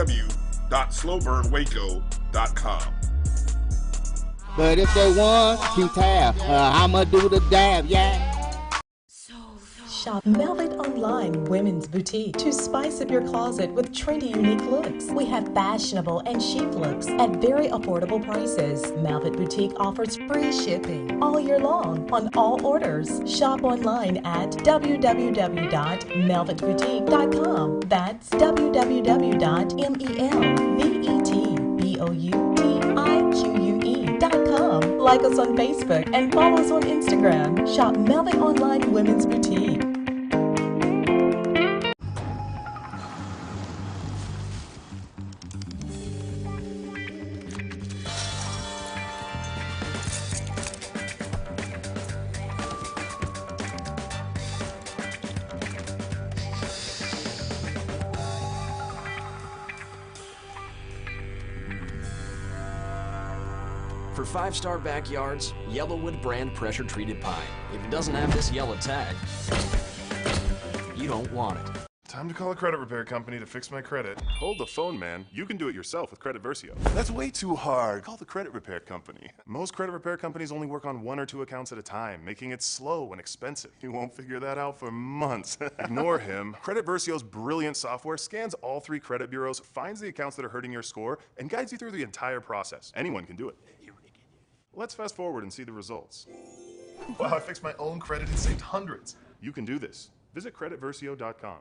www.slowburnwaco.com. But if they want to tab, I'ma do the dab, yeah. Shop Velvet Online Women's Boutique to spice up your closet with trendy, unique looks. We have fashionable and chic looks at very affordable prices. Velvet Boutique offers free shipping all year long on all orders. Shop online at www.melvetboutique.com. That's www.melvetboutique.com. Like us on Facebook and follow us on Instagram. Shop Velvet Online Women's Boutique. For 5-star backyards, Yellowwood brand pressure-treated pine. If it doesn't have this yellow tag, you don't want it. Time to call a credit repair company to fix my credit. Hold the phone, man. You can do it yourself with Credit Versio. That's way too hard. Call the credit repair company. Most credit repair companies only work on 1 or 2 accounts at a time, making it slow and expensive. You won't figure that out for months. Ignore him. Credit Versio's brilliant software scans all 3 credit bureaus, finds the accounts that are hurting your score, and guides you through the entire process. Anyone can do it. Let's fast forward and see the results. Wow, I fixed my own credit and saved hundreds. You can do this. Visit creditversio.com.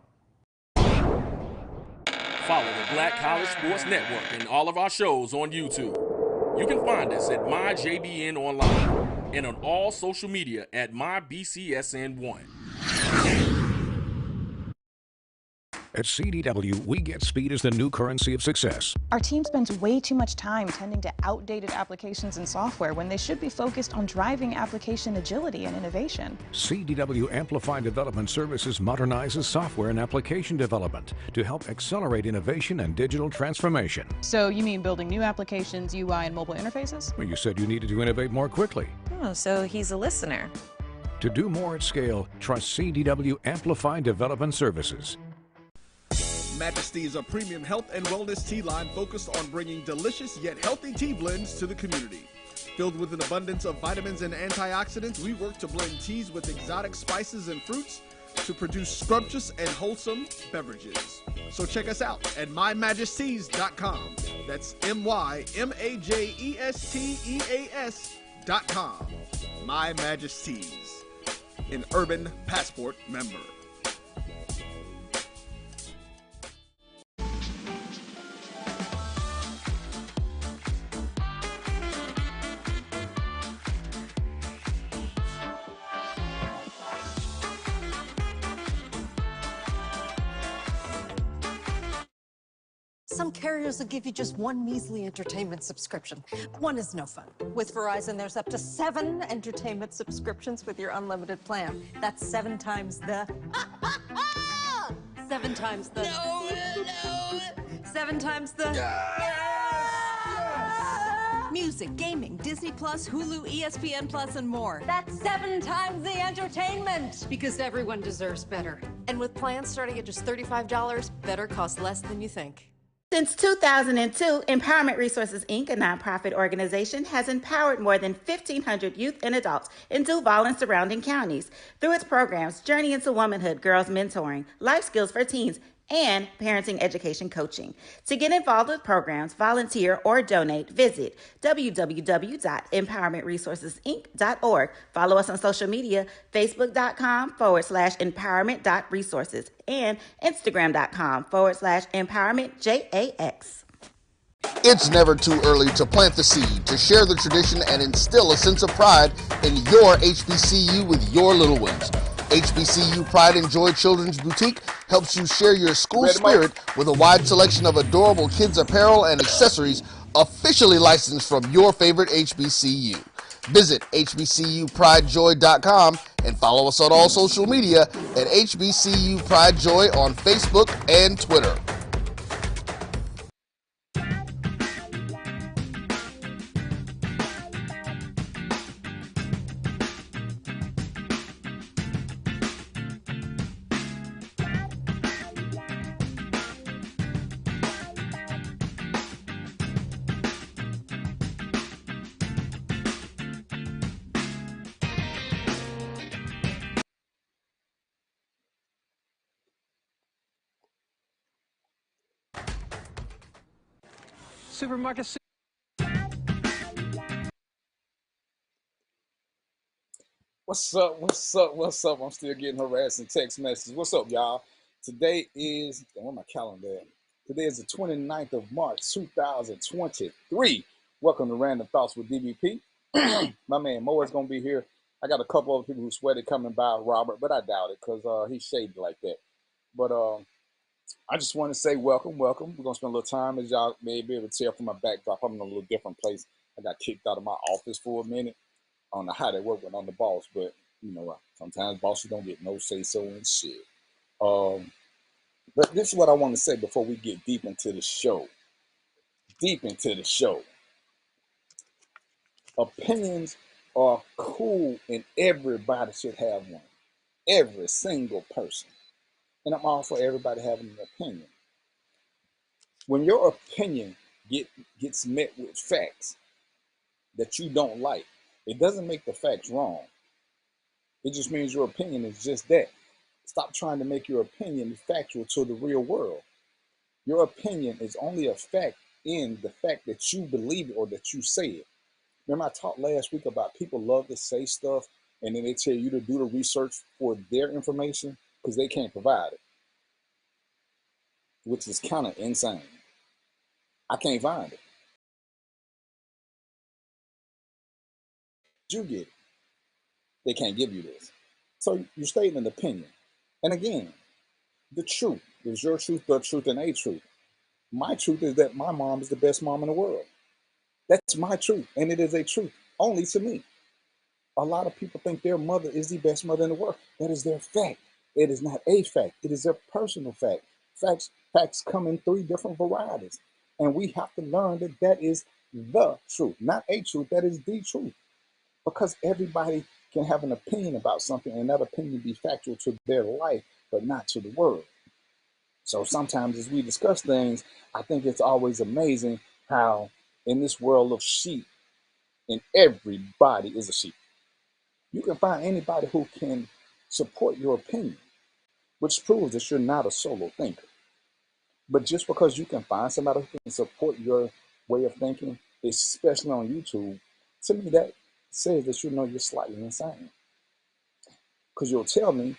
Follow the Black College Sports Network and all of our shows on YouTube. You can find us at MyJBN Online and on all social media at MyBCSN1. At CDW, we get speed as the new currency of success. Our team spends way too much time tending to outdated applications and software when they should be focused on driving application agility and innovation. CDW Amplify Development Services modernizes software and application development to help accelerate innovation and digital transformation. So you mean building new applications, UI, and mobile interfaces? Well, you said you needed to innovate more quickly. Oh, so he's a listener. To do more at scale, trust CDW Amplify Development Services. Majesty is a premium health and wellness tea line focused on bringing delicious yet healthy tea blends to the community. Filled with an abundance of vitamins and antioxidants, we work to blend teas with exotic spices and fruits to produce scrumptious and wholesome beverages. So check us out at mymajesties.com. That's MyMajesties.com. My Majesties, an Urban Passport member. Some carriers will give you just one measly entertainment subscription. One is no fun. With Verizon, there's up to 7 entertainment subscriptions with your unlimited plan. That's 7 times the... 7 times the... No. 7 times the... Music, gaming, Disney Plus, Hulu, ESPN Plus, and more. That's 7 times the entertainment. Because everyone deserves better. And with plans starting at just $35, better costs less than you think. Since 2002, Empowerment Resources, Inc., a nonprofit organization, has empowered more than 1,500 youth and adults in Duval and surrounding counties through its programs Journey into Womanhood, Girls Mentoring, Life Skills for Teens, and parenting education coaching. To get involved with programs, volunteer, or donate, visit www.empowermentresourcesinc.org. Follow us on social media, facebook.com/empowerment.resources and instagram.com/empowermentJAX. It's never too early to plant the seed, to share the tradition, and instill a sense of pride in your HBCU with your little ones. HBCU Pride and Joy Children's Boutique helps you share your school spirit with a wide selection of adorable kids' apparel and accessories officially licensed from your favorite HBCU. Visit hbcupridejoy.com and follow us on all social media at HBCU Pride Joy on Facebook and Twitter. Supermarket. What's up? What's up? What's up? I'm still getting harassing text messages. What's up, y'all? Today is, where's my calendar at? Today is the 29th of March, 2023. Welcome to Random Thoughts with DVP. My man Mo is going to be here. I got a couple of people who sweated coming by Robert, but I doubt it because he's shady like that. But I just want to say welcome. We're going to spend a little time, as y'all may be able to tell from my backdrop. I'm in a little different place. I got kicked out of my office for a minute. I don't know how they work with on the boss, but you know, sometimes bosses don't get no say-so and shit. But this is what I want to say before we get deep into the show. Opinions are cool and everybody should have one. Every single person. And I'm all for everybody having an opinion. When your opinion gets met with facts that you don't like, it doesn't make the facts wrong. It just means your opinion is just that. Stop trying to make your opinion factual to the real world. Your opinion is only a fact in the fact that you believe it or that you say it. Remember I talked last week about people love to say stuff and then they tell you to do the research for their information because they can't provide it, which is kind of insane. I can't find it. You get it. They can't give you this. So you're stating an opinion. And again, the truth is your truth, the truth, and a truth. My truth is that my mom is the best mom in the world. That's my truth, and it is a truth only to me. A lot of people think their mother is the best mother in the world. That is their fact. It is not a fact. It is their personal fact. Facts come in 3 different varieties, and we have to learn that that is the truth, not a truth. That is the truth, because everybody can have an opinion about something, and that opinion be factual to their life, but not to the world. So sometimes as we discuss things, I think it's always amazing how in this world of sheep, and everybody is a sheep, you can find anybody who can support your opinion, which proves that you're not a solo thinker. But just because you can find somebody who can support your way of thinking, especially on YouTube, to me that says that you know you're slightly insane. Because you'll tell me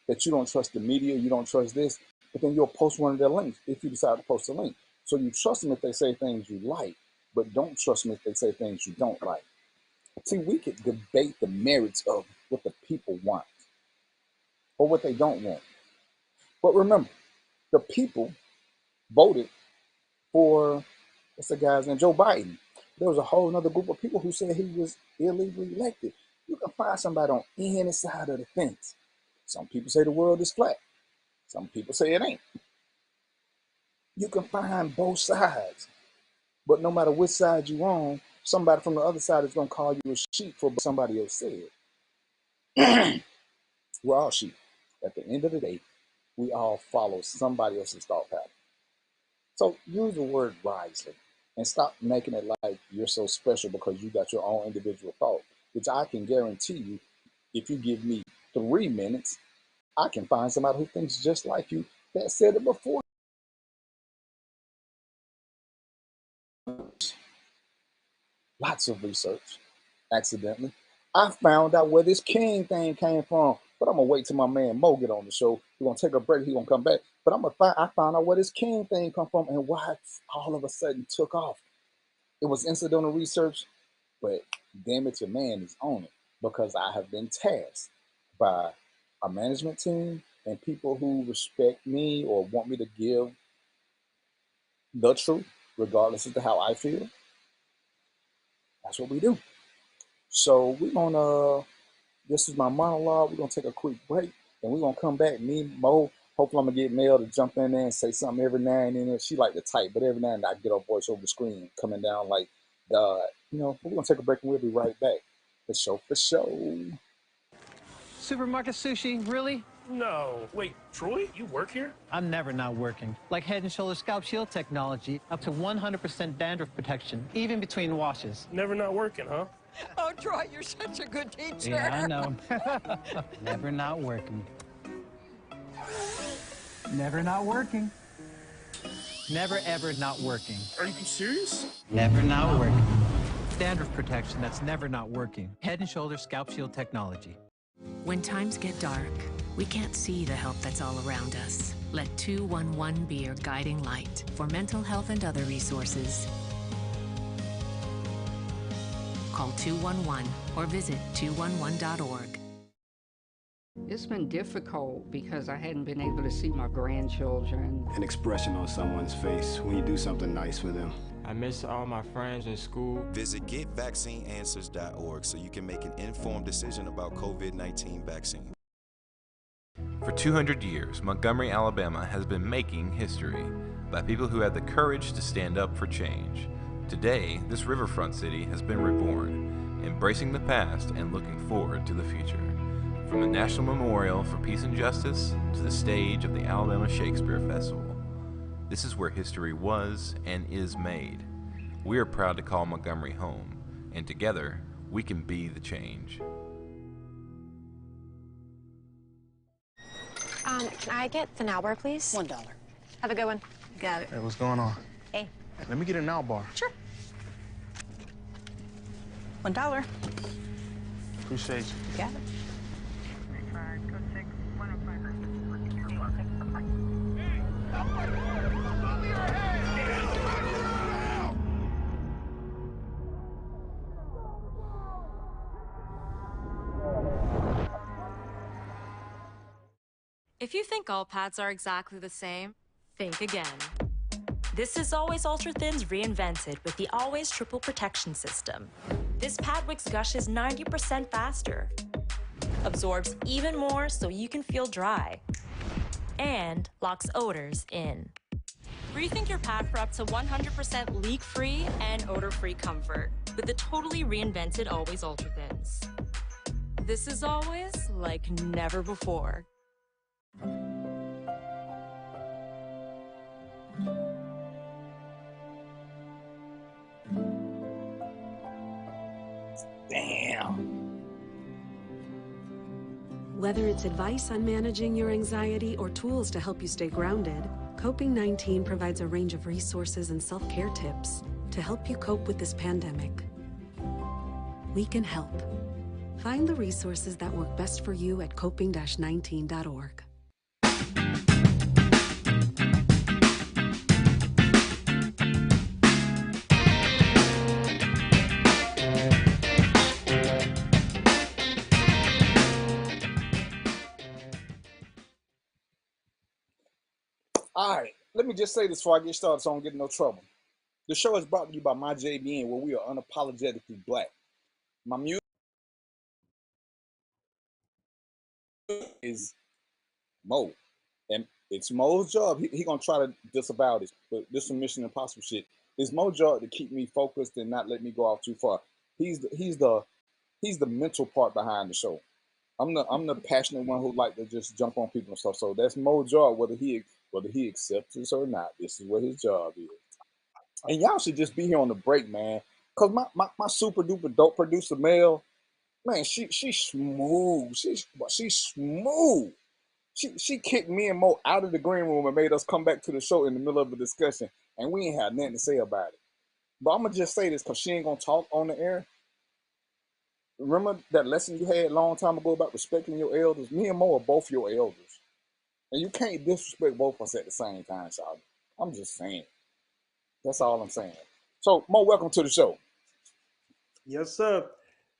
that you don't trust the media, you don't trust this, but then you'll post one of their links if you decide to post a link. So you trust them if they say things you like, but don't trust them if they say things you don't like. See, we could debate the merits of what the people want or what they don't want. But remember, the people voted for, what's the guy's name, Joe Biden. There was a whole other group of people who said he was illegally elected. You can find somebody on any side of the fence. Some people say the world is flat. Some people say it ain't. You can find both sides. But no matter which side you're on, somebody from the other side is going to call you a sheep for what somebody else said. We're all sheep. At the end of the day, we all follow somebody else's thought pattern. So use the word wisely and stop making it like you're so special because you got your own individual thought, which I can guarantee you, if you give me 3 minutes, I can find somebody who thinks just like you that said it before. Lots of research, accidentally. I found out where this king thing came from, but I'm gonna wait till my man Mo get on the show. We're gonna take a break. He's gonna come back, but I found out where this king thing come from and why it all of a sudden took off. It was incidental research, but damn it, your man is on it because I have been tasked by a management team and people who respect me or want me to give the truth, regardless of how I feel. That's what we do. So we're gonna, this is my monologue. We're gonna take a quick break and we're gonna come back. Me, Mo, hopefully I'm gonna get Mel to jump in there and say something every now and then. She like to type, but every now and then I get her voice over the screen coming down like, we're gonna take a break and we'll be right back. For show. Supermarket sushi, really? No. Wait, Troy, you work here? I'm never not working. Like Head & Shoulders Scalp Shield technology, up to 100% dandruff protection, even between washes. Never not working, huh? Oh, Troy, you're such a good teacher. Yeah, I know. Never not working. Never not working. that's never ever not working. Are you serious? Never not working. Dandruff protection that's never not working. Head and Shoulders Scalp Shield technology. When times get dark, we can't see the help that's all around us. Let 211 be your guiding light. For mental health and other resources, call 211 or visit 211.org. It's been difficult because I hadn't been able to see my grandchildren. An expression on someone's face when you do something nice for them. I miss all my friends in school. Visit GetVaccineAnswers.org so you can make an informed decision about COVID-19 vaccine. For 200 years, Montgomery, Alabama has been making history by people who had the courage to stand up for change. Today, this riverfront city has been reborn, embracing the past and looking forward to the future. From the National Memorial for Peace and Justice to the stage of the Alabama Shakespeare Festival, this is where history was and is made. We are proud to call Montgomery home, and together, we can be the change. Can I get the now bar, please? $1. Have a good one. Got it. Hey, what's going on? Hey. Let me get a now bar. Sure. $1. Appreciate you. You got it. If you think all pads are exactly the same, think again. This is Always Ultra Thins reinvented with the Always Triple Protection System. This pad wicks gushes 90% faster, absorbs even more so you can feel dry, and locks odors in. Rethink your pad for up to 100% leak-free and odor-free comfort with the totally reinvented Always Ultra Thins. This is always like never before. Damn. Whether it's advice on managing your anxiety or tools to help you stay grounded, Coping-19 provides a range of resources and self-care tips to help you cope with this pandemic. We can help. Find the resources that work best for you at coping-19.org. All right, let me just say this before I get started so I don't get in no trouble. The show is brought to you by My JBN, where we are unapologetically black. My music is Mo, and it's Mo's job. He gonna try to disavow this, but this some Mission Impossible shit. It's Mo's job to keep me focused and not let me go off too far. He's the mental part behind the show. I'm the passionate one who like to just jump on people and stuff. So that's Mo's job, whether he accepts this or not. This is what his job is. And y'all should just be here on the break, man. Cause my super duper dope producer Mel, man, she's smooth. She's smooth. She kicked me and Mo out of the green room and made us come back to the show in the middle of the discussion, and we ain't had nothing to say about it. But I'm gonna just say this because she ain't gonna talk on the air. Remember that lesson you had a long time ago about respecting your elders? Me and Mo are both your elders. And you can't disrespect both of us at the same time, Charlie. I'm just saying. That's all I'm saying. So, Mo, welcome to the show. Yes, sir.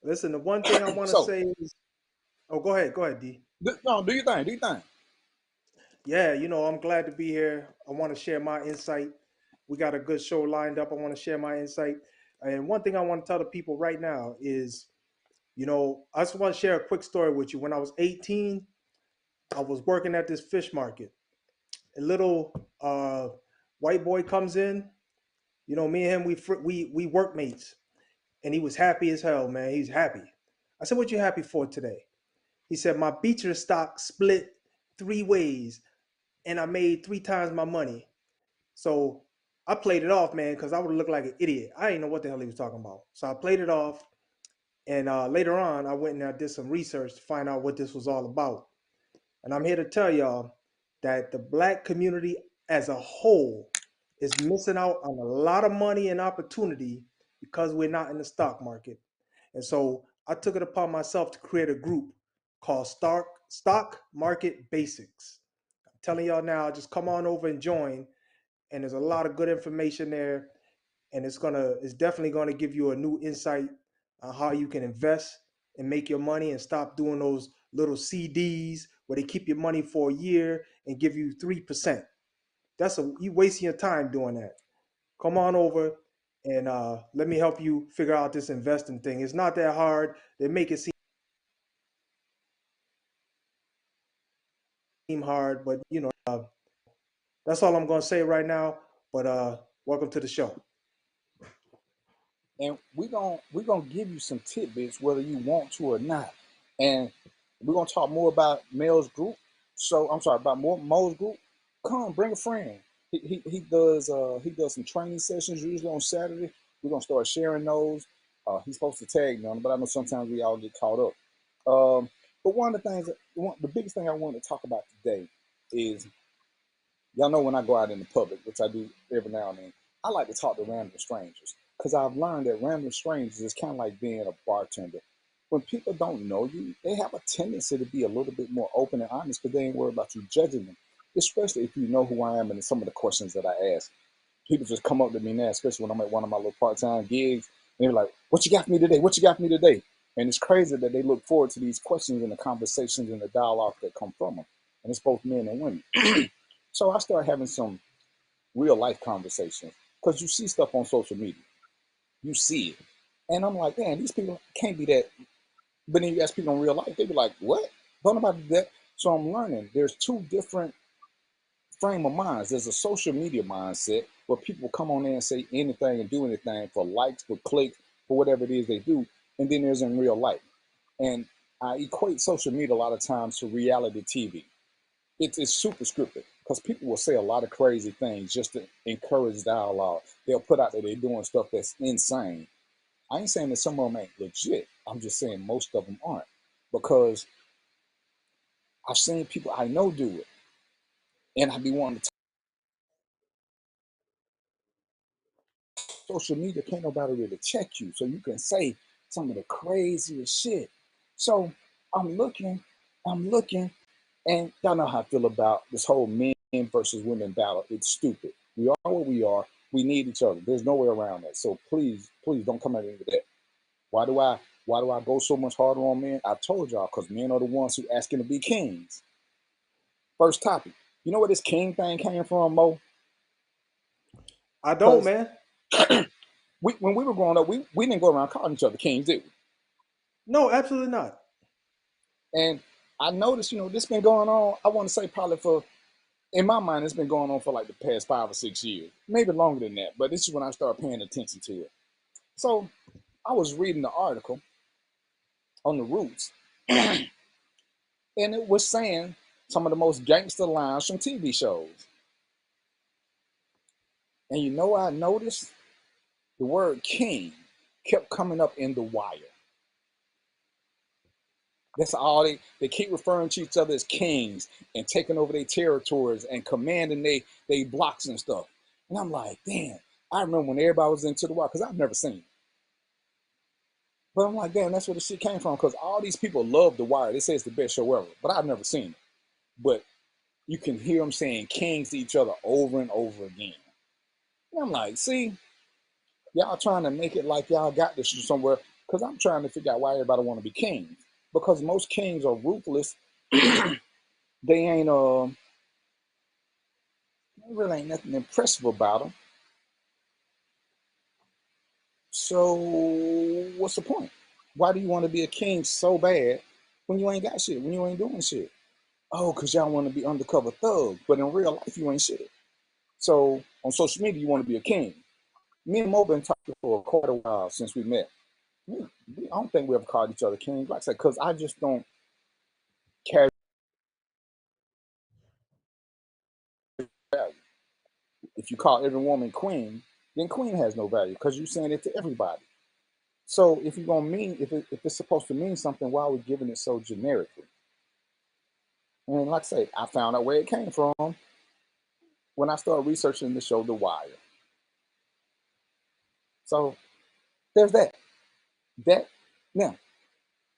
Listen, the one thing I want to say is... Oh, go ahead, D. No, do your thing. Yeah, I'm glad to be here. I want to share my insight. We got a good show lined up. I want to share my insight. And one thing I want to tell the people right now is, I just want to share a quick story with you. When I was 18, I was working at this fish market. A little white boy comes in. Me and him, we workmates. And he was happy as hell, man. He's happy. I said, what you happy for today? He said, my Beecher stock split 3 ways and I made 3 times my money. So I played it off, man, because I would look like an idiot. I didn't know what the hell he was talking about. So I played it off. And later on, I went and I did some research to find out what this was all about. And I'm here to tell y'all that the black community as a whole is missing out on a lot of money and opportunity because we're not in the stock market. And so I took it upon myself to create a group called Stock Market Basics. I'm telling y'all now, just come on over and join. And there's a lot of good information there. And it's definitely gonna give you a new insight on how you can invest and make your money and stop doing those little CDs where they keep your money for a year and give you 3%. You wasting your time doing that. Come on over and let me help you figure out this investing thing. It's not that hard. They make it seem hard, but that's all I'm gonna say right now. But welcome to the show. And we're gonna give you some tidbits whether you want to or not. And we're gonna talk more about Mel's group. So I'm sorry about Mo's group. Come, bring a friend. He does some training sessions usually on Saturday. We're gonna start sharing those. He's supposed to tag me on it, but I know sometimes we all get caught up. But the biggest thing I want to talk about today is, y'all know when I go out in the public, which I do every now and then, I like to talk to random strangers because I've learned that random strangers is kind of like being a bartender. When people don't know you, they have a tendency to be a little bit more open and honest because they ain't worried about you judging them, especially if you know who I am and some of the questions that I ask. People just come up to me now, especially when I'm at one of my little part-time gigs, and they're like, "What you got for me today? What you got for me today?" And it's crazy that they look forward to these questions and the conversations and the dialogue that come from them. And it's both men and women. So I started having some real life conversations because you see stuff on social media. You see it. And I'm like, man, these people can't be that. But then you ask people in real life, they be like, what? Don't nobody do that. So I'm learning there's two different frame of minds. There's a social media mindset where people come on there and say anything and do anything for likes, for clicks, for whatever it is they do. And then there's in real life. And I equate social media a lot of times to reality TV. It's super scripted because people will say a lot of crazy things just to encourage dialogue. They'll put out that they're doing stuff that's insane. I ain't saying that some of them ain't legit. I'm just saying most of them aren't, because I've seen people I know do it, and I be wanting to. Social media can't nobody really check you, so you can say some of the craziest shit. So I'm looking, and y'all know how I feel about this whole men versus women battle. It's stupid. We are what we are. We need each other. There's no way around that. So please don't come at me with that. Why do I go so much harder on men? I told y'all, because men are the ones who asking to be kings. First topic. You know where this king thing came from, Mo? I don't, man. When we were growing up, we didn't go around calling each other kings, did we? No, absolutely not. And I noticed, this been going on, I want to say probably in my mind, it's been going on for like the past 5 or 6 years, maybe longer than that. But this is when I started paying attention to it. So I was reading the article on the roots, and it was saying some of the most gangster lines from TV shows. And I noticed the word king kept coming up in The Wire. That's all they keep referring to each other as kings and taking over their territories and commanding they blocks and stuff. And I'm like, damn, I remember when everybody was into The Wire, because I've never seen it. But I'm like, damn, that's where the shit came from, because all these people love The Wire. They say it's the best show ever, but I've never seen it. But you can hear them saying kings to each other over and over again. And I'm like, see, y'all trying to make it like y'all got this somewhere, because I'm trying to figure out why everybody want to be kings. Because most kings are ruthless. They ain't really ain't nothing impressive about them. So what's the point? Why do you want to be a king so bad when you ain't got shit, when you ain't doing shit? Oh, because y'all want to be undercover thug, but in real life you ain't shit. So on social media you want to be a king. Me and Mo been talking for quite a while since we met. I don't think we ever called each other kings. Like I said, because I just don't carry value. If you call every woman queen, then queen has no value because you're saying it to everybody. So if you're gonna if it's supposed to mean something, why are we giving it so generically? And like I say, I found out where it came from, when I started researching the show The Wire. So there's that. Now,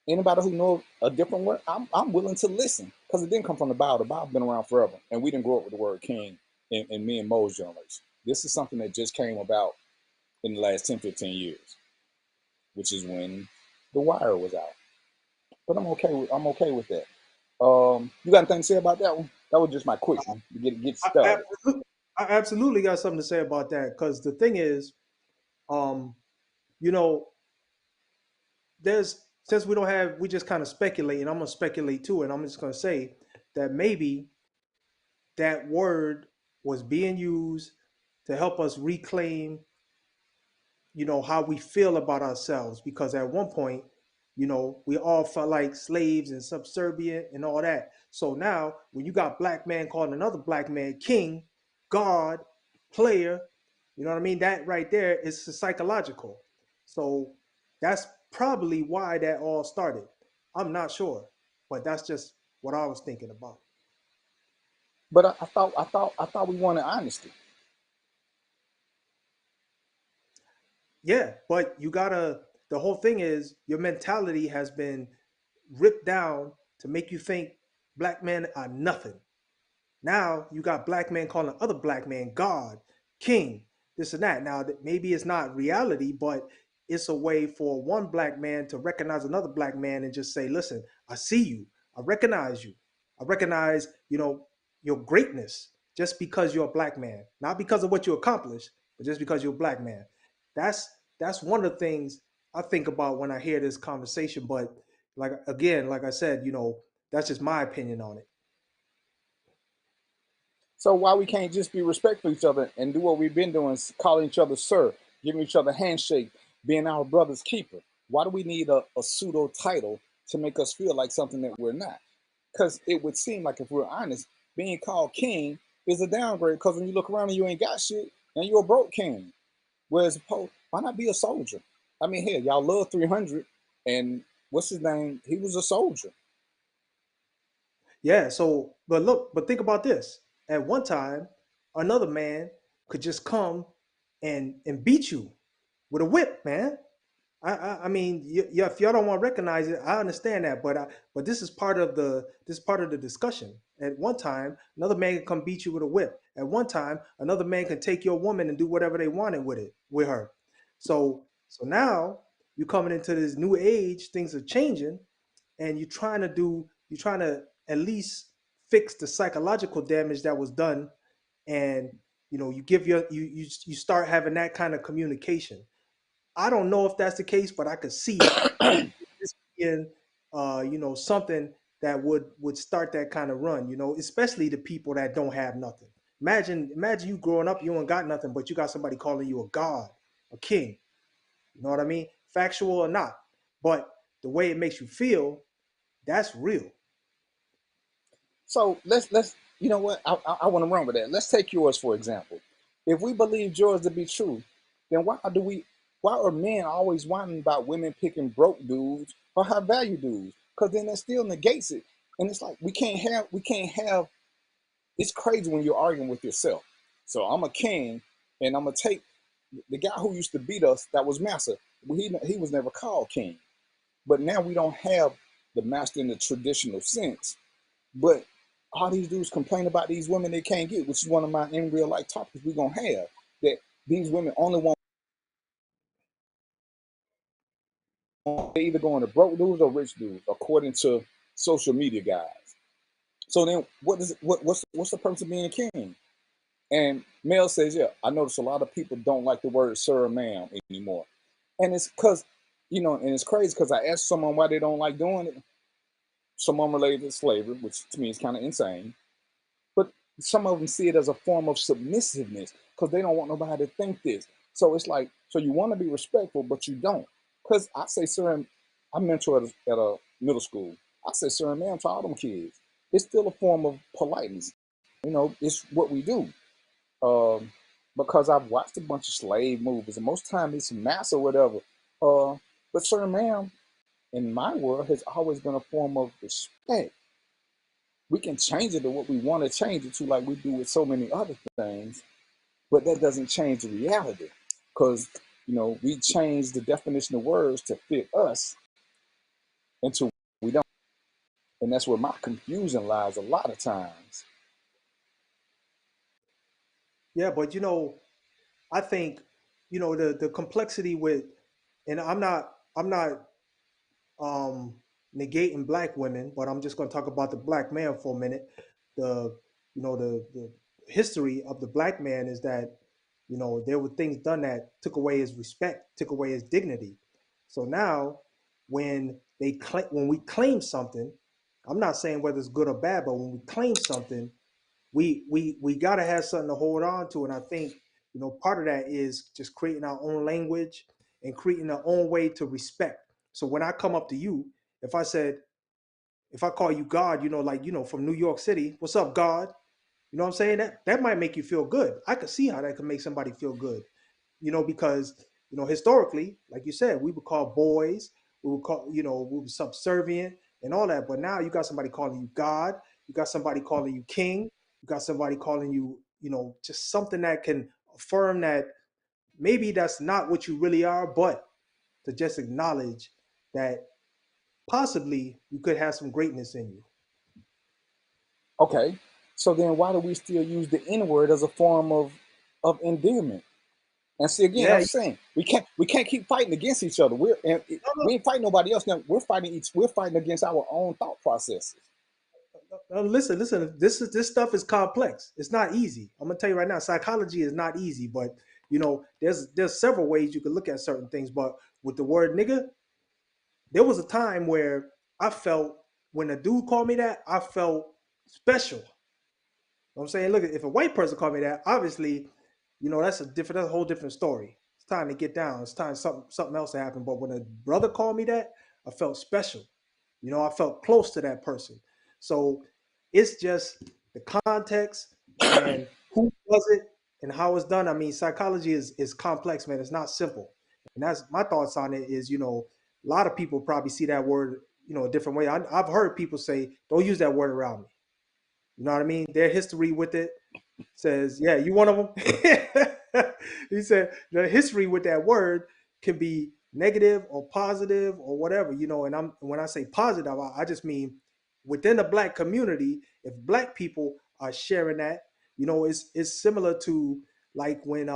anybody who knows a different word, I'm willing to listen because it didn't come from the Bible. The Bible's been around forever, and we didn't grow up with the word king in me and Mo's generation. This is something that just came about in the last 10, 15 years, which is when The Wire was out. But I'm okay with that. You got anything to say about that one? That was just my quick one to get started. I absolutely got something to say about that because the thing is, you know, since we just kind of speculate, and I'm gonna speculate too, and I'm just gonna say that maybe that word was being used to help us reclaim, how we feel about ourselves. Because at one point, we all felt like slaves and subservient and all that. So now, when you got black man calling another black man king, God, player, you know what I mean? That right there is psychological. So that's probably why that all started. I'm not sure, but that's just what I was thinking about. But I thought we wanted honesty. Yeah, but the whole thing is your mentality has been ripped down to make you think black men are nothing. Now you got black men calling other black men God, king, this and that. Now maybe it's not reality, but it's a way for one black man to recognize another black man and just say, listen, I see you. I recognize you. I recognize, your greatness just because you're a black man, not because of what you accomplished, but just because you're a black man. That's one of the things I think about when I hear this conversation. But like I said, that's just my opinion on it. So why we can't just be respectful to each other and do what we've been doing, calling each other sir, giving each other handshake, being our brother's keeper? Why do we need a pseudo title to make us feel like something that we're not? Because it would seem like, if we're honest, being called king is a downgrade, because when you look around and you ain't got shit and you're a broke king. Whereas, why not be a soldier? I mean, hell, y'all love 300, and what's his name? He was a soldier. Yeah, but think about this. At one time, another man could just come and beat you with a whip, man. I mean, if y'all don't want to recognize it, I understand that, but this is part of the discussion. At one time, another man can come beat you with a whip. At one time, another man can take your woman and do whatever they wanted with her. So now you're coming into this new age, things are changing, and you're trying to at least fix the psychological damage that was done, and you start having that kind of communication. I don't know if that's the case, but I could see this being something that would start that kind of run, especially the people that don't have nothing. Imagine you growing up, you ain't got nothing, but you got somebody calling you a god, a king. You know what I mean? Factual or not. But the way it makes you feel, that's real. So let's you know what? I want to run with that. Let's take yours for example. If we believe yours to be true, then why are men always whining about women picking broke dudes or high value dudes? Because then that still negates it. And it's like we can't have. It's crazy when you're arguing with yourself. So I'm a king, and I'm gonna take the guy who used to beat us. That was master. He was never called king. But now we don't have the master in the traditional sense. But all these dudes complain about these women they can't get, which is one of my in real life topics we're gonna have. That these women only want, they either going to broke dudes or rich dudes, according to social media guys. So then what's the purpose of being a king? And Mel says, yeah, I notice a lot of people don't like the word sir or ma'am anymore. And it's because, and it's crazy because I asked someone why they don't like doing it. Someone related to slavery, which to me is kind of insane. But some of them see it as a form of submissiveness because they don't want nobody to think this. So it's like, so you want to be respectful, but you don't. Because I say sir, and I mentor at a middle school. I say sir and ma'am to all them kids. It's still a form of politeness. It's what we do. Because I've watched a bunch of slave movies, and most time it's mass or whatever. But sir and ma'am, in my world, has always been a form of respect. we can change it to what we want to change it to, like we do with so many other things, but that doesn't change the reality. Because, we change the definition of words to fit us until we don't. And that's where my confusion lies a lot of times. Yeah, but I think, the complexity with, and I'm not negating black women, but I'm just going to talk about the black man for a minute. The the history of the black man is that there were things done that took away his respect, took away his dignity. So now, when we claim something, I'm not saying whether it's good or bad, but when we claim something, we got to have something to hold on to. And I think part of that is just creating our own language and creating our own way to respect. So when I come up to you, if I call you God, from New York City, what's up, God? You know what I'm saying? That might make you feel good. I could see how that could make somebody feel good. Because historically, like you said, we would call boys, we would call, we were subservient and all that. But now you got somebody calling you God, you got somebody calling you king, you got somebody calling you, just something that can affirm that maybe that's not what you really are, but to just acknowledge that possibly you could have some greatness in you. Okay, so then why do we still use the N word as a form of endearment? And see, again, Yeah. I'm saying we can't keep fighting against each other. We ain't fighting nobody else now. We're fighting against our own thought processes. Listen. This stuff is complex. It's not easy. I'm gonna tell you right now. Psychology is not easy, but there's several ways you could look at certain things. But with the word nigga, there was a time where I felt when a dude called me that, I felt special. You know what I'm saying, look, if a white person called me that, obviously, that's a whole different story. It's time to get down. It's time something else to happen. But when a brother called me that, I felt special. I felt close to that person. So it's just the context and who does it and how it's done. I mean, psychology is complex, man. It's not simple. And that's my thoughts on it is, a lot of people probably see that word, a different way. I've heard people say, don't use that word around me. You know what I mean? Their history with it says, yeah, you one of them. He said the history with that word can be negative or positive or whatever, and when I say positive, I just mean within the black community, if black people are sharing that, it's similar to like when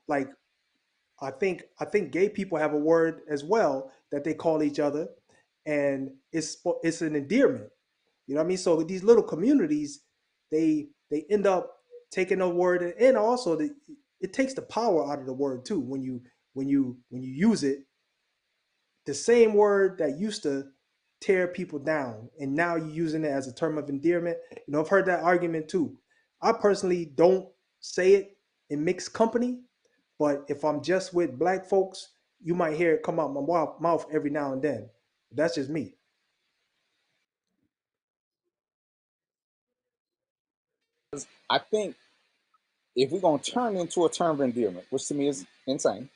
like I think gay people have a word as well that they call each other, and it's an endearment. You know what I mean? So these little communities, they end up taking a word, and also it takes the power out of the word too when you use it. The same word that used to tear people down, and now you're using it as a term of endearment. I've heard that argument too. I personally don't say it in mixed company, but if I'm just with black folks, you might hear it come out my mouth every now and then. That's just me. I think if we're gonna turn into a term of endearment, which to me is insane,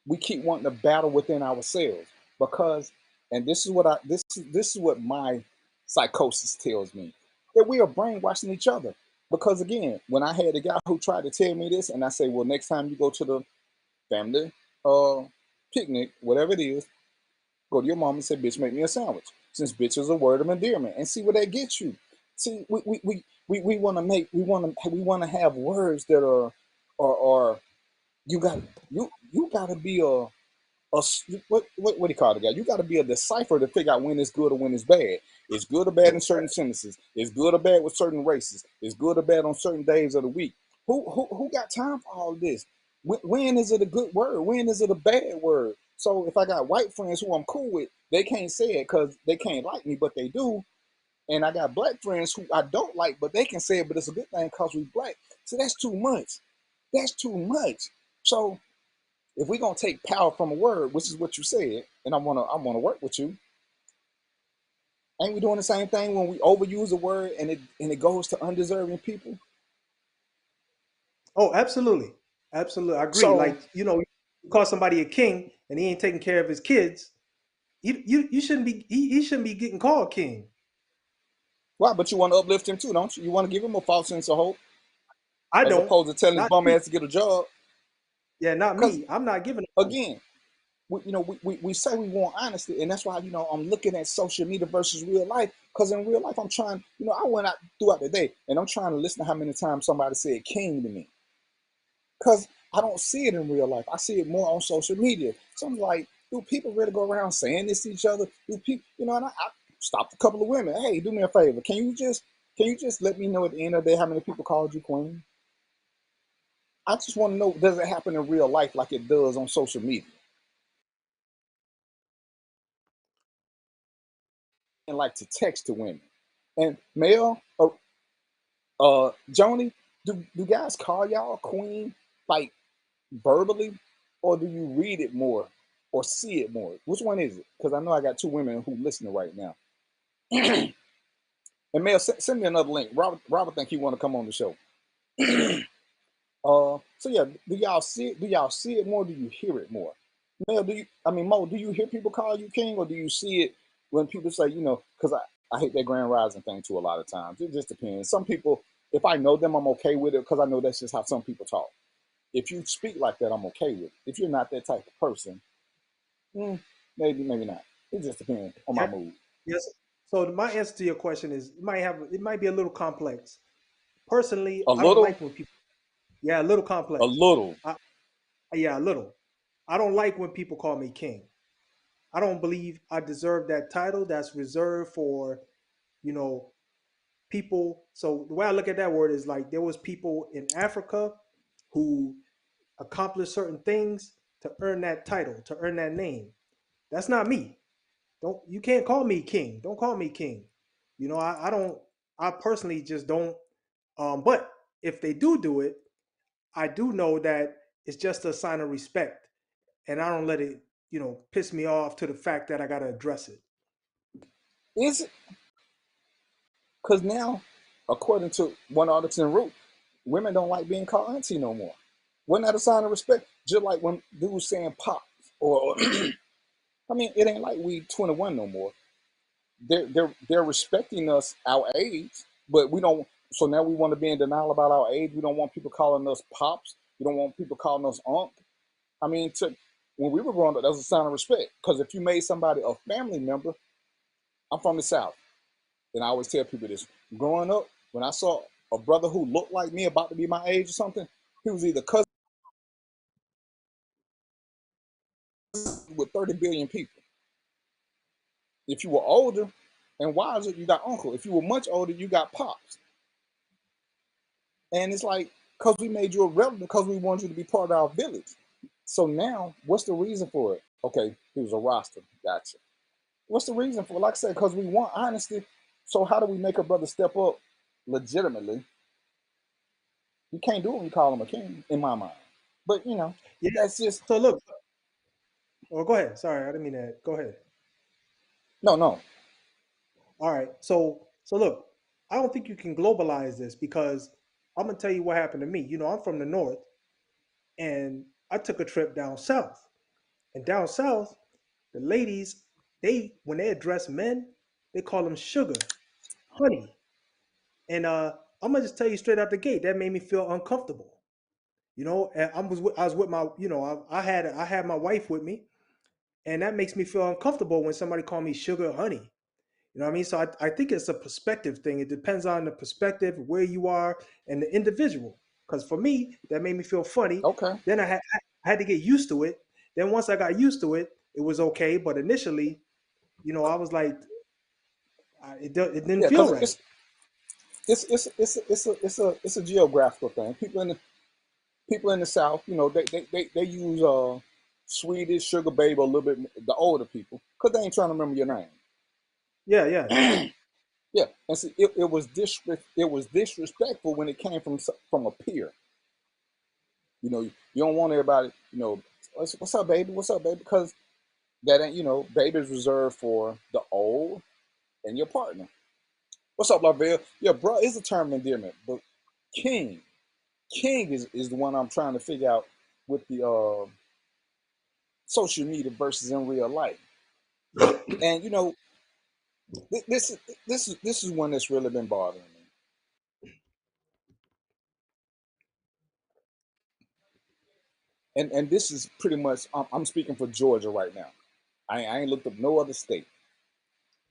we keep wanting to battle within ourselves because, and this is what my psychosis tells me, that we are brainwashing each other. Because again, when I had a guy who tried to tell me this, and I say, well, next time you go to the family picnic, whatever it is, go to your mom and say, bitch, make me a sandwich. Since bitch is a word of endearment, and see where that gets you. See, we want to we want to have words that are you gotta be what do you call it, guy? You got to be a decipher to figure out when it's good or when it's bad. It's good or bad in certain sentences. It's good or bad with certain races. It's good or bad on certain days of the week. Who got time for all this? When is it a good word? When is it a bad word? So if I got white friends who I'm cool with, they can't say it because they can't like me, but they do. And I got black friends who I don't like, but they can say it, but it's a good thing because we black. So that's too much. That's too much. So if we're gonna take power from a word, which is what you said, and I wanna work with you, ain't we doing the same thing when we overuse a word and it goes to undeserving people? Oh, absolutely. Absolutely. I agree. So Like, you call somebody a king and he ain't taking care of his kids. You shouldn't be he shouldn't be getting called king. Why? But you want to uplift him too, don't you? You want to give him a false sense of hope, I as don't. opposed to telling his Not bum me. ass to get a job. Yeah, not Because me. I'm not giving a hope. again, we say we want honesty, and that's why I'm looking at social media versus real life. Because in real life, I'm trying. I went out throughout the day, and I'm trying to listen to how many times somebody said "king" to me. Because I don't see it in real life. I see it more on social media. So I'm like, do people really go around saying this to each other? Do people, and I stopped a couple of women. Hey, do me a favor. Can you just let me know at the end of the day how many people called you queen? I just want to know, does it happen in real life like it does on social media? And like to text to women. And Mel, Joni, do guys call y'all queen like verbally, or do you read it more or see it more? Which one is it? Because I know I got two women who listening right now. And Mel, send me another link. Robert think he want to come on the show. So yeah, do y'all see it? Do y'all see it more? Or do you hear it more? Mel, Mo, do you hear people call you king, or do you see it when people say, because I hate that grand rising thing too a lot of times. It just depends. Some people, if I know them, I'm okay with it because I know that's just how some people talk. If you speak like that, I'm okay with it. If you're not that type of person, maybe not. It just depends on my mood. Yes. So my answer to your question is it might be a little complex. Personally, A I don't little, like when people. Yeah, a little complex. a little. Yeah, a little. I don't like when people call me king. I don't believe I deserve that title. That's reserved for, you know, people. So the way I look at that word is like there was people in Africa who accomplished certain things to earn that title, to earn that name. That's not me. You can't call me king. Don't call me king. I don't. I personally just don't. But if they do it, I do know that it's just a sign of respect, and I don't let it, piss me off to the fact that I got to address it. Is it? Because now, according to one article in Root, women don't like being called auntie no more. Wasn't that a sign of respect? Just like when dudes saying pop, or it ain't like we 21 no more. They're respecting us our age, but we don't. So now we want to be in denial about our age. We don't want people calling us pops. We don't want people calling us unc. When we were growing up, that was a sign of respect. Because if you made somebody a family member, I'm from the South, and I always tell people this. Growing up, when I saw a brother who looked like me, about to be my age or something, he was either cousin with 30 billion people. If you were older and wiser, you got uncle. If you were much older, you got pops. And it's like, because we made you a relative, because we wanted you to be part of our village. So now, what's the reason for it? Okay, he was a roster. Gotcha. What's the reason for it? Like I said, because we want honesty. So how do we make a brother step up legitimately? You can't do it when you call him a king, in my mind. But, Yeah. that's just... So look. Oh, go ahead. Sorry, I didn't mean that. Go ahead. No. All right. So look, I don't think you can globalize this because I'm gonna tell you what happened to me. I'm from the north, and I took a trip down south. And down south, the ladies, when they address men, they call them sugar, honey. And I'm gonna just tell you straight out the gate, that made me feel uncomfortable. And I was with my, I had my wife with me, and that makes me feel uncomfortable when somebody call me sugar, honey. You know what I mean? So I think it's a perspective thing. It depends on the perspective, where you are, and the individual. Because for me, that made me feel funny. Okay. Then I had to get used to it. Then once I got used to it, it was okay. But initially, I was like, it didn't Yeah, feel because right. it's a geographical thing. People in the South, they use Swedish sugar baby a little bit, the older people, because they ain't trying to remember your name. Yeah. Yeah, and see, it was disrespectful when it came from a peer. You don't want everybody, what's up, baby? What's up, baby? Because that ain't, baby is reserved for the old and your partner. What's up, Lavelle? Yeah, bro, is a term of endearment, but king is the one I'm trying to figure out with the social media versus in real life. And This is one that's really been bothering me, and this is pretty much I'm speaking for Georgia right now. I ain't looked up no other state.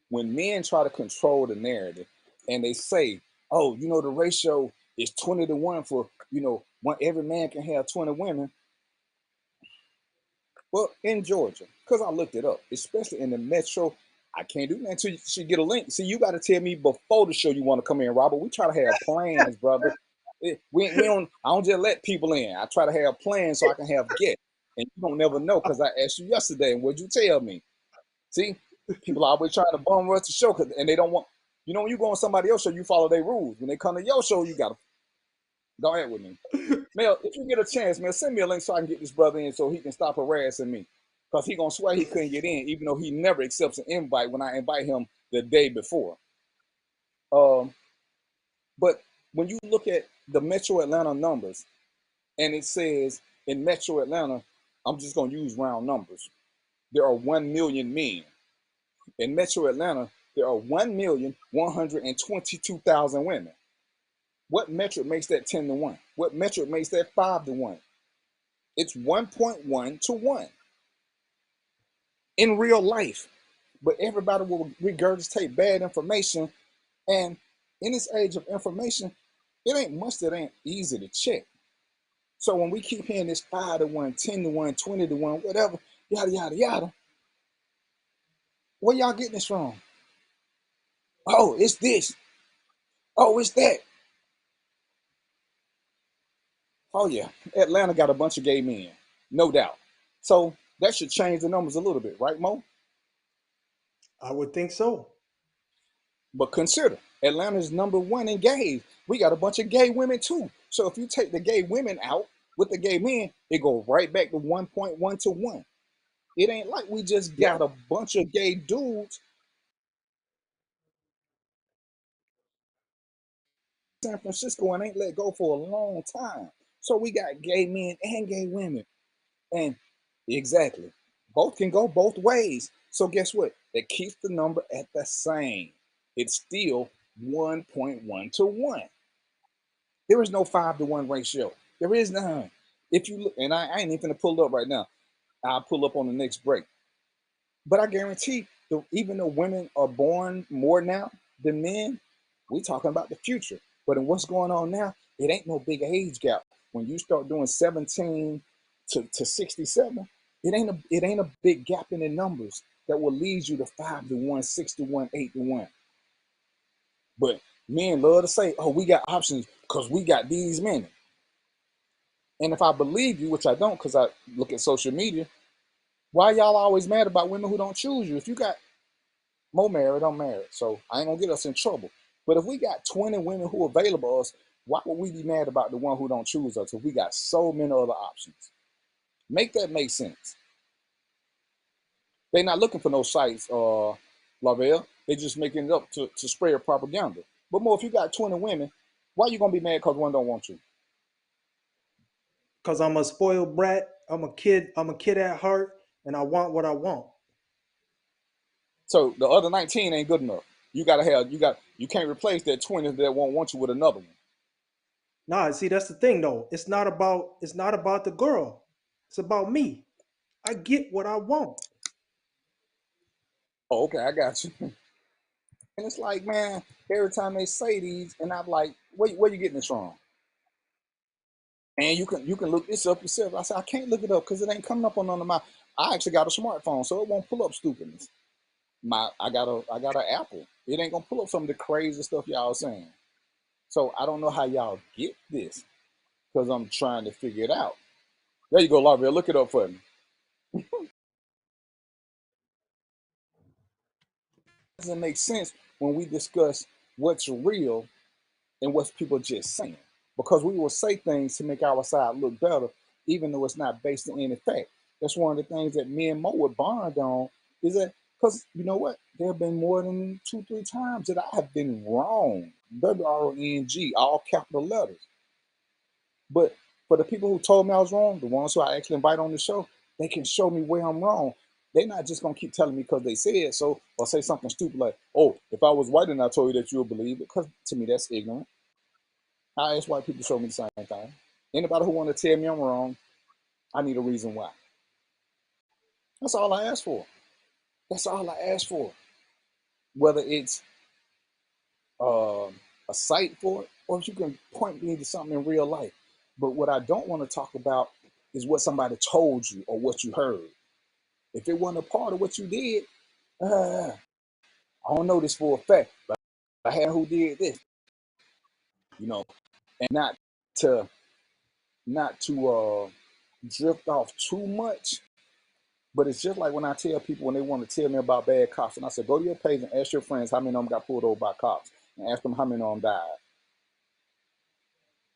When men try to control the narrative, and they say, "Oh, the ratio is 20 to 1 for one every man can have 20 women." Well, in Georgia, because I looked it up, especially in the metro, I can't do that until you get a link. See, you got to tell me before the show you want to come in, Robert. We try to have plans, brother. We don't. I don't just let people in. I try to have plans so I can have guests. And you don't never know because I asked you yesterday, and what'd you tell me? See, people are always trying to bum rush the show, and they don't want. When you go on somebody else's show, you follow their rules. When they come to your show, you gotta go ahead with me. Mel, if you get a chance, man, send me a link so I can get this brother in so he can stop harassing me. Because he going to swear he couldn't get in, even though he never accepts an invite when I invite him the day before. But when you look at the Metro Atlanta numbers, and it says in Metro Atlanta, I'm just going to use round numbers. There are 1 million men. In Metro Atlanta, there are 1,122,000 women. What metric makes that 10 to 1? What metric makes that 5 to 1? It's 1.1 to 1 in real life. But everybody will regurgitate bad information. And in this age of information, it ain't much that ain't easy to check. So when we keep hearing this 5 to 1, 10 to 1, 20 to 1, whatever, yada, yada, yada, where y'all getting this from? Oh, it's this. Oh, it's that. Oh, yeah. Atlanta got a bunch of gay men, no doubt. So that should change the numbers a little bit, right, Mo? I would think so. But consider, Atlanta's #1 in gays. We got a bunch of gay women too. So if you take the gay women out with the gay men, it goes right back to 1.1 to 1. It ain't like we just got a bunch of gay dudes. San Francisco and ain't let go for a long time. So we got gay men and gay women. And exactly, both can go both ways. So guess what? That keeps the number at the same. It's still 1.1 to 1. There is no 5 to 1 ratio. There is none. If you look, and I ain't even gonna pull up right now. I'll pull up on the next break. But I guarantee, even though women are born more now than men, we talking about the future. But in what's going on now, it ain't no big age gap. When you start doing 17 to 67, it ain't a big gap in the numbers that will lead you to 5 to 1, 6 to 1, 8 to 1. But men love to say, "Oh, we got options because we got these men." And if I believe you, which I don't because I look at social media, why y'all always mad about women who don't choose you? If you got more married, I'm married. So I ain't gonna get us in trouble. But if we got 20 women who are available to us, why would we be mad about the one who don't choose us if we got so many other options? Make that make sense. They're not looking for no sites, Lavelle. They're just making it up to spread propaganda. But more, if you got 20 women, why you gonna be mad because one don't want you? Because I'm a spoiled brat. I'm a kid at heart, and I want what I want. So the other 19 ain't good enough. You can't replace that 20 that won't want you with another one. Nah, see, that's the thing though. It's not about the girl. It's about me. I get what I want. Oh, okay, I got you. And it's like, man, every time they say these, and I'm like, where you getting this from? And you can look this up yourself. I said, I can't look it up because it ain't coming up on none of my. I actually got a smartphone, so it won't pull up stupidness. I got an Apple. It ain't gonna pull up some of the crazy stuff y'all saying. So I don't know how y'all get this because I'm trying to figure it out. There you go, Lavelle. Look it up for me. Doesn't make sense when we discuss what's real and what's people just saying. Because we will say things to make our side look better, even though it's not based on any fact. That's one of the things that me and Mo would bond on, is that because you know what? There have been more than 2-3 times that I have been wrong. WRONG, all capital letters. But for the people who told me I was wrong, the ones who I actually invite on the show, they can show me where I'm wrong. They're not just gonna keep telling me because they said so, or say something stupid like, "Oh, if I was white and I told you that, you would believe it." Because to me, that's ignorant. I ask white people to show me the same thing. Anybody who want to tell me I'm wrong, I need a reason why. That's all I ask for. That's all I ask for. Whether it's a site for it, or if you can point me to something in real life. But what I don't want to talk about is what somebody told you or what you heard. If it wasn't a part of what you did, I don't know this for a fact, but I had who did this, you know, and not to drift off too much. But it's just like when I tell people when they want to tell me about bad cops, and I say, go to your page and ask your friends how many of them got pulled over by cops, and ask them how many of them died.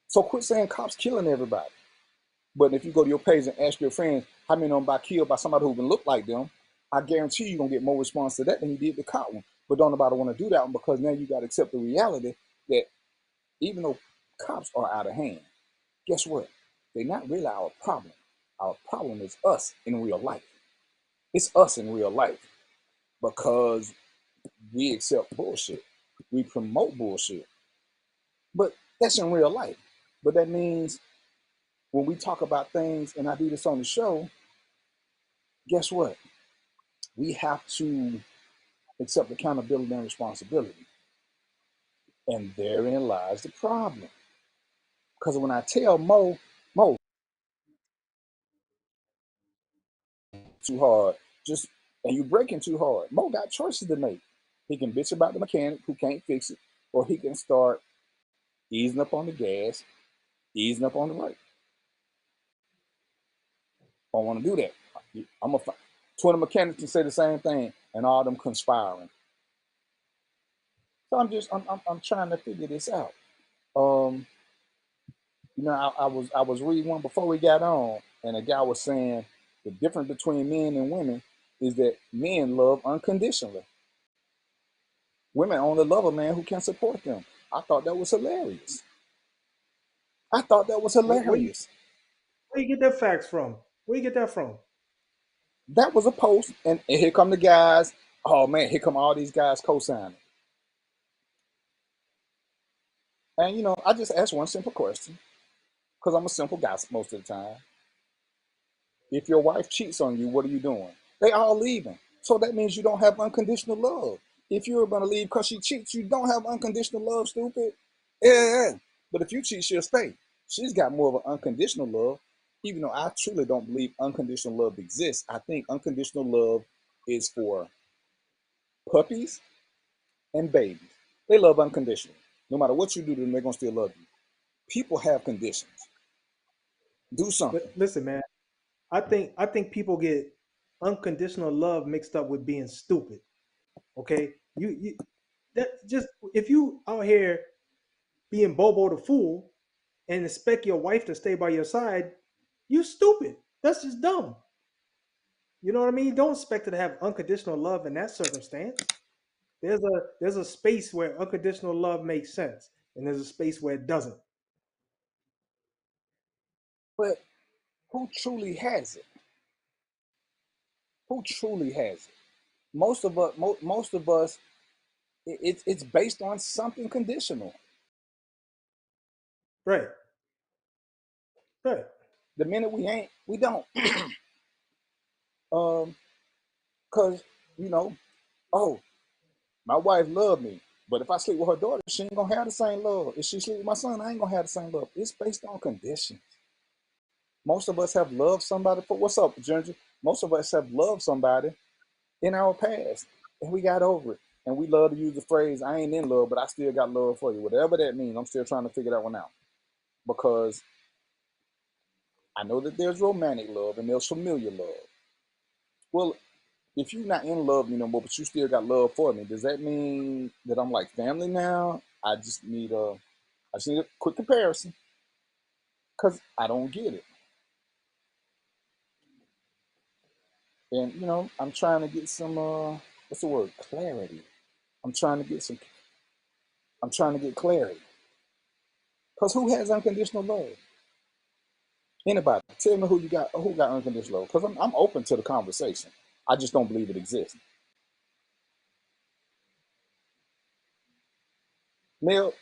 So quit saying cops killing everybody. But if you go to your page and ask your friends how many of them got killed by somebody who even looked like them, I guarantee you're gonna get more response to that than you did the cop one. But don't nobody want to do that one because now you got to accept the reality that even though cops are out of hand, guess what? They're not really our problem. Our problem is us in real life. It's us in real life because we accept bullshit. We promote bullshit. But that's in real life. But that means when we talk about things, and I do this on the show, guess what? We have to accept accountability and responsibility. And therein lies the problem. Because when I tell Mo, too hard, just and you breaking too hard, Mo got choices to make. He can bitch about the mechanic who can't fix it, or he can start easing up on the gas, easing up on the brake. I don't want to do that. I'm gonna 20 mechanics can say the same thing, and all of them conspiring. So I'm trying to figure this out. You know, I was reading one before we got on, and a guy was saying the difference between men and women is that men love unconditionally. Women only love a man who can support them. I thought that was hilarious. I thought that was hilarious. Where you get that facts from? Where you get that from? That was a post, and here come the guys. Oh man, here come all these guys co-signing. And you know, I just asked one simple question, because I'm a simple guy most of the time. If your wife cheats on you, what are you doing? They all leaving. So that means you don't have unconditional love. If you're gonna leave because she cheats, you don't have unconditional love, stupid. Yeah. But if you cheat, she'll stay. She's got more of an unconditional love. Even though I truly don't believe unconditional love exists, I think unconditional love is for puppies and babies. They love unconditional. No matter what you do to them, they're gonna still love you. People have conditions. Do something. Listen, man. I think people get unconditional love mixed up with being stupid. Okay, you that just if you out here being Bobo the fool and expect your wife to stay by your side, you stupid. That's just dumb. You know what I mean? Don't expect her to have unconditional love in that circumstance. There's a space where unconditional love makes sense, and there's a space where it doesn't. But who truly has it? Who truly has it? Most of us, it's based on something conditional. Right. Right. The minute we ain't, we don't. Cause you know, oh, my wife loved me, but if I sleep with her daughter, she ain't gonna have the same love. If she sleep with my son, I ain't gonna have the same love. It's based on conditions. Most of us have loved somebody for what's up, Ginger? Most of us have loved somebody in our past, and we got over it. And we love to use the phrase, I ain't in love, but I still got love for you. Whatever that means, I'm still trying to figure that one out. Because I know that there's romantic love and there's familiar love. Well, if you're not in love no more, but you still got love for me, does that mean that I'm like family now? I just need a quick comparison because I don't get it. And you know, I'm trying to get some what's the word? Clarity. I'm trying to get some I'm trying to get clarity. Because who has unconditional love? Anybody? Tell me who got unconditional love. Because I'm open to the conversation. I just don't believe it exists. Mel,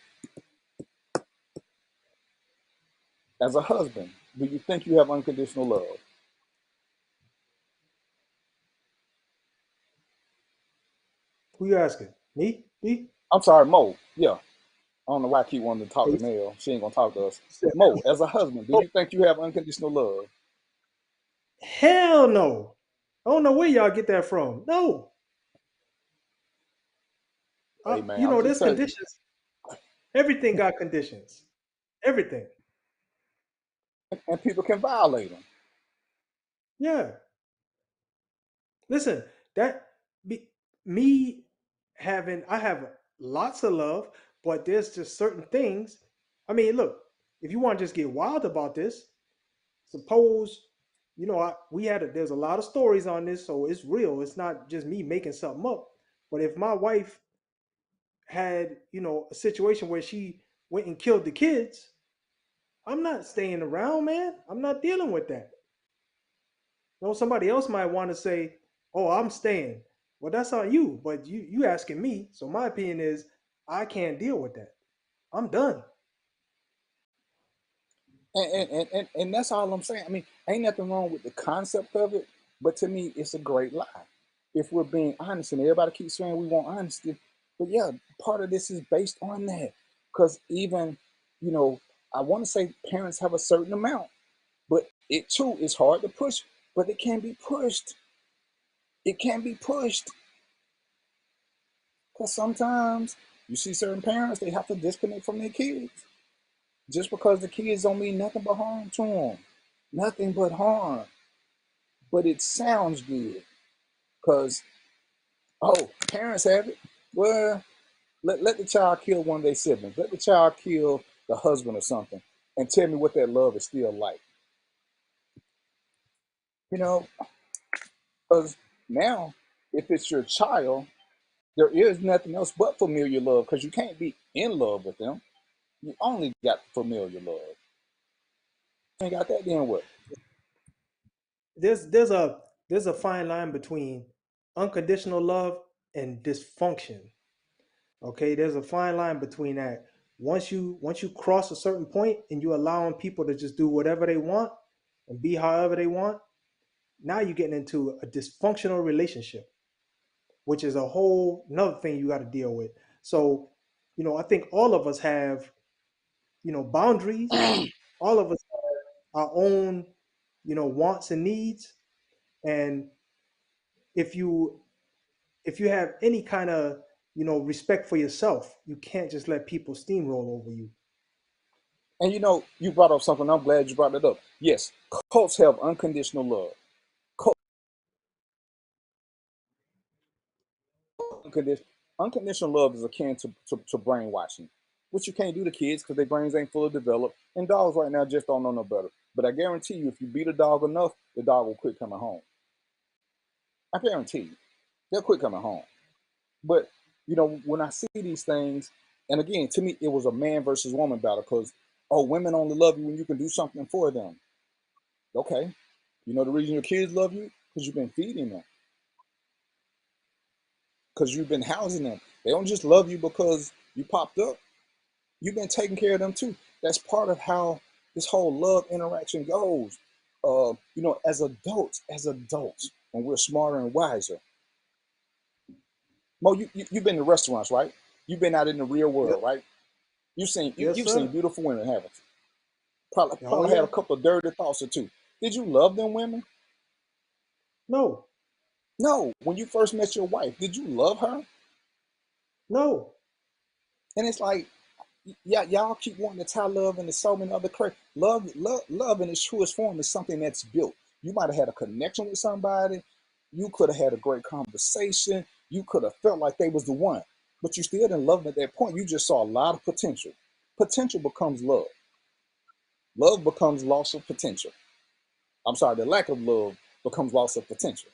as a husband, do you think you have unconditional love? Who you asking? Me? Me? I'm sorry, Mo. Yeah. I don't know why I keep wanting to talk Hey, to you Mel. She ain't gonna talk to us. said, Mo, as a husband, do oh, you think you have unconditional love? hell no. I don't know where y'all get that from. No. Hey man, I'm just There's telling you. conditions. Everything got conditions. Everything. And people can violate them. Yeah. Listen, that me, me having I have lots of love, but there's just certain things. I mean, look, if you want to just get wild about this, suppose there's a lot of stories on this, so it's real. It's not just me making something up. But if my wife had, a situation where she went and killed the kids, I'm not staying around, man. I'm not dealing with that. Somebody else might want to say, "Oh, I'm staying." Well, that's on you, but you asking me. So my opinion is, I can't deal with that. I'm done. And that's all I'm saying. I mean, ain't nothing wrong with the concept of it, but to me, it's a great lie. If we're being honest, and everybody keeps saying we want honesty, but yeah, part of this is based on that. Because even, you know, I want to say parents have a certain amount, but it too is hard to push, but it can be pushed. It can be pushed. Because sometimes you see certain parents, they have to disconnect from their kids. Just because the kids don't mean nothing but harm to them. Nothing but harm. But it sounds good. Because, oh, parents have it. Well, let the child kill one of their siblings. Let the child kill the husband or something. And tell me what that love is still like. You know, because now, if it's your child, there is nothing else but familiar love because you can't be in love with them. You only got familiar love. You ain't got that, then what? There's a fine line between unconditional love and dysfunction. Okay, there's a fine line between that. Once you cross a certain point and you're allowing people to just do whatever they want and be however they want, now you're getting into a dysfunctional relationship, which is a whole another thing you got to deal with. So, I think all of us have, boundaries. All of us have our own, wants and needs. And if you if you have any kind of, respect for yourself, you can't just let people steamroll over you. And you brought up something. I'm glad you brought it up. Yes, cults have unconditional love. Unconditional, unconditional love is akin to brainwashing, which you can't do to kids because their brains ain't fully developed. And dogs right now just don't know no better. But I guarantee you, if you beat a dog enough, the dog will quit coming home. I guarantee you, they'll quit coming home. But when I see these things, and again, to me, it was a man versus woman battle because women only love you when you can do something for them. Okay, the reason your kids love you because you've been feeding them, because you've been housing them. They don't just love you because you popped up. You've been taking care of them too. That's part of how this whole love interaction goes. As adults, when we're smarter and wiser. Mo, you've been to restaurants, right? You've been out in the real Yep. world, right? You've seen Yes, you've seen sir. beautiful women, haven't you? Probably Oh, probably had yeah. a couple of dirty thoughts or two. Did you love them women? No. No. When you first met your wife, did you love her? No. And it's like, yeah, y'all keep wanting to tie love into so many other crazy. Love in its truest form is something that's built. You might have had a connection with somebody. You could have had a great conversation. You could have felt like they was the one, but you still didn't love them at that point. You just saw a lot of potential. Potential becomes love. Love becomes loss of potential. I'm sorry, the lack of love becomes loss of potential.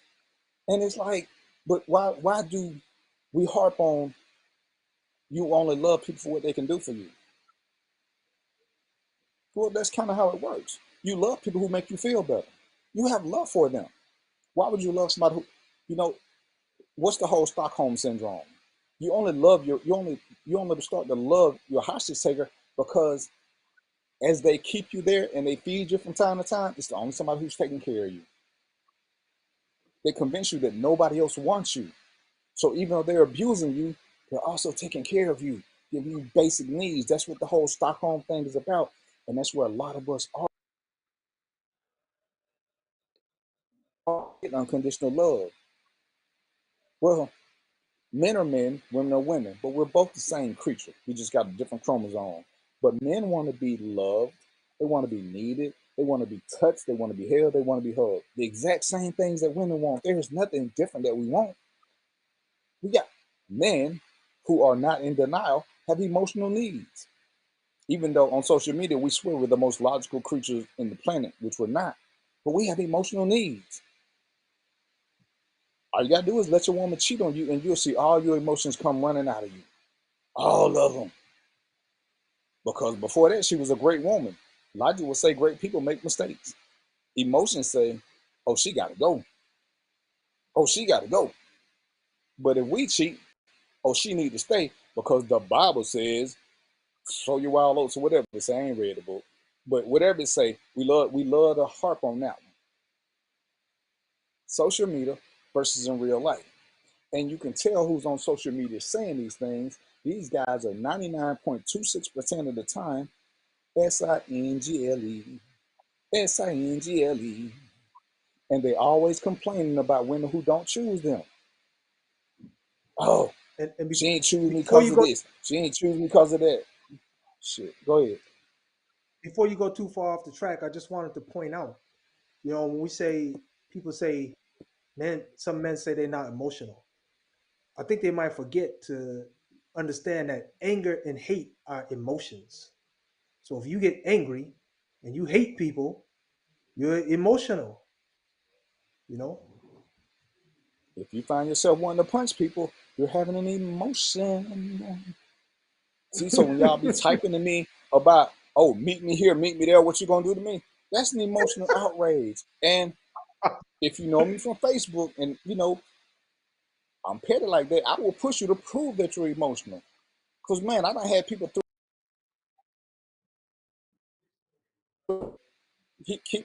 And it's like, but why do we harp on you only love people for what they can do for you? Well, that's kind of how it works. You love people who make you feel better. You have love for them. Why would you love somebody who? You know, what's the whole Stockholm syndrome? You only love you only start to love your hostage taker because as they keep you there and they feed you from time to time, it's the only somebody who's taking care of you. They convince you that nobody else wants you. So even though they're abusing you, they're also taking care of you, giving you basic needs. That's what the whole Stockholm thing is about. And that's where a lot of us are getting unconditional love. Well, men are men, women are women, but we're both the same creature. We just got a different chromosome. But men want to be loved. They want to be needed. They want to be touched. They want to be held. They want to be hugged. The exact same things that women want. There's nothing different that we want. We got men who are not in denial have emotional needs. Even though on social media we swear we're the most logical creatures in the planet, which we're not, but we have emotional needs. All you gotta do is let your woman cheat on you and you'll see all your emotions come running out of you. All of them. Because before that, she was a great woman. Logic would say great people make mistakes. Emotions say, oh, she gotta go. Oh, she gotta go. But if we cheat, oh, she need to stay because the Bible says, show your wild oats or whatever. It's, I ain't read the book. But whatever it say, we love to harp on that one. Social media versus in real life. And you can tell who's on social media saying these things. These guys are 99.26% of the time Single. Single. And they always complaining about women who don't choose them. Oh, she ain't choose me because of this. She ain't choose me because of that. Shit, go ahead. Before you go too far off the track, I just wanted to point out, when we say, people say, some men say they're not emotional. I think they might forget to understand that anger and hate are emotions. So if you get angry and you hate people, you're emotional, If you find yourself wanting to punch people, you're having an emotion. See, so when y'all be typing to me about, oh, meet me here, meet me there, what you gonna do to me? That's an emotional outrage. And if you know me from Facebook and I'm petty like that, I will push you to prove that you're emotional. Because man, I done had people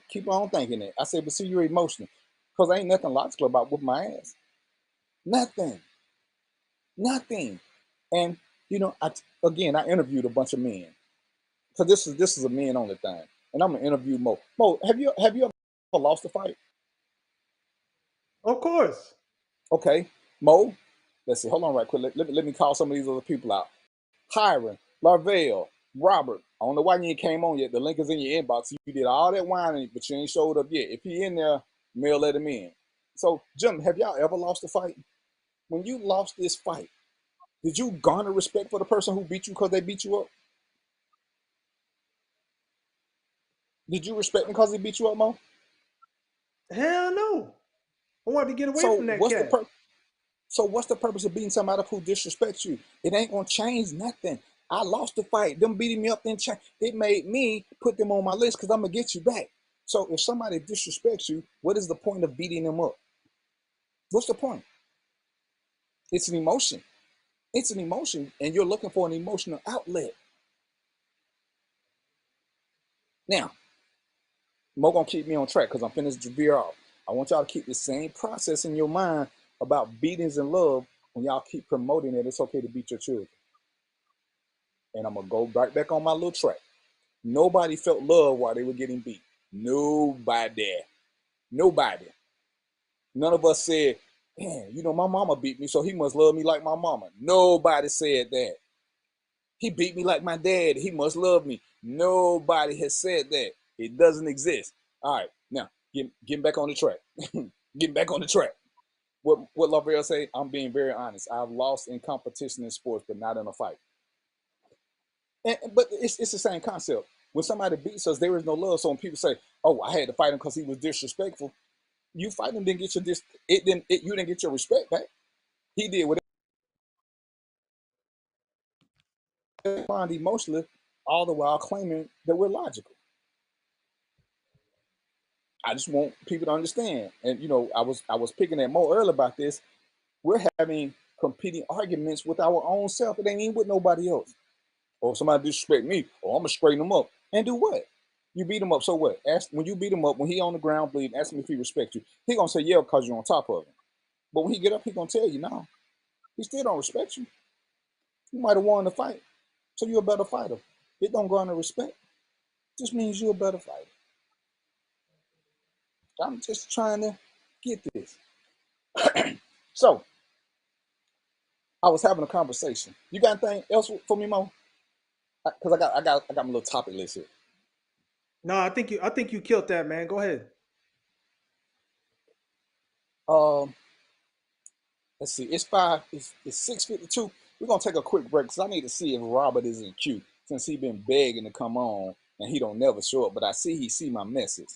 keep on thinking that. I said, but see, you're emotional. Because ain't nothing logical about whooping my ass. Nothing. Nothing. And I interviewed a bunch of men. Because this is a men only thing. And I'm gonna interview Mo. Mo, have you ever lost a fight? Of course. Okay. Mo, let's see. Hold on right quick. Let me call some of these other people out. Hiram, Larvell, Robert. I don't know why you ain't came on yet. The link is in your inbox. You did all that whining, but you ain't showed up yet. If he in there, mail let him in. So, Jim, have y'all ever lost a fight? When you lost this fight, did you garner respect for the person who beat you because they beat you up? Did you respect him because he beat you up, Mo? Hell no. I wanted to get away So from that what's the cat. what's the purpose of beating somebody up who disrespects you? It ain't gonna change nothing. I lost the fight. Them beating me up didn't change. It made me put them on my list because I'm gonna get you back. So if somebody disrespects you, what is the point of beating them up? What's the point? It's an emotion. It's an emotion, and you're looking for an emotional outlet. Now, Mo gonna keep me on track because I'm finished to veer off. I want y'all to keep the same process in your mind about beatings and love when y'all keep promoting that it's okay to beat your children. And I'm gonna go right back on my little track. Nobody felt love while they were getting beat. Nobody. Nobody. None of us said, man, my mama beat me, so he must love me like my mama. Nobody said that. He beat me like my dad. He must love me. Nobody has said that. It doesn't exist. All right, now getting back on the track. Getting back on the track. What Lavelle say? I'm being very honest. I've lost in competition in sports, but not in a fight. But it's the same concept. When somebody beats us, there is no love. So when people say, "Oh, I had to fight him because he was disrespectful," you fight him, didn't get your you didn't get your respect back. He did whatever he found emotionally, all the while claiming that we're logical. I just want people to understand. And you know, I was picking at Mo earlier about this. We're having competing arguments with our own self. It ain't even with nobody else. Or somebody disrespect me, or I'm gonna straighten them up. And do what? You beat him up, so what? Ask when you beat him up, when he on the ground bleeding, ask him if he respects you. He gonna say yeah because you're on top of him. But when he get up, he gonna tell you no. He still don't respect you. You might have won the fight, so you're a better fighter. It don't garner respect. It just means you're a better fighter. I'm just trying to get this. So I was having a conversation. You got anything else for me, Mo? Because I got my little topic list here. No, I think you killed that, man. Go ahead. Let's see. It's 6:52. We're gonna take a quick break because I need to see if Robert is in queue since he been begging to come on and he don't never show up. But I see he see my message.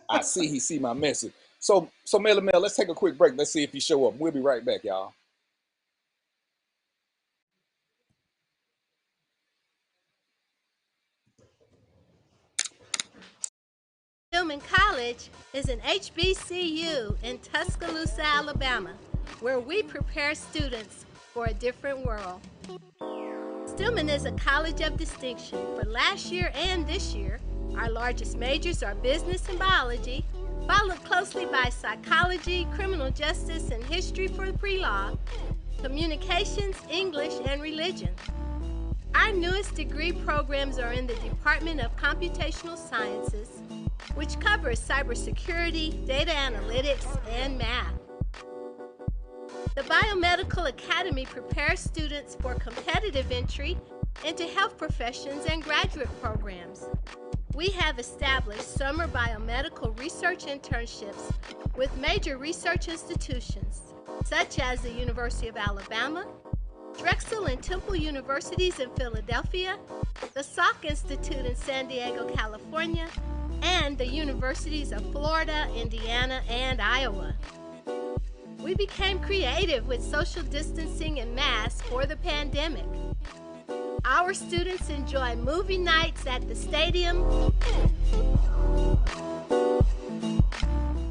I see he see my message. So Mel, let's take a quick break. Let's see if he show up. We'll be right back, y'all. Stillman College is an HBCU in Tuscaloosa, Alabama, where we prepare students for a different world. Stillman is a college of distinction for last year and this year. Our largest majors are business and biology, followed closely by psychology, criminal justice, and history for pre-law, communications, English, and religion. Our newest degree programs are in the Department of Computational Sciences, which covers cybersecurity, data analytics, and math. The Biomedical Academy prepares students for competitive entry into health professions and graduate programs. We have established summer biomedical research internships with major research institutions, such as the University of Alabama, Drexel and Temple Universities in Philadelphia, the Salk Institute in San Diego, California, and the universities of Florida, Indiana, and Iowa. We became creative with social distancing and masks for the pandemic. Our students enjoy movie nights at the stadium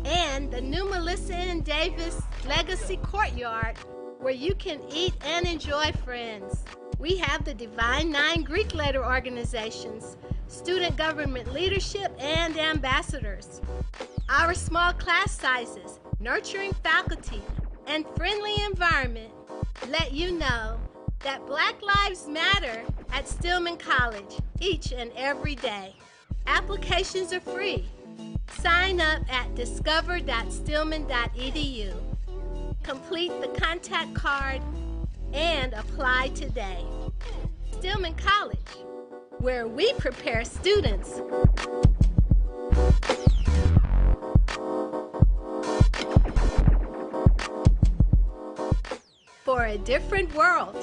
and the new Melissa and Davis Legacy Courtyard, where you can eat and enjoy friends. We have the Divine Nine Greek letter organizations, student government leadership, and ambassadors. Our small class sizes, nurturing faculty, and friendly environment let you know that Black Lives Matter at Stillman College each and every day. Applications are free. Sign up at discover.stillman.edu. Complete the contact card and apply today. Stillman College, where we prepare students for a different world.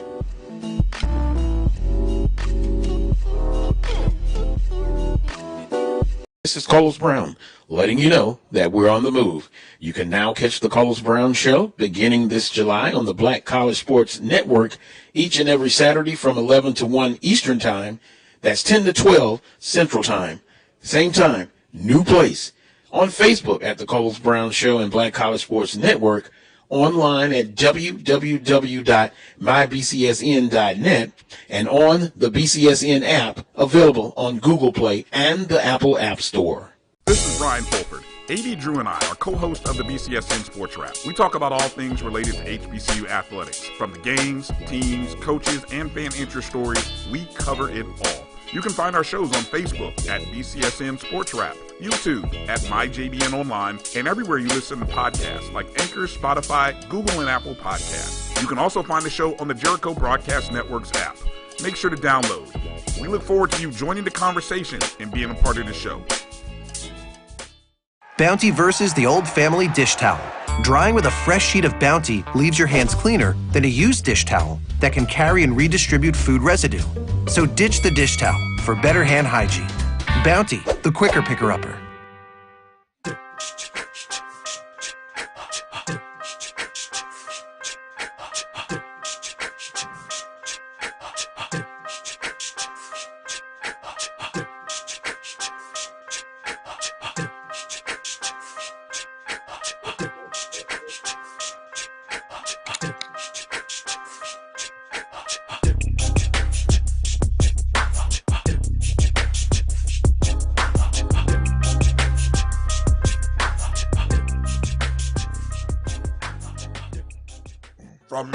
This is Carlos Brown, letting you know that we're on the move. You can now catch the Carlos Brown Show beginning this July on the Black College Sports Network each and every Saturday from 11 to 1 Eastern Time. That's 10 to 12 Central Time. Same time, new place. On Facebook at the Carlos Brown Show and Black College Sports Network. Online at www.mybcsn.net and on the BCSN app available on Google Play and the Apple App Store. This is Brian Fulford. A.D. Drew and I are co-hosts of the BCSN Sports Wrap. We talk about all things related to HBCU athletics. From the games, teams, coaches, and fan interest stories, we cover it all. You can find our shows on Facebook at BCSN Sports Wrap, YouTube at MyJBN Online, and everywhere you listen to podcasts like Anchor, Spotify, Google, and Apple Podcasts. You can also find the show on the Jericho Broadcast Network's app. Make sure to download. We look forward to you joining the conversation and being a part of the show. Bounty versus the old family dish towel. Drying with a fresh sheet of Bounty leaves your hands cleaner than a used dish towel that can carry and redistribute food residue. So ditch the dish towel for better hand hygiene. Bounty, the quicker picker-upper. from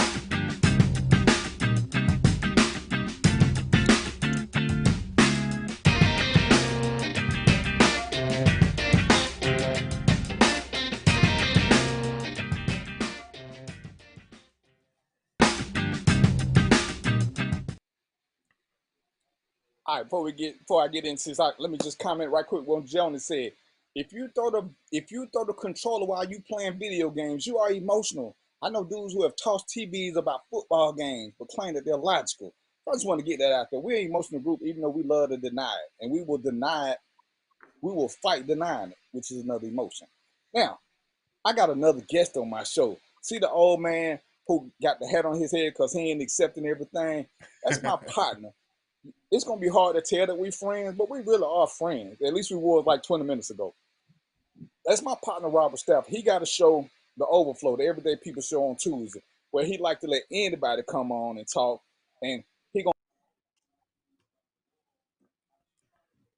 All right, before I get into this, let me just comment right quick what Jonas said. If you throw the controller while you playing video games, you are emotional. I know dudes who have tossed TVs about football games but claim that they're logical. I just want to get that out there. We're an emotional group, even though we love to deny it, and we will deny it. We will fight denying it, which is another emotion. Now, I got another guest on my show. See the old man who got the hat on his head because he ain't accepting everything? That's my partner. It's gonna be hard to tell that we friends, but we really are friends. At least we were like 20 minutes ago. That's my partner, Robert Staff. He got a show, The Overflow, the Everyday People Show on Tuesday, where he like to let anybody come on and talk, and he gonna,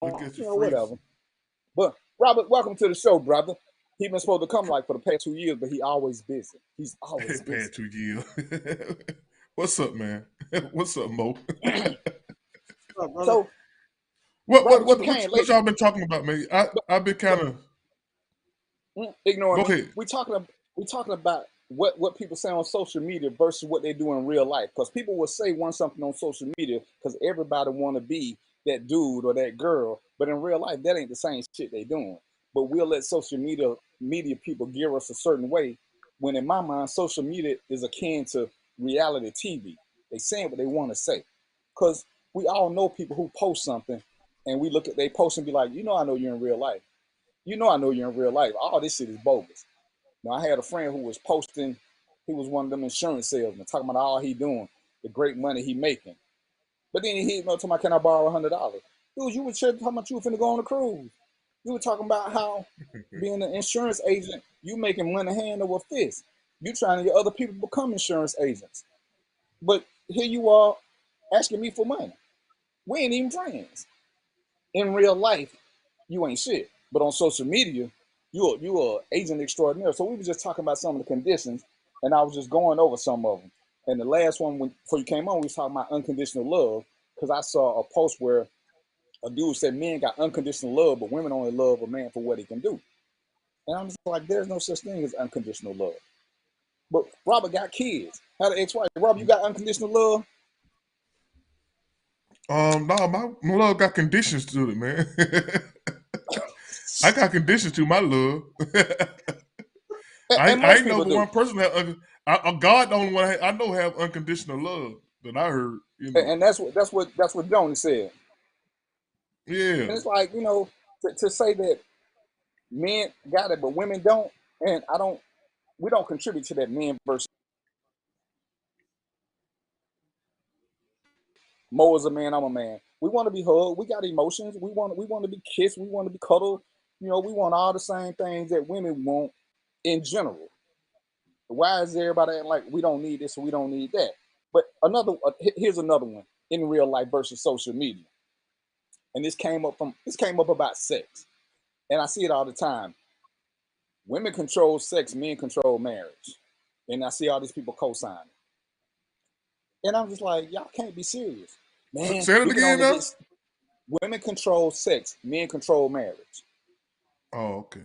Look at you whatever. But Robert, welcome to the show, brother. He been supposed to come like for the past 2 years, but he always busy. He's always busy. past 2 years. What's up, man? What's up, Mo? So, what y'all been talking about, man? I've been kind of ignoring Go me. ahead. We talking about what people say on social media versus what they do in real life. Because people will say something on social media because everybody want to be that dude or that girl, but in real life that ain't the same shit they doing. But we'll let social media people gear us a certain way. When in my mind, social media is akin to reality TV. They saying what they want to say, because we all know people who post something, and we look at they post and be like, I know you're in real life. I know you're in real life. All this shit is bogus. Now, I had a friend who was posting, he was one of them insurance salesmen, talking about all he doing, the great money he making. But then he hit me up talking about, can I borrow $100? Dude, you were talking about you were finna go on a cruise. You were talking about how being an insurance agent, you making money hand over fist. You trying to get other people to become insurance agents. But here you are asking me for money. We ain't even friends. In real life, you ain't shit. But on social media, you are agent extraordinaire. So we were just talking about some of the conditions, and I was just going over some of them. And the last one, before you came on, we was talking about unconditional love, because I saw a post where a dude said men got unconditional love, but women only love a man for what he can do. And I'm just like, there's no such thing as unconditional love. But Robert got kids. Had an ex-wife. Robert, you got unconditional love? No, my love got conditions to it, man. I got conditions to my love. I ain't know but one person that God the only one I know have unconditional love that I heard. And that's what Johnny said. Yeah. And it's like, to say that men got it but women don't, and we don't contribute to that men versus. Mo is a man, I'm a man. We want to be hugged. We got emotions. We want to be kissed. We want to be cuddled. We want all the same things that women want in general. Why is everybody acting like we don't need this or we don't need that? But here's another one in real life versus social media. And this came up about sex. And I see it all the time. Women control sex, men control marriage. And I see all these people co-signing. And I'm just like, y'all can't be serious. Man, say it again now? Women control sex, men control marriage. Oh, okay.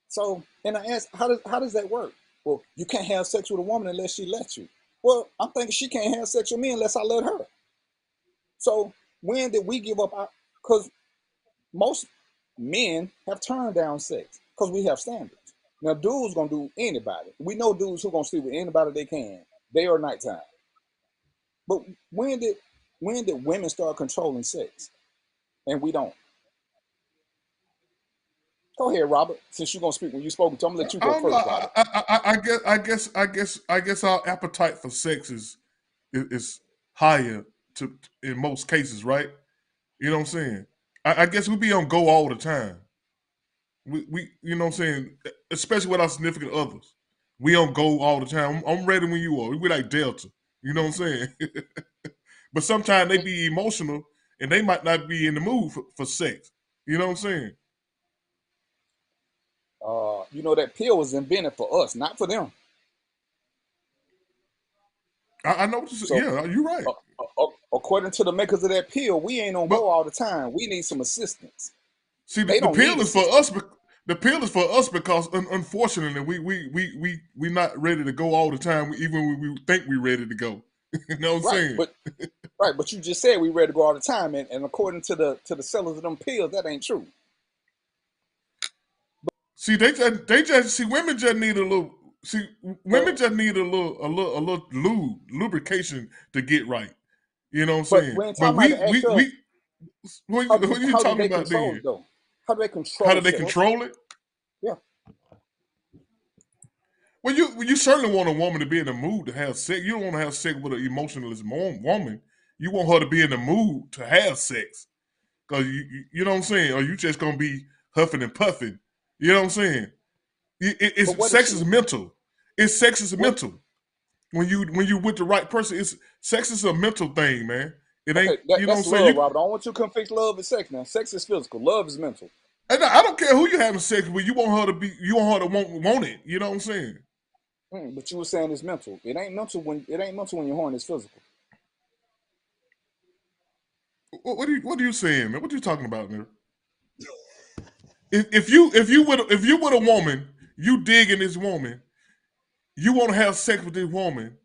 So, and I asked, how does that work? Well, you can't have sex with a woman unless she lets you. Well, I'm thinking she can't have sex with me unless I let her. So when did we give up? Because most men have turned down sex because we have standards. Now, dudes gonna do anybody. We know dudes who gonna sleep with anybody they can, day or nighttime. But when did women start controlling sex, and we don't? Go ahead, Robert. Since you're gonna speak when you spoke, I'm gonna let you go first, Robert. I guess our appetite for sex is higher in most cases, right? You know what I'm saying? I guess we be on go all the time. We you know what I'm saying? Especially with our significant others. We on go all the time. I'm ready when you are. We like Delta. You know what I'm saying? But sometimes they be emotional and they might not be in the mood for sex. You know what I'm saying? That pill was invented for us, not for them. I know what you said. So, Yeah, you're right. according to the makers of that pill, we ain't on But go all the time. We need some assistance. see, They the don't need pill is for assistance. us. The pill is for us because unfortunately we not ready to go all the time. Even when we think we're ready to go. You know what I'm Right, saying? but you just said we ready to go all the time, and according to the sellers of them pills, that ain't true. See, they just see women just need a little. See, women just need a little lubrication to get right. You know what I'm But saying? we ain't But talking about the act of what you how do talking they about control it then? though? How do they How control do they sex? control it? Yeah. Well, you certainly want a woman to be in the mood to have sex. You don't want to have sex with an emotionless woman. You want her to be in the mood to have sex, because you know what I'm saying, or you just gonna be huffing and puffing. You know what I'm saying? But It's what if sex she? is mental. Sex is What? mental. When you with the right person, sex is a mental thing, man. It ain't, Okay, you know what I'm that's saying. love, Robert. I don't want you to confix love and sex now. Sex is physical. Love is mental. And I don't care who you having sex with. You want her to be. You want her to want it. You know what I'm saying? But you were saying it's mental. It ain't mental when you're horny. It's physical. What are you saying, man? What are you talking about, man? If you with a woman, you digging this woman, you want to have sex with this woman,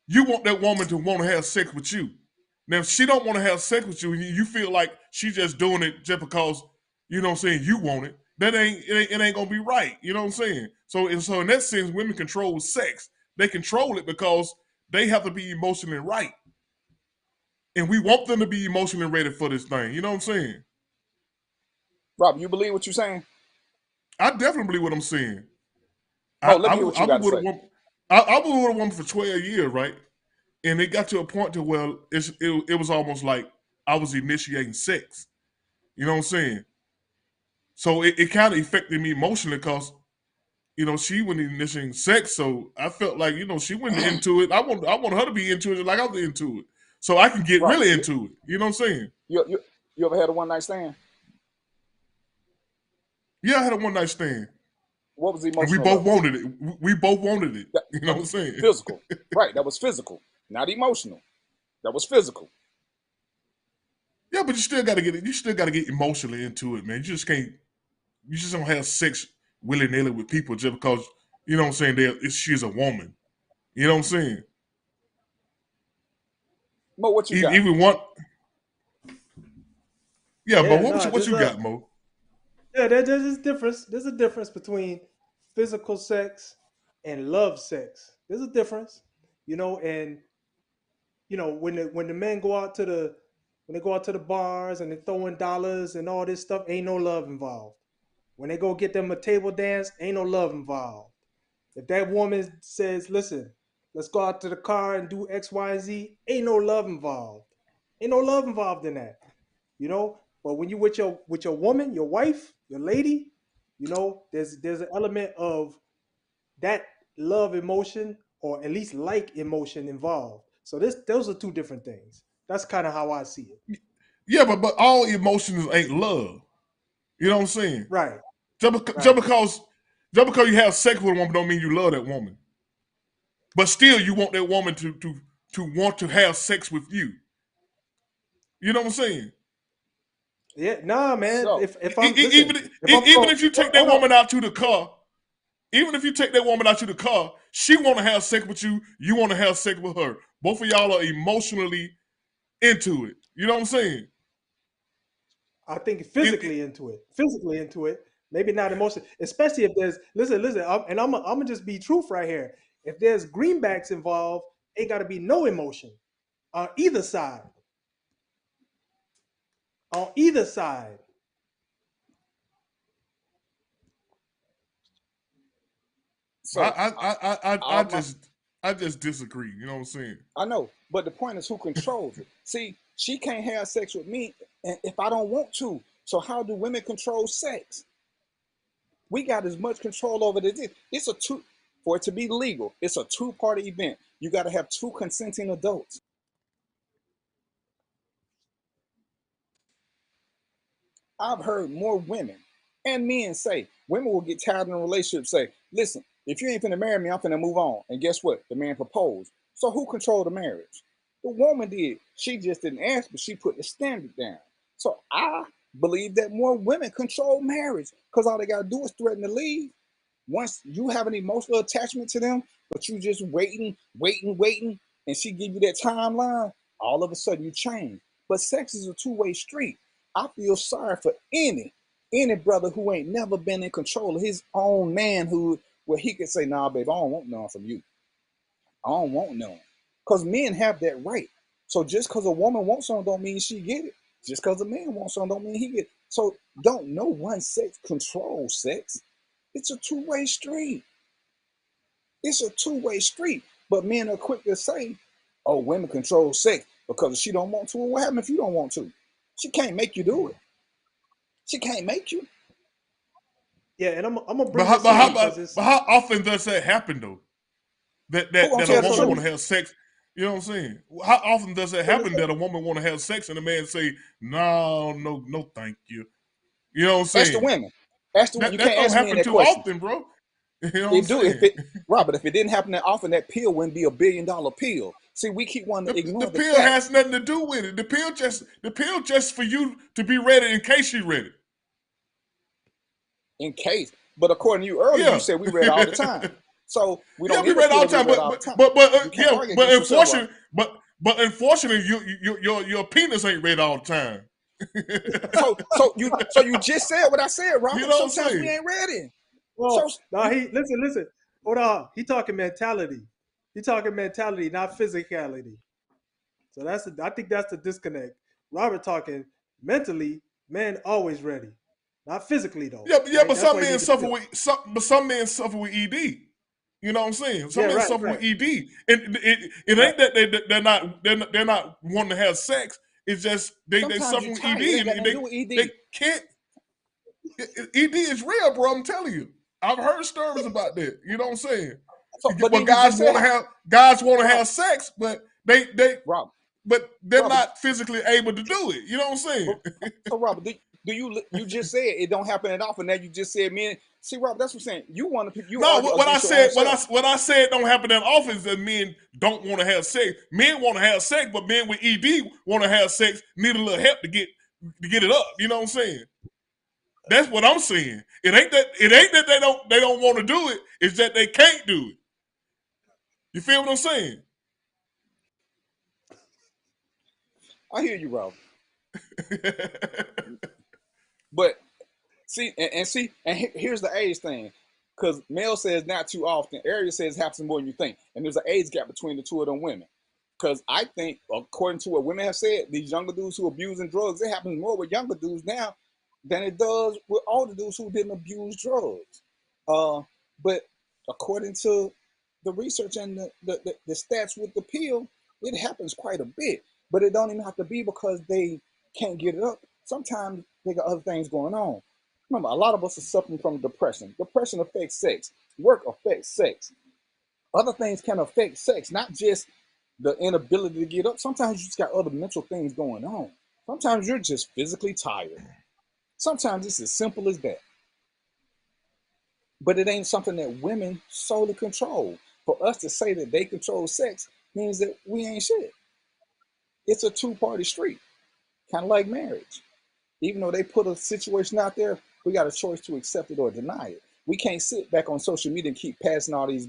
you want that woman to want to have sex with you. Now, if she don't want to have sex with you, and you feel like she just doing it just because, you know what I'm saying, you want it, that it ain't gonna be right. You know what I'm saying? So in that sense, women control sex. They control it because they have to be emotionally right. And we want them to be emotionally ready for this thing. You know what I'm saying? Rob, you believe what you're saying? I definitely believe what I'm saying. Mo, let me hear what I you got was to with a say. woman. I was with a woman for 12 years, right? And it got to a point to where it was almost like I was initiating sex. You know what I'm saying? So it kind of affected me emotionally because, you know, she went initiating sex. So I felt like, you know, she went into it. I want her to be into it like I was into it. So I can get Right. really into it. You know what I'm saying? You ever had a one night stand? Yeah, I had a one night stand. What was the And we emotional both level? wanted it. We both wanted it. You know what I'm saying? Physical. Right. That was physical, not emotional. That was physical. Yeah, but you still got to get it. You still got to get emotionally into it, man. You just can't. You just don't have sex willy nilly with people just because, you know what I'm saying, she's a woman. You know what I'm saying? Mo, what you got? Even one. Yeah, Mo. Yeah, no, What there's you got, Mo? there's a difference. There's a difference between physical sex and love sex. There's a difference, and when the men go out to the bars and they throw in dollars and all this stuff, ain't no love involved. When they go get them a table dance, ain't no love involved. If that woman says, "Listen, let's go out to the car and do X, Y, and Z," ain't no love involved. Ain't no love involved in that, But when you with your woman, your wife, your lady, there's an element of that love emotion or at least like emotion involved. So those are two different things. That's kind of how I see it. Yeah, but all emotions ain't love. You know what I'm saying? Right. Just Right. because you have sex with a woman don't mean you love that woman. But still, you want that woman to want to have sex with you. You know what I'm saying? Yeah. Nah, man. So If I'm listen, if I'm Even going, if you take that hold on. woman out to the car, even if you take that woman out to the car, she want to have sex with you. You want to have sex with her. Both of y'all are emotionally into it. You know what I'm saying? I think physically into it. Physically into it. Maybe not emotionally. Especially if there's listen. I'm gonna just be truth right here. If there's greenbacks involved, ain't got to be no emotion on either side. On either side. so my I just disagree. You know what I'm saying? I know, but the point is who controls it. See, she can't have sex with me if I don't want to. So how do women control sex? We got as much control over this. It's a two for it to be legal. It's a two-party event. You got to have two consenting adults. I've heard more women and men say, women will get tired in a relationship, say, listen, if you ain't finna marry me, I'm finna move on. And guess what? The man proposed. So who controlled the marriage? The woman did. She just didn't ask, but she put the standard down. So I believe that more women control marriage because all they got to do is threaten to leave. Once you have an emotional attachment to them, but you just waiting, and she give you that timeline, all of a sudden you change. But sex is a two-way street. I feel sorry for any brother who ain't never been in control of his own manhood, where he could say, "Nah, babe, I don't want none from you. I don't want none." Because men have that right. So just because a woman wants something don't mean she get it. Just because a man wants something don't mean he get it. So don't no one sex control sex. It's a two-way street. It's a two-way street. But men are quick to say, "Oh, women control sex because if she don't want to." Well, what happens if you don't want to? She can't make you do it. She can't make you. Yeah, and I'm gonna But bring how, this but, how, in because it's but how often does that happen though? That Who gonna a tell the woman want truth? to have sex? You know what I'm saying? How often does it Tell the happen truth. that a woman want to have sex and a man say, "No, no, thank you"? You know what I'm Ask the saying? women. Ask the women. You That can't don't ask men happen that too question. often, bro. You know what I'm It do if saying? it Robert, if it didn't happen that often, that pill wouldn't be $1 billion pill. See, we keep wanting to The ignore the pill facts. has nothing to do with it. The pill just for you to be ready in case you're ready. In case. But according to you earlier, you Yeah. said we read all the time. So we Yeah, don't we need a read all pill the if we time, read all the time. You can't yeah, argue against yourself, Robert. but unfortunately, your penis ain't read all the time. So you just said what I said, You Robert. know what I'm Sometimes we saying? ain't ready. So well, now he listen. Hold on, he talking mentality. He talking mentality, not physicality. So I think that's the disconnect. Robert talking mentally, man, always ready, not physically though. Yeah, Right? but That's some why you men need the suffer pill. with some men suffer with ED. You know what I'm saying? Yeah, Some men right, suffer with right, ED, and it right. ain't that they're not wanting to have sex. It's just they sometimes suffer you're with tired. ED, It ain't got and nothing to do with they ED. can't. ED is real, bro. I'm telling you. I've heard stories about that. You know what I'm saying? So, but But then you just said, guys want to Rob, have sex, but Rob, but they're Robert. not physically able to do it. You know what I'm saying? So Robert, do you just said it don't happen that often? Now you just said men. See, Robert, that's what I'm saying. You want to you No, argue what I against your own said, self. what I said don't happen that often is that men don't want to have sex. Men want to have sex, but men with ED want to have sex, need a little help to get it up. You know what I'm saying? That's what I'm saying. It ain't that they don't want to do it. It's that they can't do it. You feel what I'm saying? I hear you, Robert. But see, here's the age thing. Because Mel says not too often. Ariel says it happens more than you think. And there's an age gap between the two of them women. Because I think, according to what women have said, these younger dudes who abusing drugs, it happens more with younger dudes now than it does with older dudes who didn't abuse drugs. But according to the research and the stats with the pill, it happens quite a bit. But it don't even have to be because they can't get it up. Sometimes they got other things going on. Remember, a lot of us are suffering from depression. Depression affects sex. Work affects sex. Other things can affect sex, not just the inability to get up. Sometimes you just got other mental things going on. Sometimes you're just physically tired. Sometimes it's as simple as that. But it ain't something that women solely control. For us to say that they control sex means that we ain't shit. It's a two-party street, kind of like marriage. Even though they put a situation out there, we got a choice to accept it or deny it. We can't sit back on social media and keep passing all these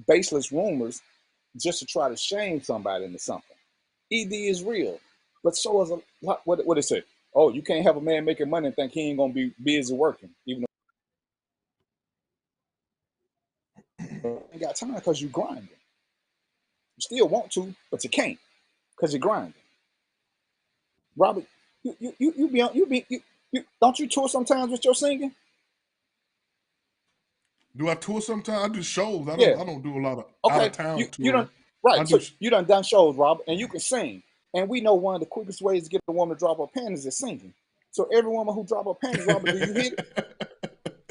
baseless rumors just to try to shame somebody into something. ED is real, but so is a lot. What they say? Oh, you can't have a man making money and think he ain't gonna be busy working, even though you ain't got time because you grinding. You still want to, but you can't because you're grinding. Robert, you don't you tour sometimes with your singing? Do I tour sometimes? I do shows. Yeah. I don't do a lot of out of Okay. town You touring. done right. I do. So you done shows, Robert, and you can sing. And we know one of the quickest ways to get a woman to drop her panties is singing. So every woman who drop her panties, Robert, do you hit it?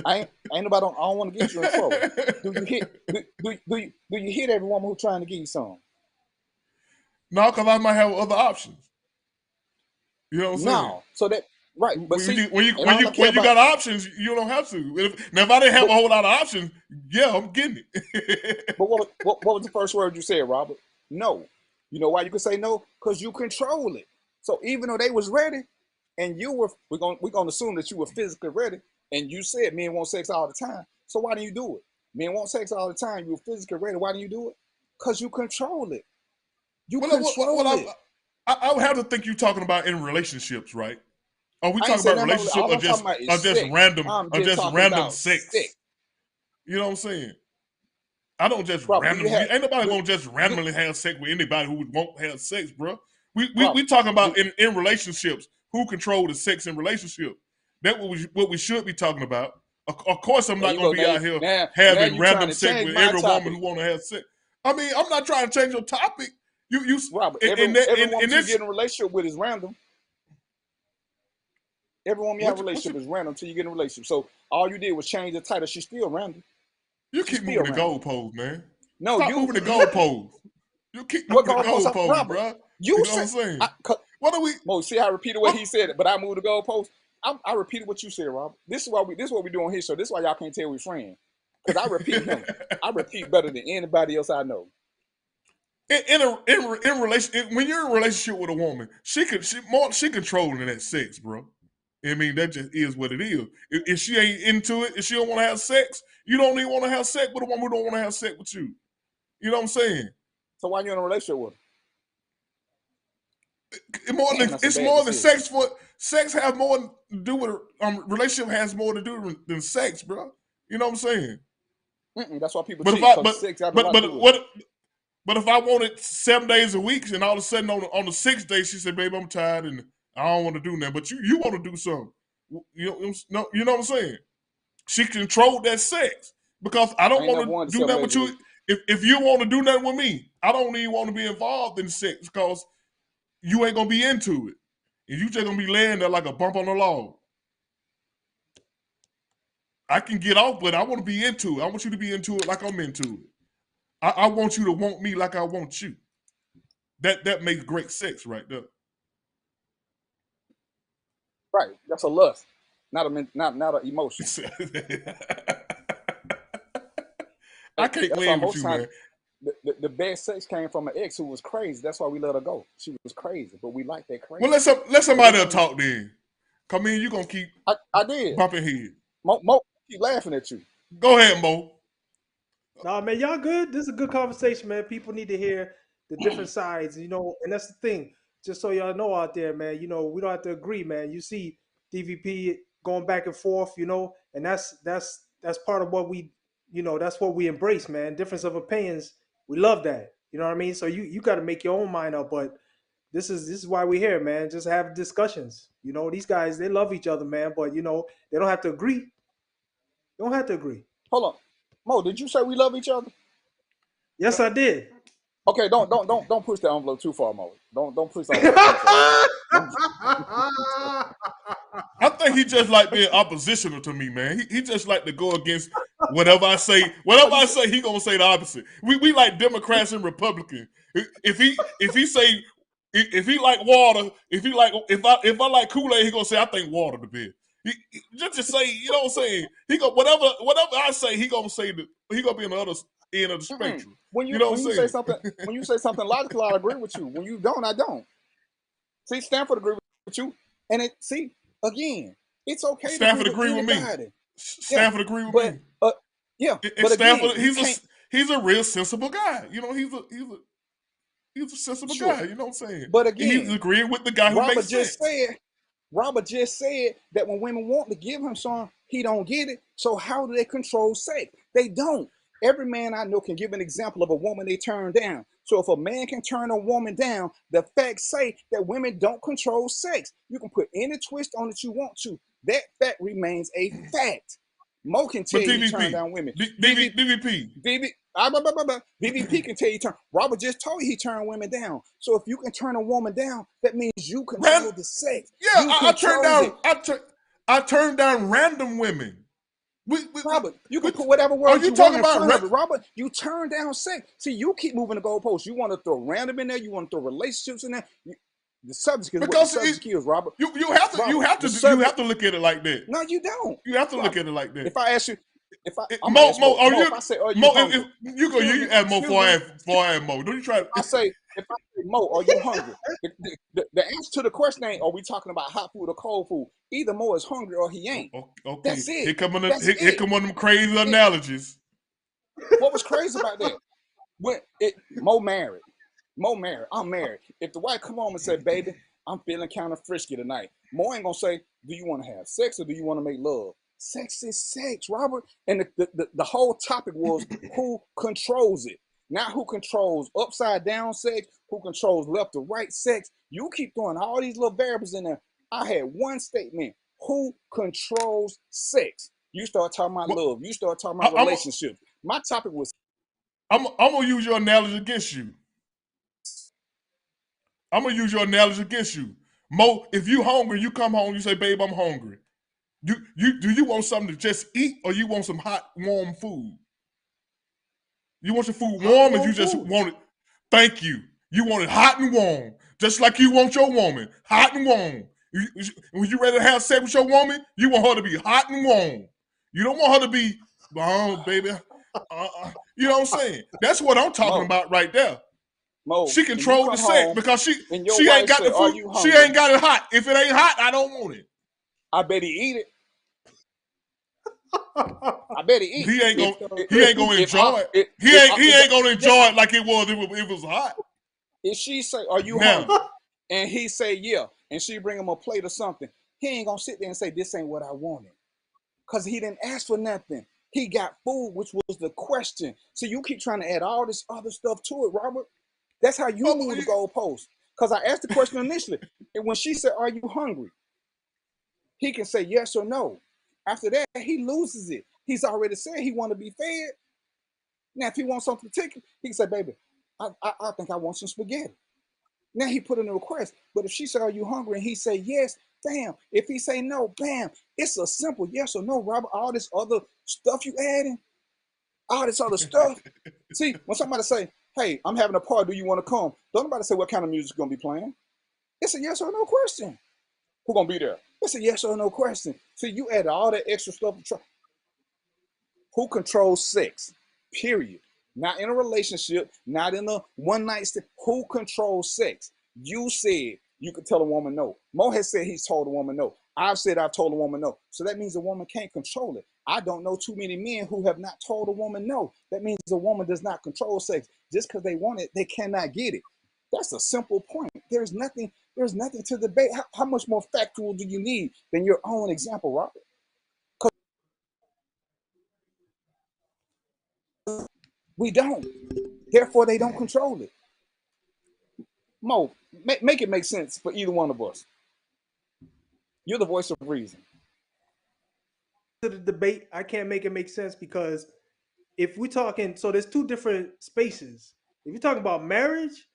I ain't nobody. I don't want to get you in trouble. Do you hit? Do you hit every woman who trying to give you some? No, because I might have other options. You know what I'm saying? No. So that right. But see, and all I care When you about. got options, you don't have to. Now, if I didn't have But, a whole lot of options, yeah, I'm getting it. but what was the first word you said, Robert? No. You know why you can say no? Because you control it. So even though they was ready, and you were, we're gonna assume that you were physically ready, and you said men want sex all the time. So why do you do it? Men want sex all the time. You were physically ready. Why do you do it? Because you control it. You control it. I would have to think you're talking about in relationships, right? Are we I ain't talking saying about nothing relationship all I'm talking about is sex. I'm just talking random about sex? sex. You know what I'm saying? I don't just Robert, randomly. Ain't nobody gonna just randomly have sex with anybody who won't have sex, bro. We talking about in relationships who control the sex in relationship. That's what we should be talking about. Of course, I'm not gonna be out here having random sex with every woman who want to have sex. I mean, I'm not trying to change your topic. Robert, every woman you get in a relationship with is random. Every woman you have a relationship is random until you get in a relationship. So all you did was change the title. She's still random. You keep moving the goalpost, man. No, stop moving the goalpost. You keep moving the goalpost, bro. You know what I'm saying? What are we? Mo, see how I repeated what he said, but I moved the goalpost. I repeated what you said, Robert. This is what we do on his show. This is why y'all can't tell we're friends. Because I repeat him. I repeat better than anybody else I know. In relation, when you're in a relationship with a woman, she controlling that sex, bro. I mean, that just is what it is. If she ain't into it, if she don't want to have sex, you don't even want to have sex with a woman who don't want to have sex with you. You know what I'm saying? So why you in a relationship with her? It's more than sex. Sex has more to do with relationship has more to do than sex, bro. You know what I'm saying? That's why people cheat. But if I wanted 7 days a week, and all of a sudden on the 6th day she said, "Baby, I'm tired and I don't want to do that," but you want to do something. You know what I'm saying? She controlled that sex because I don't want to do that with you. If you want to do nothing with me, I don't even want to be involved in sex because you ain't gonna be into it, and you just gonna be laying there like a bump on the log. I can get off, but I want to be into it. I want you to be into it like I'm into it. I want you to want me like I want you. That makes great sex right there. Right. That's a lust, not an emotion. I can't win with you, man. The best sex came from an ex who was crazy. That's why we let her go. She was crazy, but we like that crazy. Well, let somebody else talk then. Come in, you gonna keep I did bumping head. Mo keep laughing at you. Go ahead, Mo. Nah, man, y'all good. This is a good conversation, man. People need to hear the different sides, and that's the thing. Just so y'all know out there, man, we don't have to agree, man. You see DVP going back and forth, and that's part of what we, that's what we embrace, man. Difference of opinions, we love that. You know what I mean? So you got to make your own mind up, but this is why we're here, man. Just have discussions. These guys, they love each other, man, but they don't have to agree. They don't have to agree. Hold on. Mo, did you say we love each other? Yes, I did. Okay, don't push the envelope too far, Mo. Don't push the envelope too far. I think he just like being oppositional to me, man. He just like to go against whatever I say. Whatever I say, he gonna say the opposite. We like Democrats and Republicans. If he like water, if I like Kool-Aid, he gonna say I think water the best. Just say, you know what I'm saying? He go whatever I say, he gonna be in the other end of the spectrum. When you say something logical, I agree with you. When you don't, I don't. See, Stanford agree with you, and again, it's okay. Stanford to agree with me. Stanford agree with me. But Stanford, again, he's a real sensible guy. He's a sensible guy. You know what I'm saying? But again, he's agreeing with the guy who makes sense. Robert just said that when women want to give him some, he don't get it. So how do they control sex? They don't. Every man I know can give an example of a woman they turn down. So if a man can turn a woman down, the facts say that women don't control sex. You can put any twist on it you want to. That fact remains a fact. Mo can tell you he turned down women. DVP can tell you turn. Robert just told you he turned women down. So if you can turn a woman down, that means you control the sex. Yeah, I turned down random women. Robert, you can put whatever word you want in front of it. Robert, you turn down sex. See, you keep moving the goalposts. You want to throw random in there. You want to throw relationships in there. The subject is what the subject is, Robert. You have to look at it like that. No, you don't. You have to look at it like that. If I ask you, I'm gonna Mo, ask Mo, Mo. are Mo, you if I say, are you Mo? hungry? You go, you add Mo for add Mo. Don't you try? If I say, Mo, are you hungry? The answer to the question ain't, are we talking about hot food or cold food? Either Mo is hungry or he ain't. Okay, That's it. here come That's one of them crazy analogies. What was crazy about that? Mo married. I'm married. If the wife come home and say, baby, I'm feeling kind of frisky tonight, Mo ain't gonna say, do you want to have sex or do you want to make love? Sex is sex, Robert. And the whole topic was who controls it. Not who controls upside down sex, who controls left or right sex. You keep throwing all these little variables in there. I had one statement. Who controls sex? You start talking about love. You start talking about relationships. My topic was I'm gonna use your analogy against you. Mo, if you hungry, you come home, you say, babe, I'm hungry. Do you want something to just eat or you want some hot, warm food? You want your food warm or you just want it? Thank you. You want it hot and warm. Just like you want your woman. Hot and warm. When you ready to have sex with your woman, you want her to be hot and warm. You don't want her to be, oh, baby. You know what I'm saying? That's what I'm talking about right there. Mo, she controlled the sex because she ain't got the food. She ain't got it hot. If it ain't hot, I don't want it. I bet he eat it. I bet he eat. He ain't gonna enjoy it. He ain't gonna enjoy it like it was if it was hot. If she say, "Are you hungry?" and he say, "Yeah," and she bring him a plate or something, he ain't gonna sit there and say, "This ain't what I wanted," because he didn't ask for nothing. He got food, which was the question. So you keep trying to add all this other stuff to it, Robert. That's how you move the goalpost. Because I asked the question initially, and when she said, "Are you hungry?" he can say yes or no. After that, he loses it. He's already said he want to be fed. Now, if he wants something particular, he can say, "Baby, I think I want some spaghetti." Now he put in a request. But if she say, "Are you hungry?" and he say yes, bam. If he say no, bam. It's a simple yes or no, Robert. All this other stuff you adding, all this other stuff. See, when somebody say, "Hey, I'm having a party, do you want to come?" Don't nobody say what kind of music is gonna be playing. It's a yes or no question. Who gonna be there? It's a yes or no question. See, you add all that extra stuff. Who controls sex? Period. Not in a relationship, not in a one night stand. Who controls sex? You said you could tell a woman no. Mo has said he's told a woman no. I've said I've told a woman no. So that means a woman can't control it. I don't know too many men who have not told a woman no. That means a woman does not control sex. Just because they want it, they cannot get it. That's a simple point. There's nothing to debate. How much more factual do you need than your own example, Robert? We don't. Therefore, they don't control it. Mo, make it make sense for either one of us. You're the voice of reason. To the debate, I can't make it make sense because if we're talking, so there's two different spaces. If you're talking about marriage,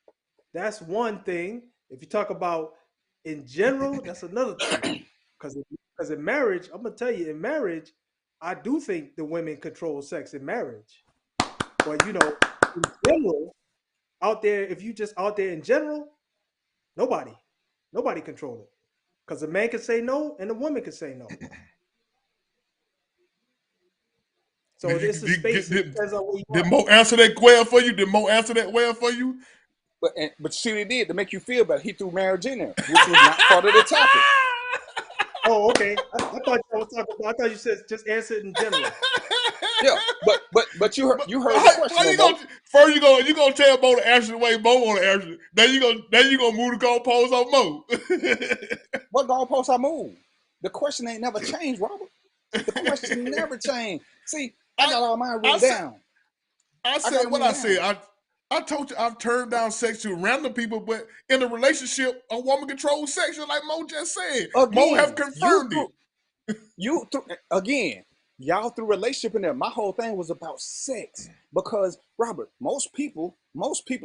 that's one thing. If you talk about in general, that's another thing. Because in marriage, I'm gonna tell you, in marriage, I do think the women control sex in marriage. But in general, out there, if you just out there in general, nobody control it. Because a man can say no and a woman can say no. So it's a space. Did Mo answer that well for you? Did Mo answer that well for you? But see what he did to make you feel better. He threw marriage in there, which was not part of the topic. Oh, okay. I thought I was talking about. I thought you said just answer it in general. Yeah, but you heard the question. First you gonna tell Mo to answer the way Mo want to answer. Then you gonna move the goalposts on Mo. What goalposts I move? The question ain't never changed, Robert. The question never changed. See, I got all mine written down. I said what I said. I told you I've turned down sex to random people, but in a relationship, a woman controls sex, like Mo just said. Again, Mo have confirmed it. Again, y'all threw relationship in there. My whole thing was about sex because Robert, most people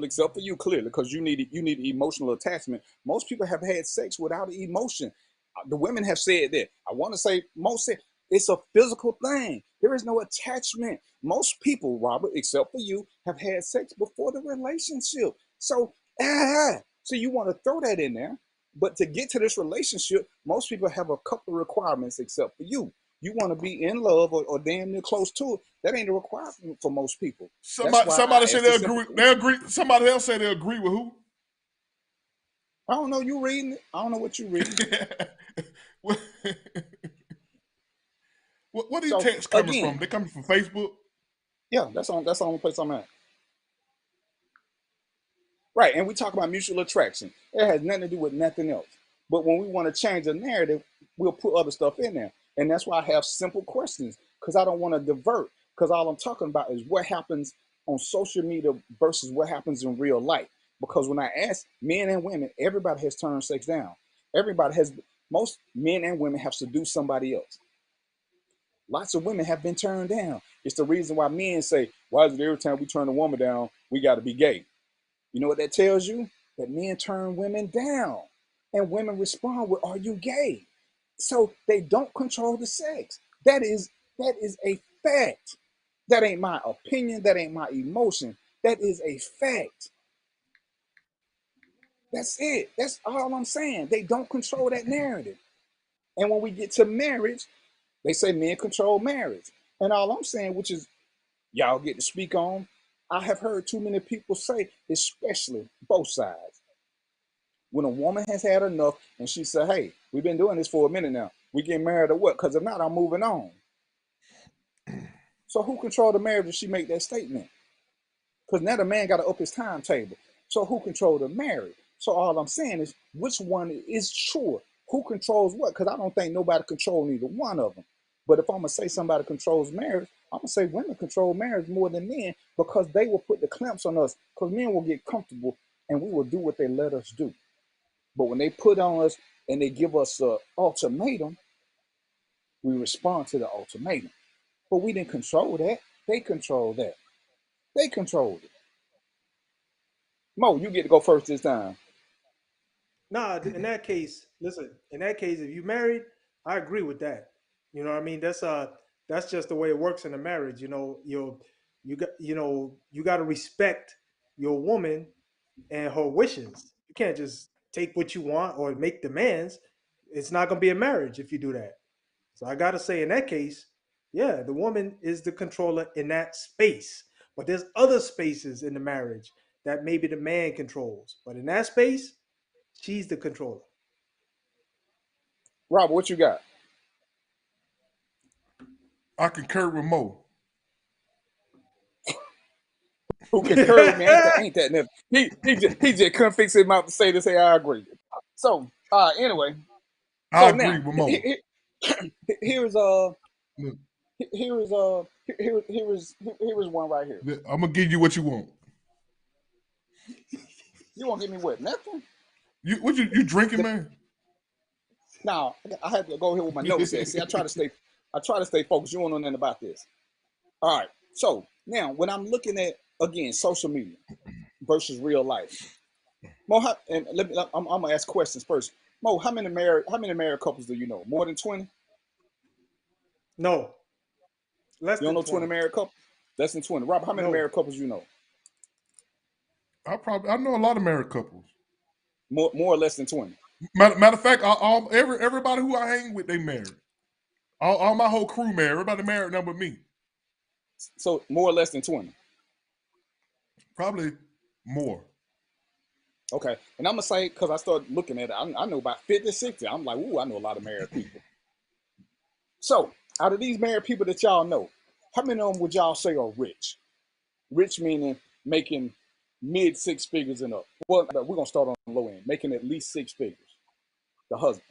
except for you clearly, because you need emotional attachment. Most people have had sex without emotion. The women have said that. I want to say most said it's a physical thing. There is no attachment. Most people, Robert, except for you, have had sex before the relationship. So you want to throw that in there. But to get to this relationship, most people have a couple of requirements except for you. You want to be in love or damn near close to it. That ain't a requirement for most people. Somebody said they agree. They agree. Somebody else said they agree with who? I don't know. You reading it? I don't know what you reading. What are these texts coming from? They coming from Facebook? Yeah, that's the only place I'm at. Right, and we talk about mutual attraction. It has nothing to do with nothing else. But when we want to change the narrative, we'll put other stuff in there. And that's why I have simple questions, because I don't want to divert. Because all I'm talking about is what happens on social media versus what happens in real life. Because when I ask men and women, everybody has turned sex down. Most men and women have seduced somebody else. Lots of women have been turned down. It's the reason why men say, why is it every time we turn a woman down, we got to be gay? You know what that tells you? That men turn women down. And women respond with, are you gay? So they don't control the sex. That is a fact. That ain't my opinion. That ain't my emotion. That is a fact. That's it. That's all I'm saying. They don't control that narrative. And when we get to marriage, they say men control marriage. And all I'm saying, which is y'all get to speak on, I have heard too many people say, especially both sides, when a woman has had enough and she said, hey, we've been doing this for a minute now, we getting married or what? Because if not, I'm moving on. So who controlled the marriage if she make that statement? Because now the man got to up his timetable. So who controlled the marriage? So all I'm saying is, which one is true? Who controls what? Because I don't think nobody controls neither one of them. But if I'm going to say somebody controls marriage, I'm going to say women control marriage more than men, because they will put the clamps on us, because men will get comfortable and we will do what they let us do. But when they put on us and they give us an ultimatum, we respond to the ultimatum. But we didn't control that. They control that. They controlled it. Mo, you get to go first this time. Nah, in that case, listen, in that case, if you married, I agree with that. You know what I mean? That's just the way it works in a marriage. You got to respect your woman and her wishes. You can't just take what you want or make demands. It's not gonna be a marriage if you do that. So I gotta say, in that case, yeah, the woman is the controller in that space. But there's other spaces in the marriage that maybe the man controls. But in that space, she's the controller. Robert, what you got? I concur with Mo. Who concur with me? Ain't that nothing? He just couldn't fix his mouth to say this. Hey, I agree. So anyway, I so agree now with Mo. here's one right here. I'm gonna give you what you want. You won't give me what? Nothing. You drinking, man? Now I have to go here with my notes here. See, I try to stay focused. You won't know nothing about this. All right. So now when I'm looking at, again, social media versus real life, Mo, I'm gonna ask questions first. Mo, how many married couples do you know? More than 20? No. Less You don't than know 20 married couples? Less than 20. Robert, how many married couples you know? I know a lot of married couples. More or less than 20. Matter of fact, everybody who I hang with, they married. All my whole crew married. Everybody married now but me. So more or less than 20. Probably more. Okay. And I'm going to say, because I started looking at it, I know about 50, 60. I'm like, ooh, I know a lot of married people. So out of these married people that y'all know, how many of them would y'all say are rich? Rich meaning making mid six figures and up. Well, we're going to start on the low end, making at least six figures. The husband.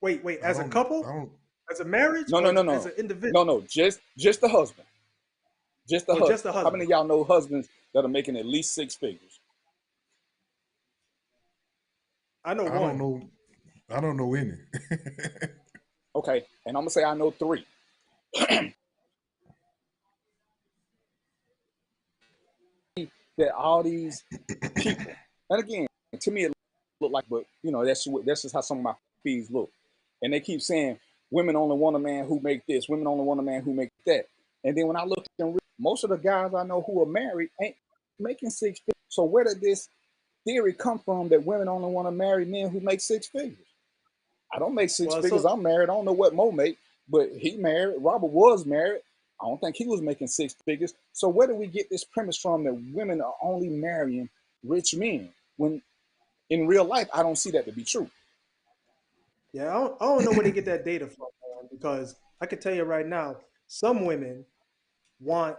Wait, as a couple? As a marriage? No. As an individual? No, just the husband. Just the husband. Just the husband. How many of y'all know husbands that are making at least six figures? I know one. I don't know any. Okay, and I'm gonna say I know three. That all these people, and again, to me it look like, but that's just how some of my feeds look, and they keep saying women only want a man who make this, women only want a man who make that, and then when I look at most of the guys I know who are married ain't making six figures. So where did this theory come from that women only want to marry men who make six figures? I don't make six Well, figures. so I'm married. I don't know what Mo make, but he married. Robert was married. I don't think he was making six figures. So where do we get this premise from that women are only marrying rich men? When in real life, I don't see that to be true. yeah, I don't know where they get that data from, man, because I can tell you right now, some women want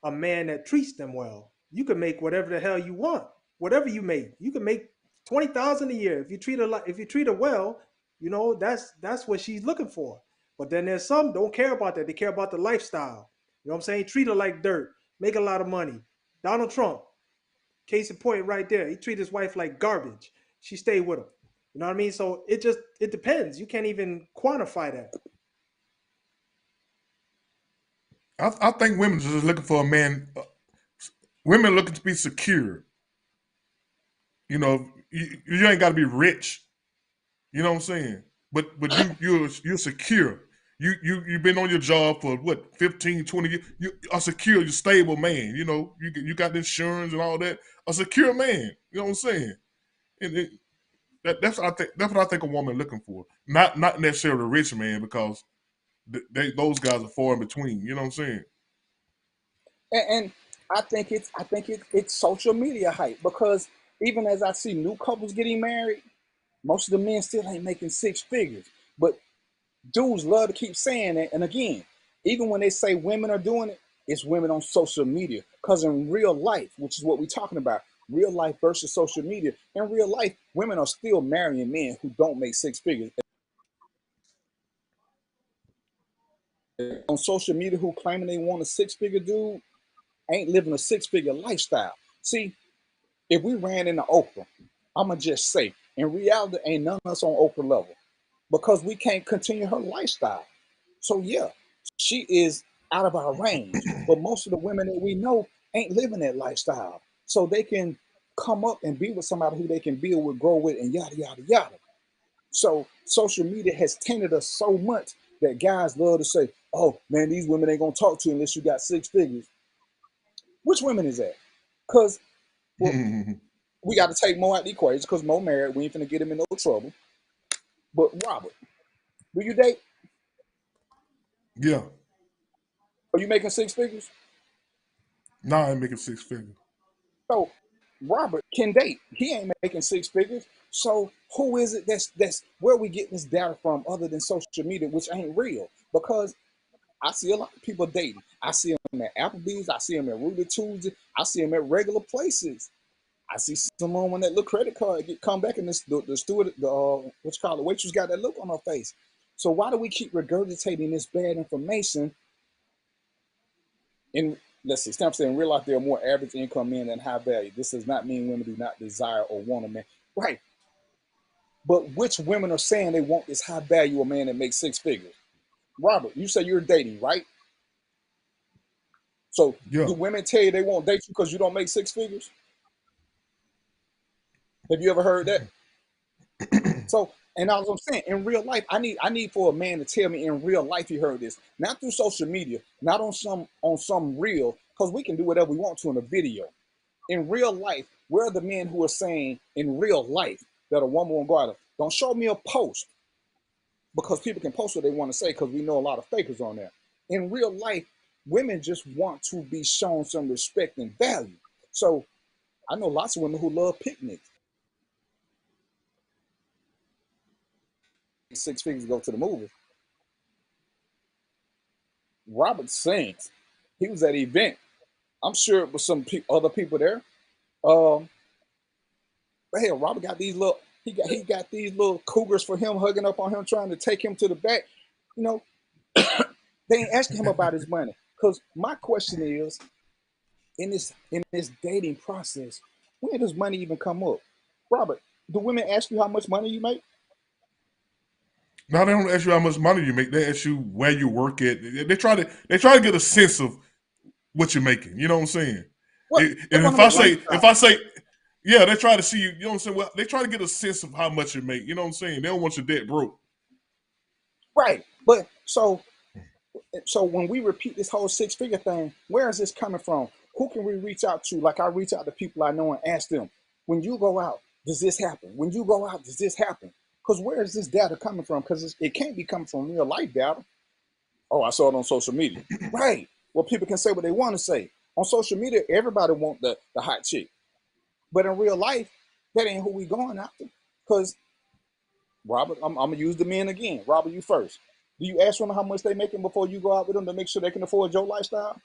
a man that treats them well. You can make whatever the hell you want, whatever you make. You can make 20,000 a year if you treat her like if you treat her well. You know that's what she's looking for. But then there's some don't care about that. They care about the lifestyle. You know what I'm saying? Treat her like dirt, make a lot of money. Donald Trump, case in point, right there. He treated his wife like garbage. She stayed with him. You know what I mean? So it depends. You can't even quantify that. I think women are just looking for a man. Women looking to be secure. You know, you ain't got to be rich. You know what I'm saying? But you're secure. You've been on your job for what 15, 20 years. You are secure. You're a stable man. You know you got the insurance and all that. A secure man. You know what I'm saying? And that's what I think. That's what I think a woman looking for. Not necessarily a rich man because those guys are far in between. You know what I'm saying? And I think it's social media hype because even as I see new couples getting married, most of the men still ain't making six figures. But dudes love to keep saying that. And again, even when they say women are doing it, it's women on social media. Because in real life, which is what we're talking about, real life versus social media, in real life, women are still marrying men who don't make six figures. On social media, who claiming they want a six-figure dude ain't living a six-figure lifestyle. See, if we ran into Oprah, I'ma just say, in reality, ain't none of us on Oprah level because we can't continue her lifestyle. So yeah, she is out of our range. But most of the women that we know ain't living that lifestyle. So they can come up and be with somebody who they can build with, grow with, and yada yada yada. So social media has tainted us so much that guys love to say, "Oh man, these women ain't gonna talk to you unless you got six figures." Which women is that? Because well, we got to take Mo out the equation because Mo married. We ain't finna get him in no trouble. But Robert, do you date? Yeah. Are you making six figures? Nah, I ain't making six figures. So Robert can date. He ain't making six figures. So who is it that's where we get this data from other than social media, which ain't real? Because I see a lot of people dating. I see them at Applebee's. I see them at Ruby Tuesday. I see them at regular places. I see someone when that little credit card come back and the steward, the what you call it, the waitress got that look on her face. So why do we keep regurgitating this bad information? In let's see, Stamp said in real life there are more average income men than high value. This does not mean women do not desire or want a man, right? But which women are saying they want this high value of man that makes six figures? Robert, you say you're dating, right? So Yeah. do women tell you they won't date you because you don't make six figures? Have you ever heard that? So, and as I'm saying, in real life, I need for a man to tell me in real life he heard this, not through social media, not on some real, because we can do whatever we want to in a video. In real life, where are the men who are saying in real life that a woman won't go out of? Don't show me a post because people can post what they want to say because we know a lot of fakers on there. In real life, women just want to be shown some respect and value. So I know lots of women who love picnics. Six figures to go to the movies. Robert sings. He was at the event. I'm sure it was some other people there. Um, but hell, Robert got these little. He got these little cougars for him hugging up on him, trying to take him to the back. You know, they ain't asking him about his money. Because my question is, in this dating process, when does money even come up? Robert, do women ask you how much money you make? Now they don't ask you how much money you make. They ask you where you work at. They try to get a sense of what you're making. You know what I'm saying? What they And want if to I make say lifestyle, if I say yeah, they try to see you. You know what I'm saying? Well, they try to get a sense of how much you make. You know what I'm saying? They don't want your debt broke. right? But so when we repeat this whole six-figure thing, where is this coming from? Who can we reach out to? Like I reach out to people I know and ask them, when you go out, does this happen? When you go out, does this happen? Because where is this data coming from? Because it can't be coming from real life data. Oh, I saw it on social media. Right. Well, people can say what they want to say. On social media, everybody want the hot chick. But in real life, that ain't who we going after. Because, Robert, I'm going to use the men again. Robert, you first. Do you ask women how much they making before you go out with them to make sure they can afford your lifestyle?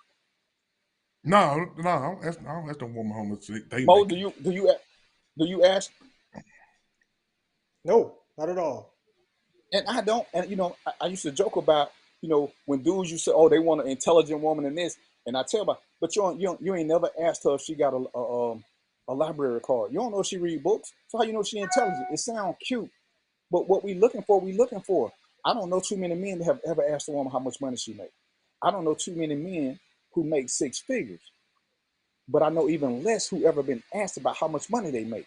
No, I don't ask them woman how much they Mo, make. do you ask? No, not at all. And I don't. And I used to joke about when dudes you say, oh, they want an intelligent woman in this, and I tell them, but you ain't never asked her if she got a library card. You don't know if she read books, so how you know she intelligent? It sounds cute, but what we looking for. I don't know too many men that have ever asked a woman how much money she make. I don't know too many men who make six figures, but I know even less who ever been asked about how much money they make.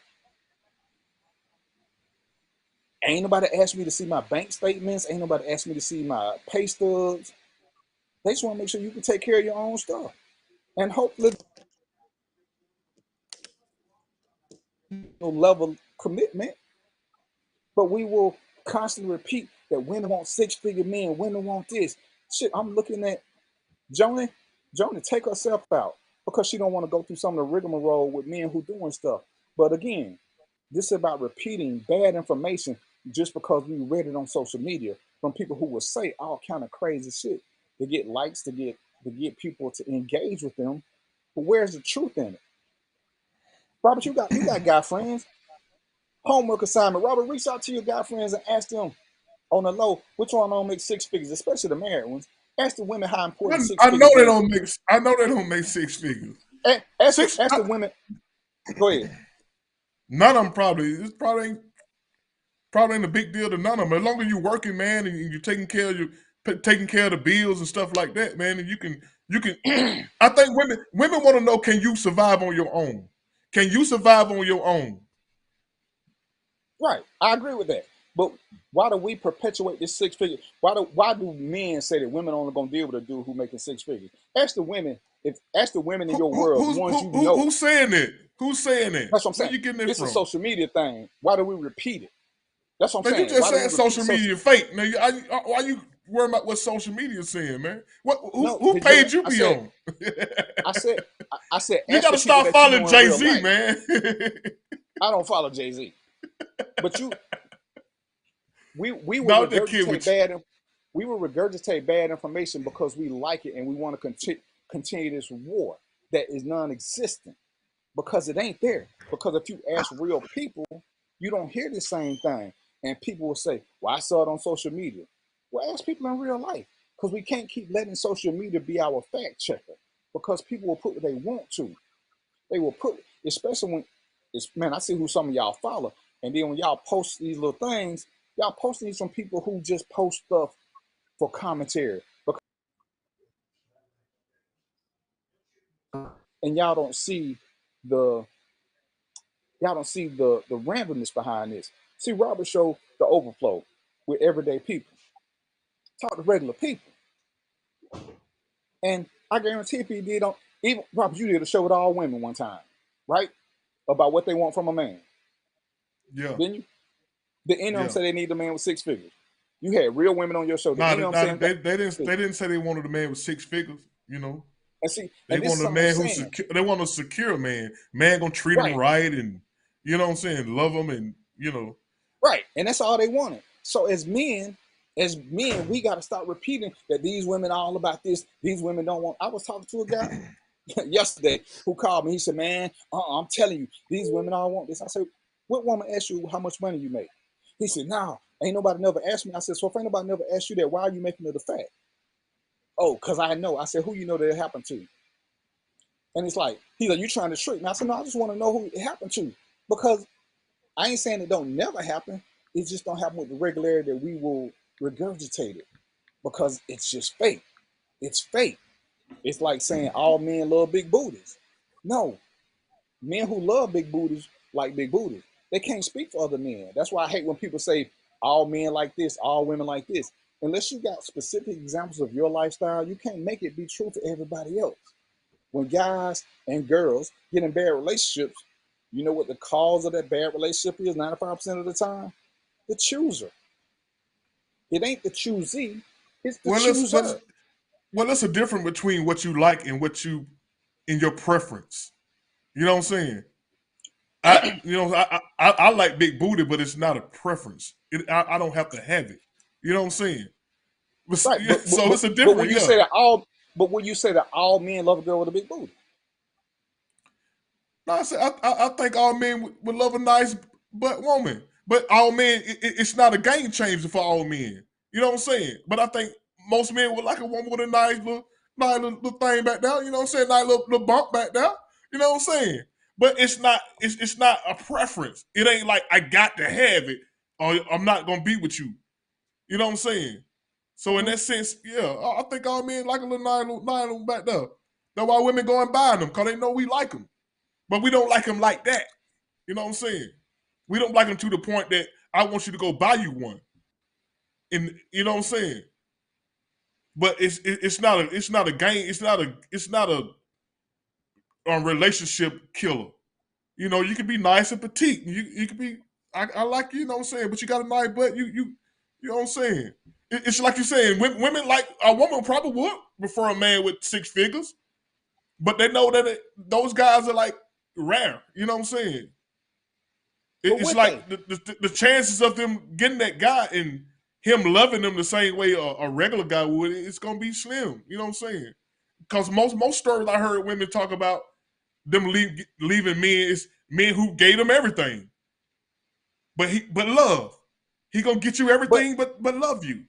Ain't nobody asked me to see my bank statements. Ain't nobody asked me to see my pay stubs. They just want to make sure you can take care of your own stuff. And hopefully, no level commitment, but we will constantly repeat that women want six-figure men, women want this. Shit, I'm looking at Joni take herself out because she don't want to go through some of the rigmarole with men who doing stuff. But again, this is about repeating bad information just because we read it on social media from people who will say all kind of crazy shit to get likes, to get people to engage with them. But where's the truth in it? Robert, you got guy friends. Homework assignment. Robert, reach out to your guy friends and ask them on the low which one don't make six figures, especially the married ones. Ask the women how important six I know figures they is. don't make. I know they don't make six figures. Ask the women. Go ahead. None of them probably. It's probably ain't a big deal to none of them. As long as you're working, man, and you're taking care of the bills and stuff like that, man, and you can. I think women want to know: can you survive on your own? Can you survive on your own? Right, I agree with that. But why do we perpetuate this six figure? Why do men say that women only gonna deal with a dude who making six figures? Ask the women. Ask the women in your world, the ones you know. Who's saying it? Who's saying it? That's what I'm saying. Where you getting it It's from? a social media thing. Why do we repeat it? That's what I'm Man, you saying. just Why do we said repeat social media fake. Now, why you worrying about what social media is saying, man? Who page you be on? I said. You Ask got the to people start that you following know in real Jay-Z, life. man. I don't follow Jay-Z, but we will No, that kid regurgitate with you. bad. We will regurgitate bad information because we like it and we want to continue this war that is non-existent because it ain't there. Because if you ask real people, you don't hear the same thing, and people will say, "Well, I saw it on social media." Well, ask people in real life because we can't keep letting social media be our fact checker because people will put what they want to. They will put, especially when man, I see who some of y'all follow. And then when y'all post these little things, y'all posting these from people who just post stuff for commentary. And y'all don't see the randomness behind this. See, Robert showed the overflow with everyday people. Talk to regular people. And I guarantee if he did on even Robert, you did a show with all women one time, right? About what they want from a man. Yeah. Didn't you? The end of them say they need a man with six figures. You had real women on your show. They didn't say they wanted a man with six figures. And see, they and this is wanted a something I'm man who's saying. secure. They want a secure man. Man gonna treat him right, and you know what I'm saying, love him, and Right, and that's all they wanted. So as men, we got to start repeating that these women are all about this. These women don't want. I was talking to a guy yesterday who called me. He said, "Man, I'm telling you, these women all want this." I said, "What woman asked you how much money you make?" He said, "No, ain't nobody never asked me." I said, "So if ain't nobody never asked you that, why are you making it a fact?" Oh, because I know. I said, "Who you know that it happened to?" And it's like, he's like, "You trying to trick me?" I said, "No, I just want to know who it happened to." Because I ain't saying it don't never happen. It just don't happen with the regularity that we will regurgitate it. Because it's just fake. It's fake. It's like saying all men love big booties. No. Men who love big booties like big booties. They can't speak for other men. That's why I hate when people say all men like this, all women like this. Unless you got specific examples of your lifestyle, you can't make it be true for everybody else. When guys and girls get in bad relationships, you know what the cause of that bad relationship is 95% of the time? the chooser. It ain't the choosee, it's the Well, chooser. there's a difference between what you like and what you in your preference. You know what I'm saying? I like big booty, but it's not a preference. I don't have to have it. You know what I'm saying? Right, So it's a but when different, you say that all men love a girl with a big booty. No, I think all men would love a nice butt woman, but all men, it's not a game changer for all men. You know what I'm saying? But I think most men would like a woman with a nice little thing back there. You know what I'm saying? Nice little bump back there. You know what I'm saying? But it's not a preference. It ain't like I got to have it or I'm not gonna be with you. You know what I'm saying? So in that sense, yeah, I think all men like a little nice little back there. That's why women go and buy them because they know we like them. But we don't like them like that. You know what I'm saying? We don't like them to the point that I want you to go buy you one. And you know what I'm saying? But it's not a game. It's not a relationship killer. You know, you can be nice and petite. You can be I like you know what I'm saying, but you got a nice butt. You know what I'm saying? It's like you're saying, women like a woman probably would prefer a man with 6 figures, but they know that those guys are like rare. You know what I'm saying? It's like the chances of them getting that guy and him loving them the same way a regular guy would, it's gonna be slim. You know what I'm saying? Because most stories I heard women talk about them leaving men is men who gave them everything, but love. He gonna get you everything, but love you.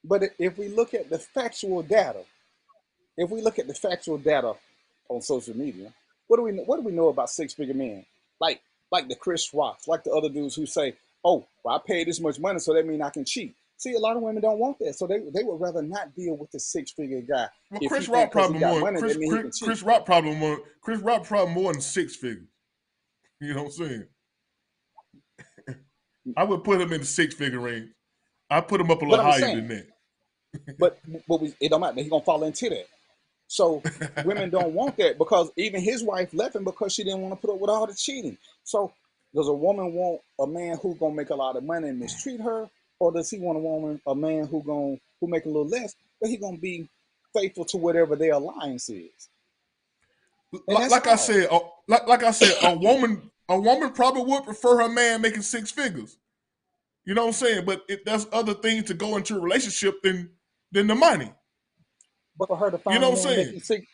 But if we look at the factual data, on social media, what do we know about 6-figure men? Like the Chris Rocks, like the other dudes who say, "Oh, well, I paid this much money, so that means I can cheat." See, a lot of women don't want that, so they would rather not deal with the 6-figure guy. Well, If Chris he think Rock because he probably got more. money, that means he can cheat. Chris Rock probably more than 6 figures. You know what I'm saying? I would put him in the 6-figure range. I put him up a But little I'm higher saying, than that. but it don't matter. He gonna fall into that. So women don't want that because even his wife left him because she didn't want to put up with all the cheating. So does a woman want a man who gonna make a lot of money and mistreat her, or does he want a man who make a little less, but he gonna be faithful to whatever their alliance is? And that's Like I all. said, like I said, a woman probably would prefer her man making 6 figures. You know what I'm saying? But there's other things to go into a relationship than the money. But for her to You find know a what I'm man saying?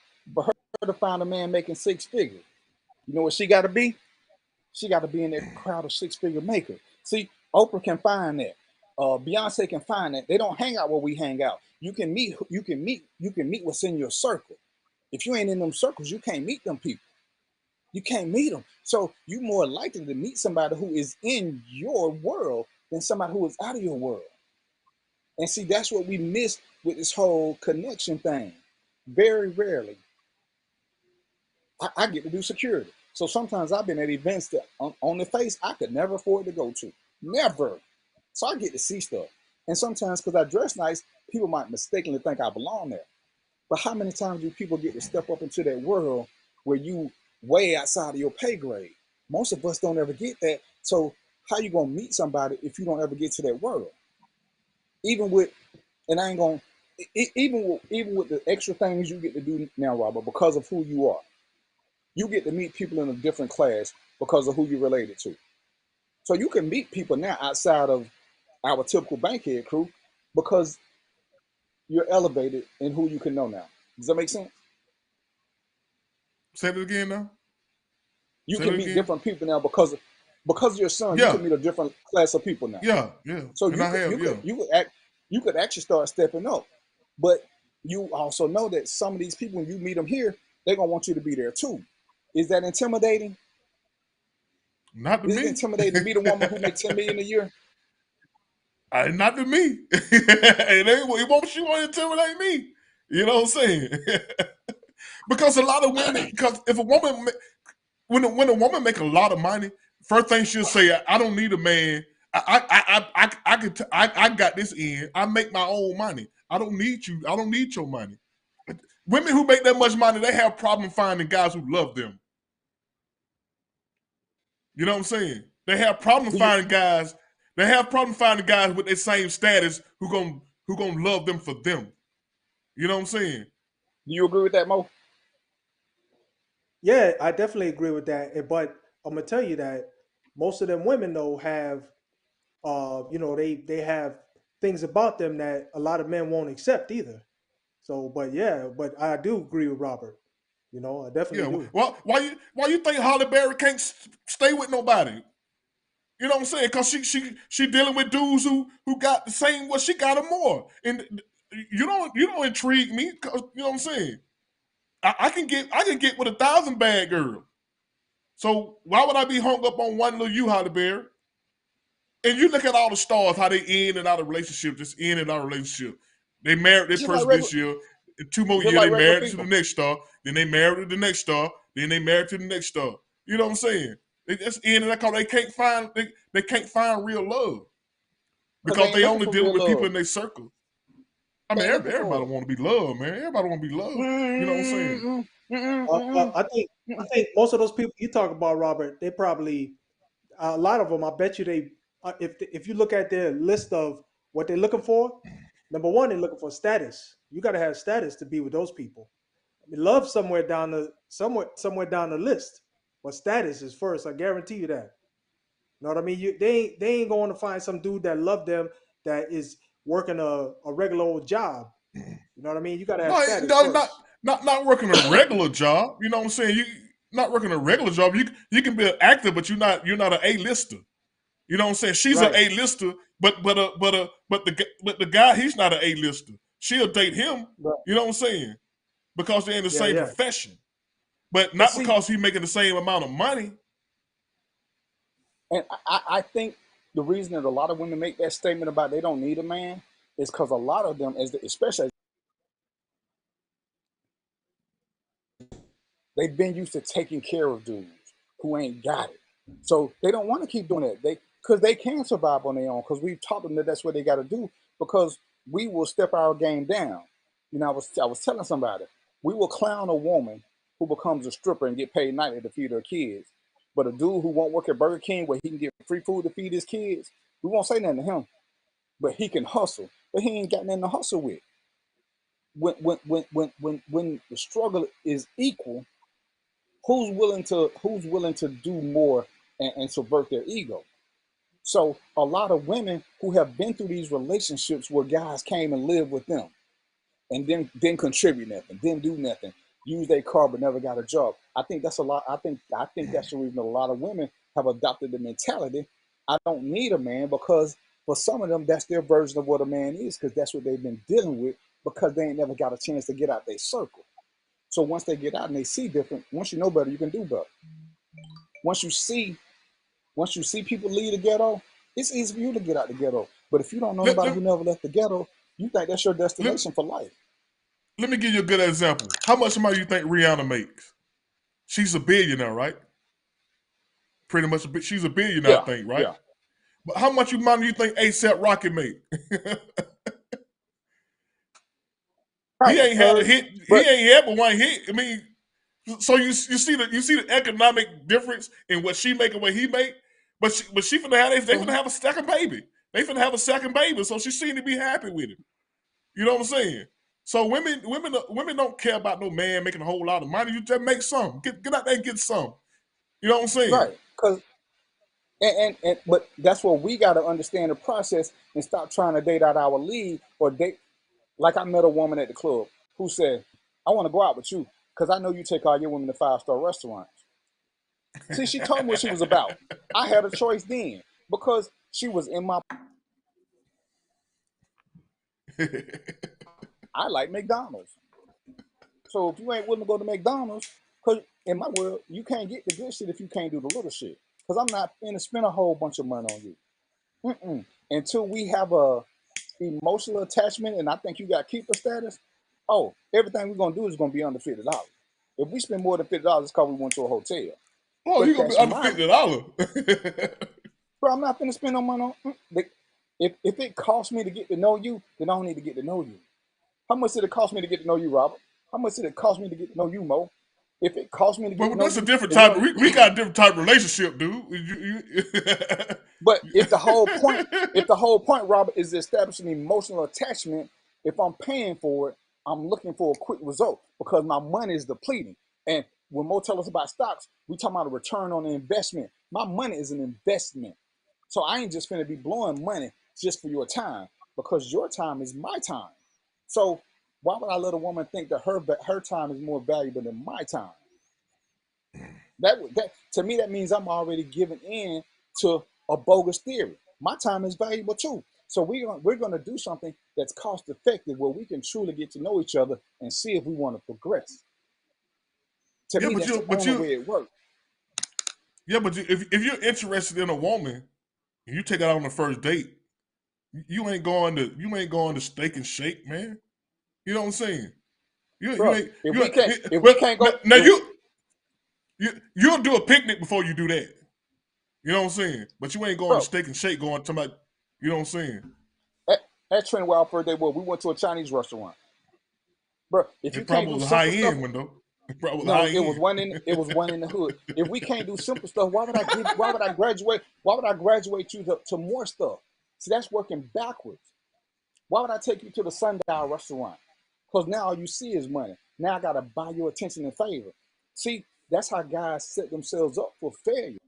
making 6 figures, you know what she got to be? She got to be in that crowd of 6-figure makers. See, Oprah can find that. Beyonce can find that. They don't hang out where we hang out. You can meet what's in your circle. If you ain't in them circles, you can't meet them people. You can't meet them. So you're more likely to meet somebody who is in your world than somebody who is out of your world. And see, that's what we miss with this whole connection thing. Very rarely, I get to do security. So sometimes I've been at events that on the face I could never afford to go to. Never. So I get to see stuff. And sometimes because I dress nice, people might mistakenly think I belong there. But how many times do people get to step up into that world where you way outside of your pay grade? Most of us don't ever get that. So how you gonna meet somebody if you don't ever get to that world? Even with, and I ain't gonna, even with the extra things you get to do now, Robert, because of who you are, you get to meet people in a different class because of who you're related to. So you can meet people now outside of our typical bankhead crew because you're elevated in who you can know now. Does that make sense? Say it again now. You can meet different people now because of your son. Yeah. You can meet a different class of people now. Yeah. So And you could actually start stepping up, but you also know that some of these people, when you meet them here, they're gonna want you to be there too. Is that intimidating? Not to Is me. it intimidating to meet a woman who makes $10 million a year? Not to me. It won't intimidate me. You know what I'm saying? Because a lot of women, because if a woman, when a woman make a lot of money, first thing she'll say, "I don't need a man. I got this in. I make my own money. I don't need you. I don't need your money." Women who make that much money, they have problem finding guys who love them. You know what I'm saying? They have problem finding guys They have problem finding guys with their same status who gonna love them for them. You know what I'm saying? Do you agree with that, Mo? Yeah, I definitely agree with that. But I'm gonna tell you that most of them women though have, they have things about them that a lot of men won't accept either. So, but I do agree with Robert. I definitely Yeah. do. Well, why you think Holly Berry can't stay with nobody? You know what I'm saying? Because she dealing with dudes who got the same what she got or more, and you don't intrigue me. 'Cause, you know what I'm saying? I can get with 1,000 bad girls. So why would I be hung up on one little you, Holly Berry? And you look at all the stars, how they in and out of relationships, just in and out of relationship. They married their Just like person regular, this year. In 2 more just years, like they regular married to the people. next star. Then they married to the next star. Then they married to the next star. You know what I'm saying? They just in and out because they can't find real love Because they because ain't they looking only for dealing real with people love. in their circle. I They mean, ain't looking everybody for want to be loved, man. Everybody want to be loved. You know what I'm saying? I think most of those people you talk about, Robert, they probably a lot of them. I bet you they if you look at their list of what they're looking for, number one, they're looking for status. You got to have status to be with those people. I mean, love somewhere down the list, but status is first. I guarantee you that. You know what I mean? They ain't going to find some dude that love them that is working a regular old job. You know what I mean? You got to have No, status no, first. not working a regular job. You know what I'm saying? You not working a regular job. You can be an actor, but you're not an A-lister. You know what I'm saying? She's an Right. A-lister, but the guy he's not an A-lister. She'll date him. Right. You know what I'm saying? Because they're in the Yeah, same yeah. profession, but But not see, because he's making the same amount of money. and I think the reason that a lot of women make that statement about they don't need a man is because a lot of them, especially they've been used to taking care of dudes who ain't got it. So they don't want to keep doing that. Because they can survive on their own. Because we've taught them that that's what they got to do. Because we will step our game down. I was telling somebody we will clown a woman who becomes a stripper and get paid nightly to feed her kids. But a dude who won't work at Burger King where he can get free food to feed his kids, we won't say nothing to him. But he can hustle. But he ain't got nothing to hustle with. When the struggle is equal, who's willing to do more and subvert their ego. So a lot of women who have been through these relationships where guys came and lived with them and then didn't contribute nothing, didn't do nothing, used their car but never got a job. I think that's a lot. I think that's the reason a lot of women have adopted the mentality, I don't need a man, because for some of them that's their version of what a man is, because that's what they've been dealing with, because they ain't never got a chance to get out their circle. So once they get out and they see different, once you know better, you can do better. Once you see, once you see people leave the ghetto, it's easy for you to get out the ghetto. But if you don't know Let, nobody let, who never left the ghetto, you think that's your let, destination for life. let me give you a good example. How much money you think Rihanna makes? She's a billionaire, right? Pretty much, she's a billionaire, I Yeah, think, right? yeah. But how much money do you think ASAP Rocky make? He Right, ain't had a heard. hit. He But ain't had but one hit. I mean, so you see the economic difference in what she make and what he make. But she finna have they finna have a second baby. They finna have a second baby, so she seemed to be happy with it. You know what I'm saying? So women don't care about no man making a whole lot of money. You just make some. Get out there and get some. You know what I'm saying? right, because and but that's where we got to understand the process and stop trying to date out our league or date. Like I met a woman at the club who said, "I want to go out with you because I know you take all your women to 5-star restaurants." See, she told me what she was about. I had a choice then because she was in my. I like McDonald's. So if you ain't willing to go to McDonald's, because in my world, you can't get the good shit if you can't do the little shit. Because I'm not going to spend a whole bunch of money on you. Until we have a emotional attachment and I think you got keeper status, oh, everything we're going to do is going to be under $50. If we spend more than $50, it's because we went to a hotel. Oh, you But gonna be that's under my, $50? bro, I'm not going to spend no money on, if it costs me to get to know you, then I don't need to get to know you. How much did it cost me to get to know you, Robert? How much did it cost me to get to know you, Mo? If it costs me to get to But know that's a you, different then we're type. gonna. We got a different type of relationship, dude. But if the whole point, Robert, is establishing emotional attachment, if I'm paying for it, I'm looking for a quick result because my money is depleting. And when Mo tell us about stocks, we talking about a return on the investment. My money is an investment. So I ain't just finna be blowing money just for your time because your time is my time. So why would I let a woman think that her time is more valuable than my time? That to me, that means I'm already giving in to a bogus theory. My time is valuable too. So we're gonna do something that's cost effective where we can truly get to know each other and see if we want to progress. To Yeah, me, that's the only way it works. Yeah, but if you're interested in a woman and you take her out on the first date, you ain't going to Steak and Shake, man. You know what I'm saying? You Bro, ain't if you. we can't go, Now you'll do a picnic before you do that. You know what I'm saying? But you ain't going to bro, Steak and Shake going to my. You know what I'm saying? at Trent Wild first day, we went to a Chinese restaurant. Bro, if you It can't probably do was a high simple stuff, end one though. It probably was no, high end. it was one in the hood. If we can't do simple stuff, why would I graduate? Why would I graduate you to more stuff? See, that's working backwards. Why would I take you to the sundial restaurant? Because now all you see is money. Now I gotta buy your attention and favor. See, that's how guys set themselves up for failure.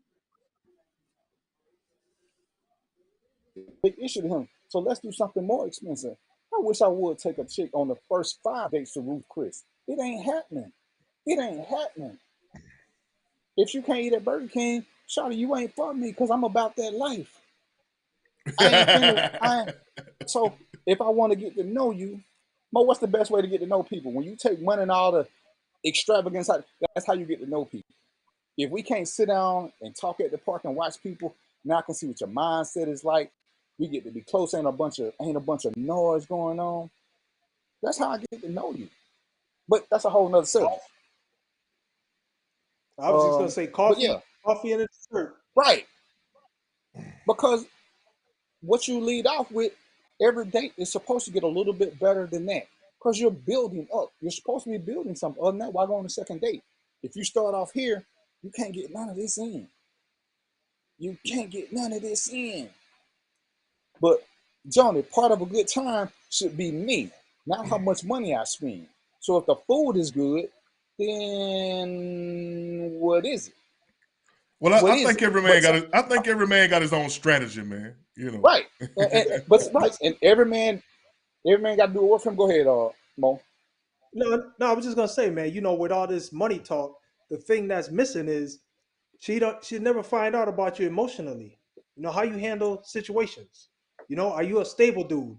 Big issue to him. So let's do something more expensive. I wish I would take a chick on the first 5 dates to Ruth Chris. It ain't happening. It ain't happening. If you can't eat at Burger King, shawty, you ain't for me because I'm about that life. I ain't finna. So if I want to get to know you, Mo, what's the best way to get to know people? When you take money and all the extravagance, that's how you get to know people. If we can't sit down and talk at the park and watch people, now I can see what your mindset is like. We get to be close, ain't a bunch of noise going on. That's how I get to know you. But that's a whole nother subject. I was just gonna say But yeah, coffee and a dessert. right. Because what you lead off with, every date is supposed to get a little bit better than that. Because you're building up. You're supposed to be building something. Other than that, why go on the second date? If you start off here, you can't get none of this in. You can't get none of this in. But Johnny, part of a good time should be me, not how much money I spend. So if the food is good, then what is it? Well, What I is think it? every man But got I think every man got his own strategy, man. You know. right, and every man got to do work for him. Go ahead, Mo. No, I was just gonna say, man, with all this money talk, the thing that's missing is she'd never find out about you emotionally. How you handle situations. Are you a stable dude?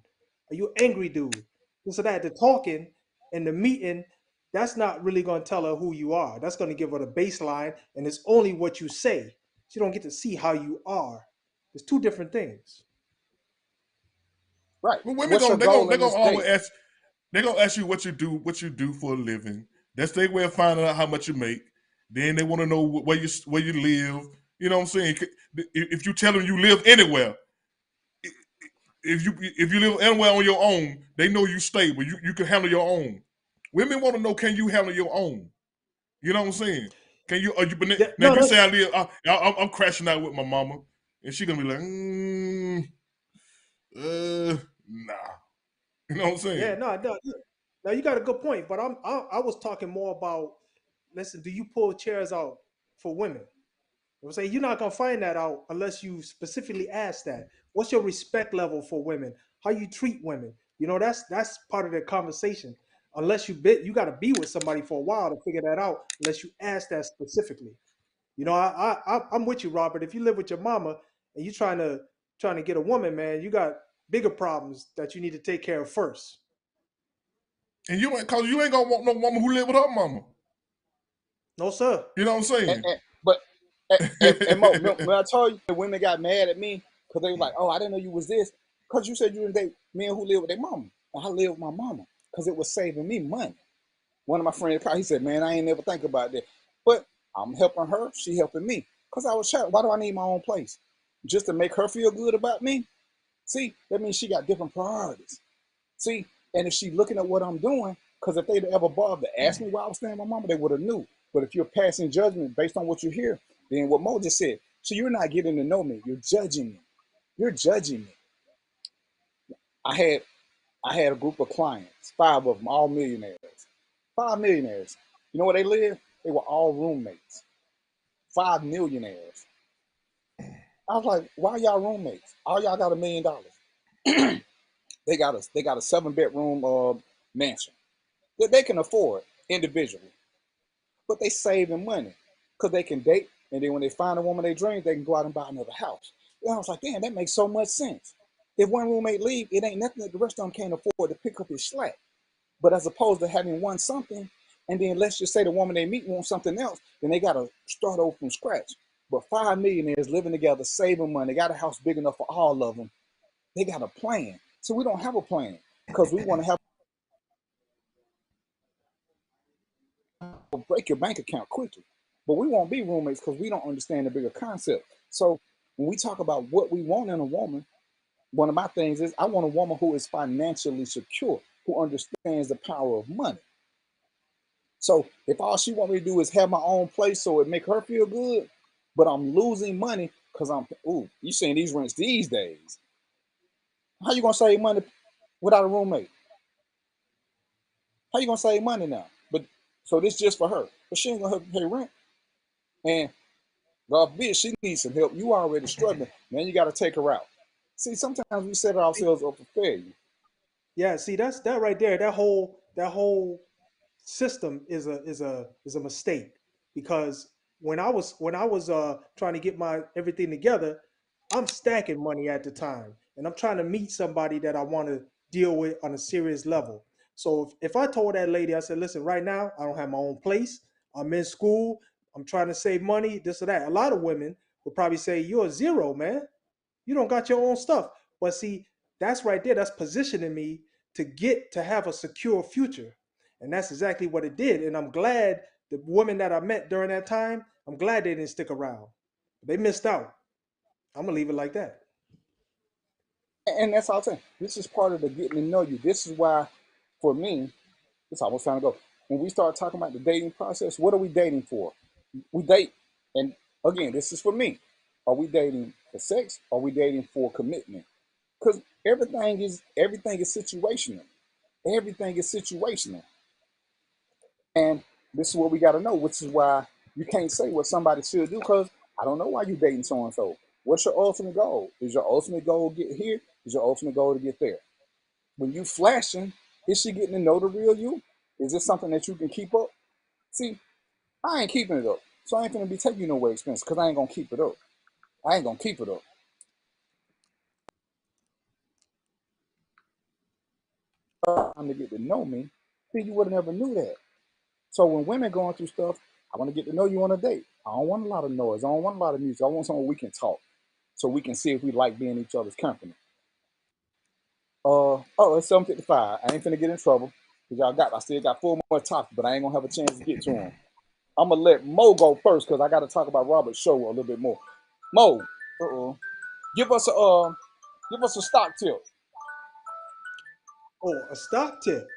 Are you an angry dude? This or that. The talking and the meeting, that's not really gonna tell her who you are. That's gonna give her the baseline, and it's only what you say. She don't get to see how you are. There's two different things. Right. Well, women What's your they goal gonna in they gonna this always date? ask. They gonna ask you what you do for a living. That's their way of finding out how much you make. Then they want to know where you live. You know what I'm saying? If you tell them you live anywhere, if you live anywhere on your own, they know you stable. You can handle your own. Women want to know, can you handle your own? You know what I'm saying? Can you? Are you? Yeah, Now no, you that's say I live. I'm crashing out with my mama, and she gonna be like, nah. You know what I'm yeah, saying? no. Now you got a good point, but I was talking more about. Listen, do you pull chairs out for women? I'm saying you're not gonna find that out unless you specifically ask that. What's your respect level for women? How you treat women? That's part of the conversation. Unless you got to be with somebody for a while to figure that out. Unless you ask that specifically. I'm with you, Robert. If you live with your mama and you trying to get a woman, man, you got bigger problems that you need to take care of first. And cause you ain't gonna want no woman who live with her mama. No, sir. You know what I'm saying? But and Mo, when I told you the women got mad at me because they was like, "Oh, I didn't know you was this," because you said you didn't date men who live with their mama. I live with my mama because it was saving me money. One of my friends, he said, "Man, I ain't never think about that," but I'm helping her. She helping me because I was trying. Why do I need my own place? Just to make her feel good about me? See, that means she got different priorities. See, and if she looking at what I'm doing, because if they'd ever bothered to ask me why I was staying with my mama, they would have knew. But if you're passing judgment based on what you hear, then what Mo just said, so you're not getting to know me. You're judging me. You're judging me. I had a group of clients, 5 of them, all millionaires. 5 millionaires. You know where they live? They were all roommates. 5 millionaires. I was like, why y'all roommates? All y'all got $1 million. They got a 7-bedroom mansion that they can afford individually, but they saving money because they can date, and then when they find a woman they dream, they can go out and buy another house. And I was like, damn, that makes so much sense. If one roommate leave, it ain't nothing that the rest of them can't afford to pick up his slack. But as opposed to having one something, and then let's just say the woman they meet wants something else, then they got to start over from scratch. But 5 millionaires living together, saving money, got a house big enough for all of them. They got a plan. So we don't have a plan because we want to have break your bank account quickly. But we won't be roommates because we don't understand the bigger concept. So when we talk about what we want in a woman, one of my things is I want a woman who is financially secure, who understands the power of money. So if all she want me to do is have my own place so it make her feel good, but I'm losing money because you seeing these rents these days. How you gonna save money without a roommate? How you gonna save money now? But so this just for her, but she ain't gonna help you pay rent. And God forbid she needs some help. You already struggling, man. You got to take her out. See, sometimes we set ourselves up for failure. Yeah, see, that's that right there. That whole system is a mistake because when I was trying to get my everything together, I'm stacking money at the time, and I'm trying to meet somebody that I want to deal with on a serious level. So if I told that lady, I said, listen, right now I don't have my own place. I'm in school. I'm trying to save money, this or that. A lot of women would probably say, you're a zero, man. You don't got your own stuff. But see, that's right there. That's positioning me to get to have a secure future. And that's exactly what it did. And I'm glad the women that I met during that time, I'm glad they didn't stick around. They missed out. I'm gonna leave it like that. And that's all I'm saying. This is part of the getting to know you. This is why, for me, it's almost time to go. When we start talking about the dating process, what are we dating for? We date, and again, this is for me. Are we dating for sex? Are we dating for commitment? Because everything is situational. Everything is situational. And this is what we got to know, which is why you can't say what somebody should do because I don't know why you dating so and so. What's your ultimate goal? Is your ultimate goal to get here? Is your ultimate goal to get there? When you flashing, is she getting to know the real you? Is this something that you can keep up? See, I ain't keeping it up. So I ain't gonna be taking you nowhere expensive because I ain't gonna keep it up. I ain't gonna keep it up. Time to get to know me, then you would have never knew that. So when women going through stuff, I want to get to know you on a date. I don't want a lot of noise. I don't want a lot of music. I want someone we can talk so we can see if we like being each other's company. It's 7:55. I ain't finna get in trouble because I still got 4 more topics, but I ain't gonna have a chance to get to them. I'm gonna let Mo go first because I got to talk about Robert's show a little bit more. Mo, give us a stock tip. Oh, a stock tip.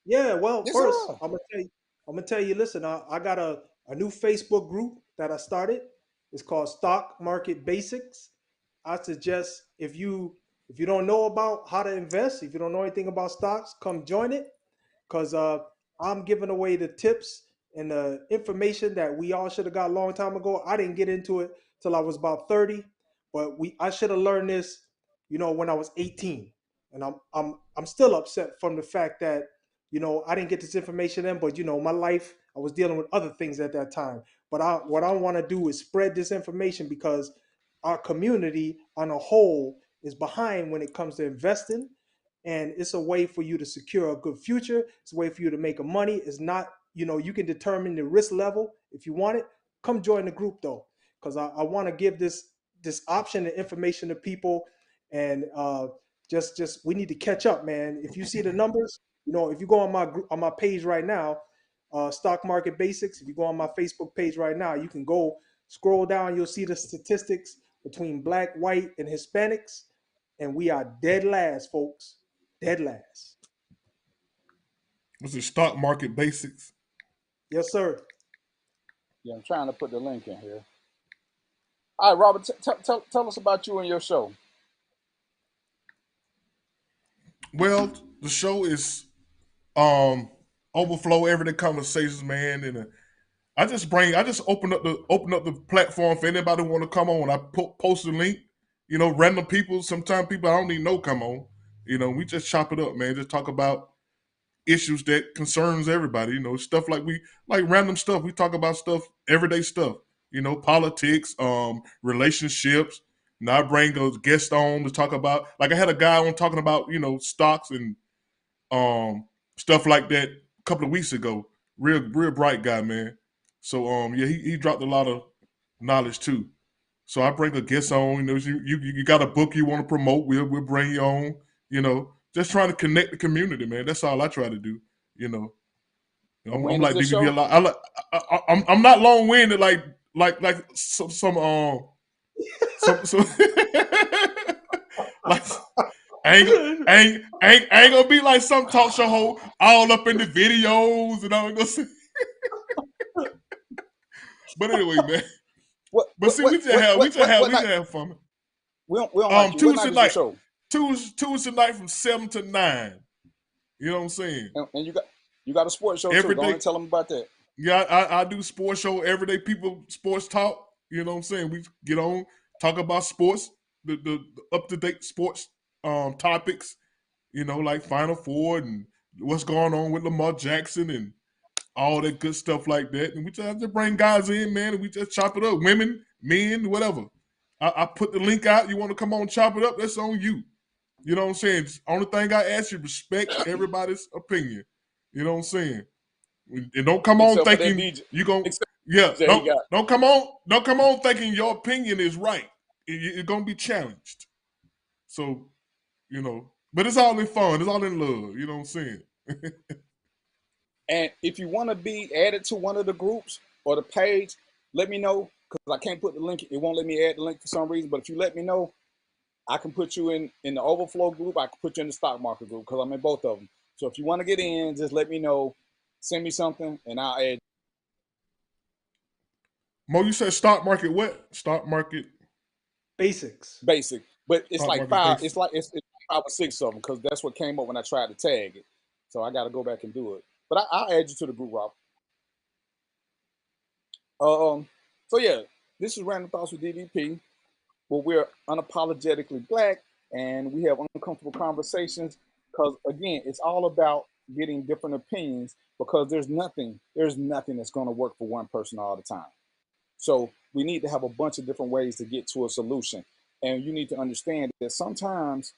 Yeah, well, Yes, first sir. I'm gonna tell you, listen, I got a new Facebook group that I started. It's called Stock Market Basics. I suggest if you don't know about how to invest, if you don't know anything about stocks, come join it because I'm giving away the tips and the information that we all should have got a long time ago. I didn't get into it till I was about 30, but I should have learned this, when I was 18. And I'm still upset from the fact that I didn't get this information in, but my life, I was dealing with other things at that time. But what I want to do is spread this information because our community on a whole is behind when it comes to investing, and it's a way for you to secure a good future. It's a way for you to make a money. It's not, you can determine the risk level if you want it. Come join the group though, because I want to give this option and information to people, and just we need to catch up, man. If you see the numbers, if you go on my page right now, Stock Market Basics. If you go on my Facebook page right now, you can go scroll down. You'll see the statistics between Black, white, and Hispanics, and we are dead last, folks. Dead last. Was it stock market basics? Yes, sir. Yeah, I'm trying to put the link in here. All right, Robert, tell us about you and your show. Well, the show is overflow everyday conversations, man, and I just open up the platform for anybody who want to come on. I post a link, random people. Sometimes people I don't even know come on. We just chop it up, man. Just talk about issues that concerns everybody. Stuff like random stuff. We talk about stuff, everyday stuff. Politics, relationships. Now I bring a guest on to talk about. Like I had a guy on talking about stocks and stuff like that a couple of weeks ago. Real bright guy, man. So yeah, he dropped a lot of knowledge too. So I bring a guest on. You got a book you want to promote, we'll bring you on. Just trying to connect the community, man. That's all I try to do. You know, And I'm when is like this DVP a show? lot. I'm not long winded like some like I ain't gonna be like some talk show hoe all up in the videos and all that. But anyway, man. But see, we just have fun. We don't like you. What night Tuesday is your night, show? Tuesday night from 7 to 9. You know what I'm saying? And you got a sports show Every too. Go day. and tell them about that. Yeah, I do sports show, everyday people sports talk. You know what I'm saying? We get on, talk about sports, the up to date sports topics. Like Final Four and what's going on with Lamar Jackson and all that good stuff like that. And we just have to bring guys in, man, and we just chop it up. Women, men, whatever. I put the link out. You want to come on, chop it up? That's on you. You know what I'm saying? Only thing I ask you, respect everybody's opinion. You know what I'm saying? And don't come on Except for that thinking DJ. you gonna don't come on thinking your opinion is right. You're gonna be challenged. So, but it's all in fun. It's all in love. You know what I'm saying? And if you want to be added to one of the groups or the page, let me know because I can't put the link. It won't let me add the link for some reason. But if you let me know, I can put you in the overflow group. I can put you in the stock market group because I'm in both of them. So if you want to get in, just let me know. Send me something, and I'll add. Mo, you said stock market what? Stock market basics. Basic, but it's stock like market five. basics. It's 5 or 6 of them because that's what came up when I tried to tag it. So I got to go back and do it. But I'll add you to the group, Rob. So yeah, this is Random Thoughts with DVP, where we're unapologetically black and we have uncomfortable conversations. Because again, it's all about getting different opinions. Because there's nothing that's going to work for one person all the time. So we need to have a bunch of different ways to get to a solution. And you need to understand that sometimes,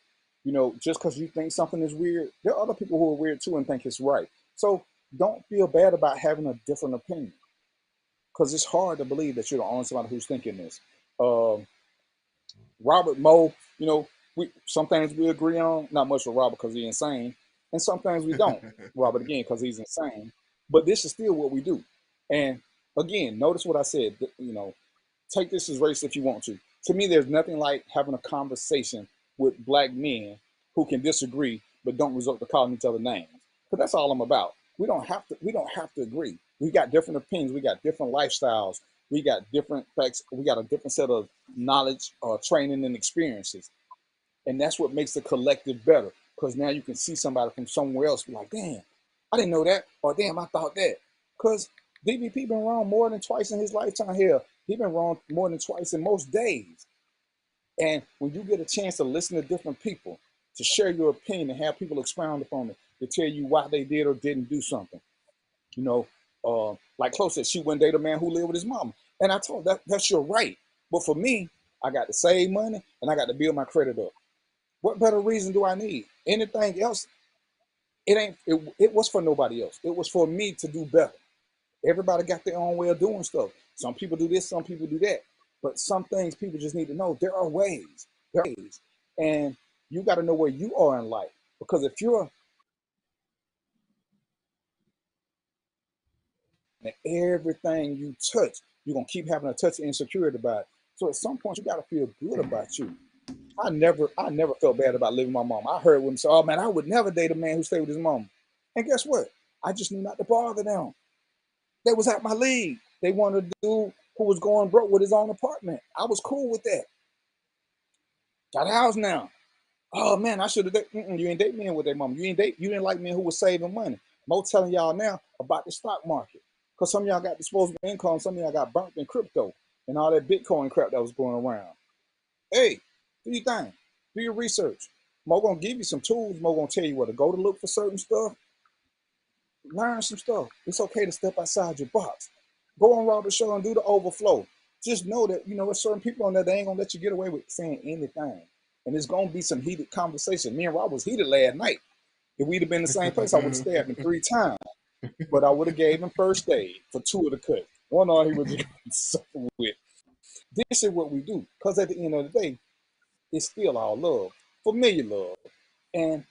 just because you think something is weird, there are other people who are weird too and think it's right. So don't feel bad about having a different opinion. Because it's hard to believe that you're the only somebody who's thinking this. Robert, Mo, some things we agree on, not much with Robert because he's insane, and some things we don't. Robert, again, because he's insane. But this is still what we do. And again, notice what I said, take this as race if you want to. To me, there's nothing like having a conversation with black men who can disagree but don't resort to calling each other names. Because that's all I'm about. We don't have to agree. We got different opinions, we got different lifestyles, we got different facts, we got a different set of knowledge, training, and experiences. And that's what makes the collective better. Because now you can see somebody from somewhere else be like, damn, I didn't know that, or damn, I thought that. Because DVP been wrong more than twice in his lifetime here. He been wrong more than twice in most days. And when you get a chance to listen to different people, to share your opinion and have people expound upon it, to tell you why they did or didn't do something. Like Chloe said, she wouldn't date a man who lived with his mama. And I told her, that's your right. But for me, I got to save money and I got to build my credit up. What better reason do I need? Anything else, it was for nobody else. It was for me to do better. Everybody got their own way of doing stuff. Some people do this, some people do that. But some things people just need to know. There are ways. And you got to know where you are in life. Because if you're everything you touch, you're going to keep having a touch of insecurity about it. So at some point, you got to feel good about you. I never felt bad about living with my mom. I heard women say, oh man, I would never date a man who stayed with his mom. And guess what? I just knew not to bother them. They was out my league. They wanted a dude who was going broke with his own apartment. I was cool with that. Got a house now. Oh man, I should have. You ain't date men with their mama. You didn't like men who was saving money. Mo telling y'all now about the stock market. Because some of y'all got disposable income, some of y'all got burnt in crypto and all that Bitcoin crap that was going around. Hey, do your thing. Do your research. Mo gonna give you some tools. Mo gonna tell you where to go to look for certain stuff. Learn some stuff. It's okay to step outside your box. Go on Robert Show and do the overflow. Just know that, there's certain people on there, they ain't gonna let you get away with saying anything. And it's gonna be some heated conversation. Me and Rob was heated last night. If we'd have been in the same place, I would have stabbed him 3 times. But I would have gave him first aid for 2 of the cuts. One on he was just suffering with. This is what we do. Because at the end of the day, it's still all love. Familiar love. And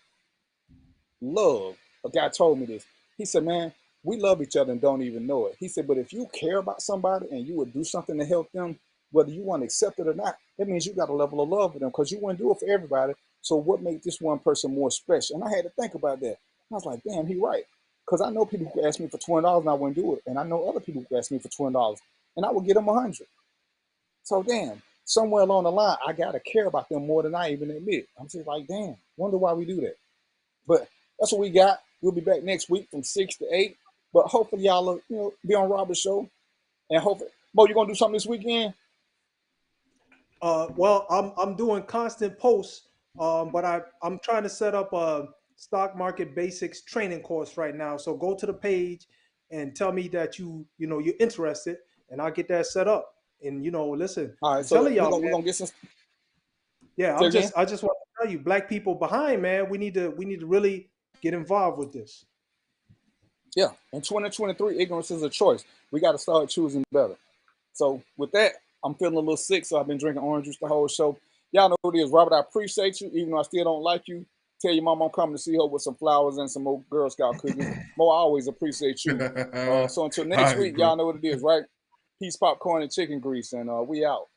love. A guy told me this. He said, man, we love each other and don't even know it. He said, but if you care about somebody and you would do something to help them, whether you want to accept it or not, that means you got a level of love for them because you wouldn't do it for everybody. So what makes this one person more special? And I had to think about that. I was like, damn, he right. Because I know people who ask me for $20 and I wouldn't do it. And I know other people who ask me for $20 and I would get them 100. So damn, somewhere along the line, I got to care about them more than I even admit. I'm just like, damn, wonder why we do that. But that's what we got. We'll be back next week from 6 to 8. But hopefully y'all will, be on Robert's show. And hopefully, Mo, you gonna do something this weekend? Well, I'm doing constant posts, but I'm trying to set up a stock market basics training course right now. So go to the page and tell me that you're interested, and I'll get that set up. And listen, All right, I'm so telling y'all, we're gonna get some. yeah, I just want to tell you, black people behind, man, we need to really get involved with this. Yeah, in 2023, ignorance is a choice. We got to start choosing better. So with that, I'm feeling a little sick, so I've been drinking orange juice the whole show. Y'all know who it is. Robert, I appreciate you, even though I still don't like you. Tell your mom I'm coming to see her with some flowers and some more Girl Scout cookies. Mo, I always appreciate you. So until next week, y'all know what it is, right? Peace, popcorn, and chicken grease, and we out.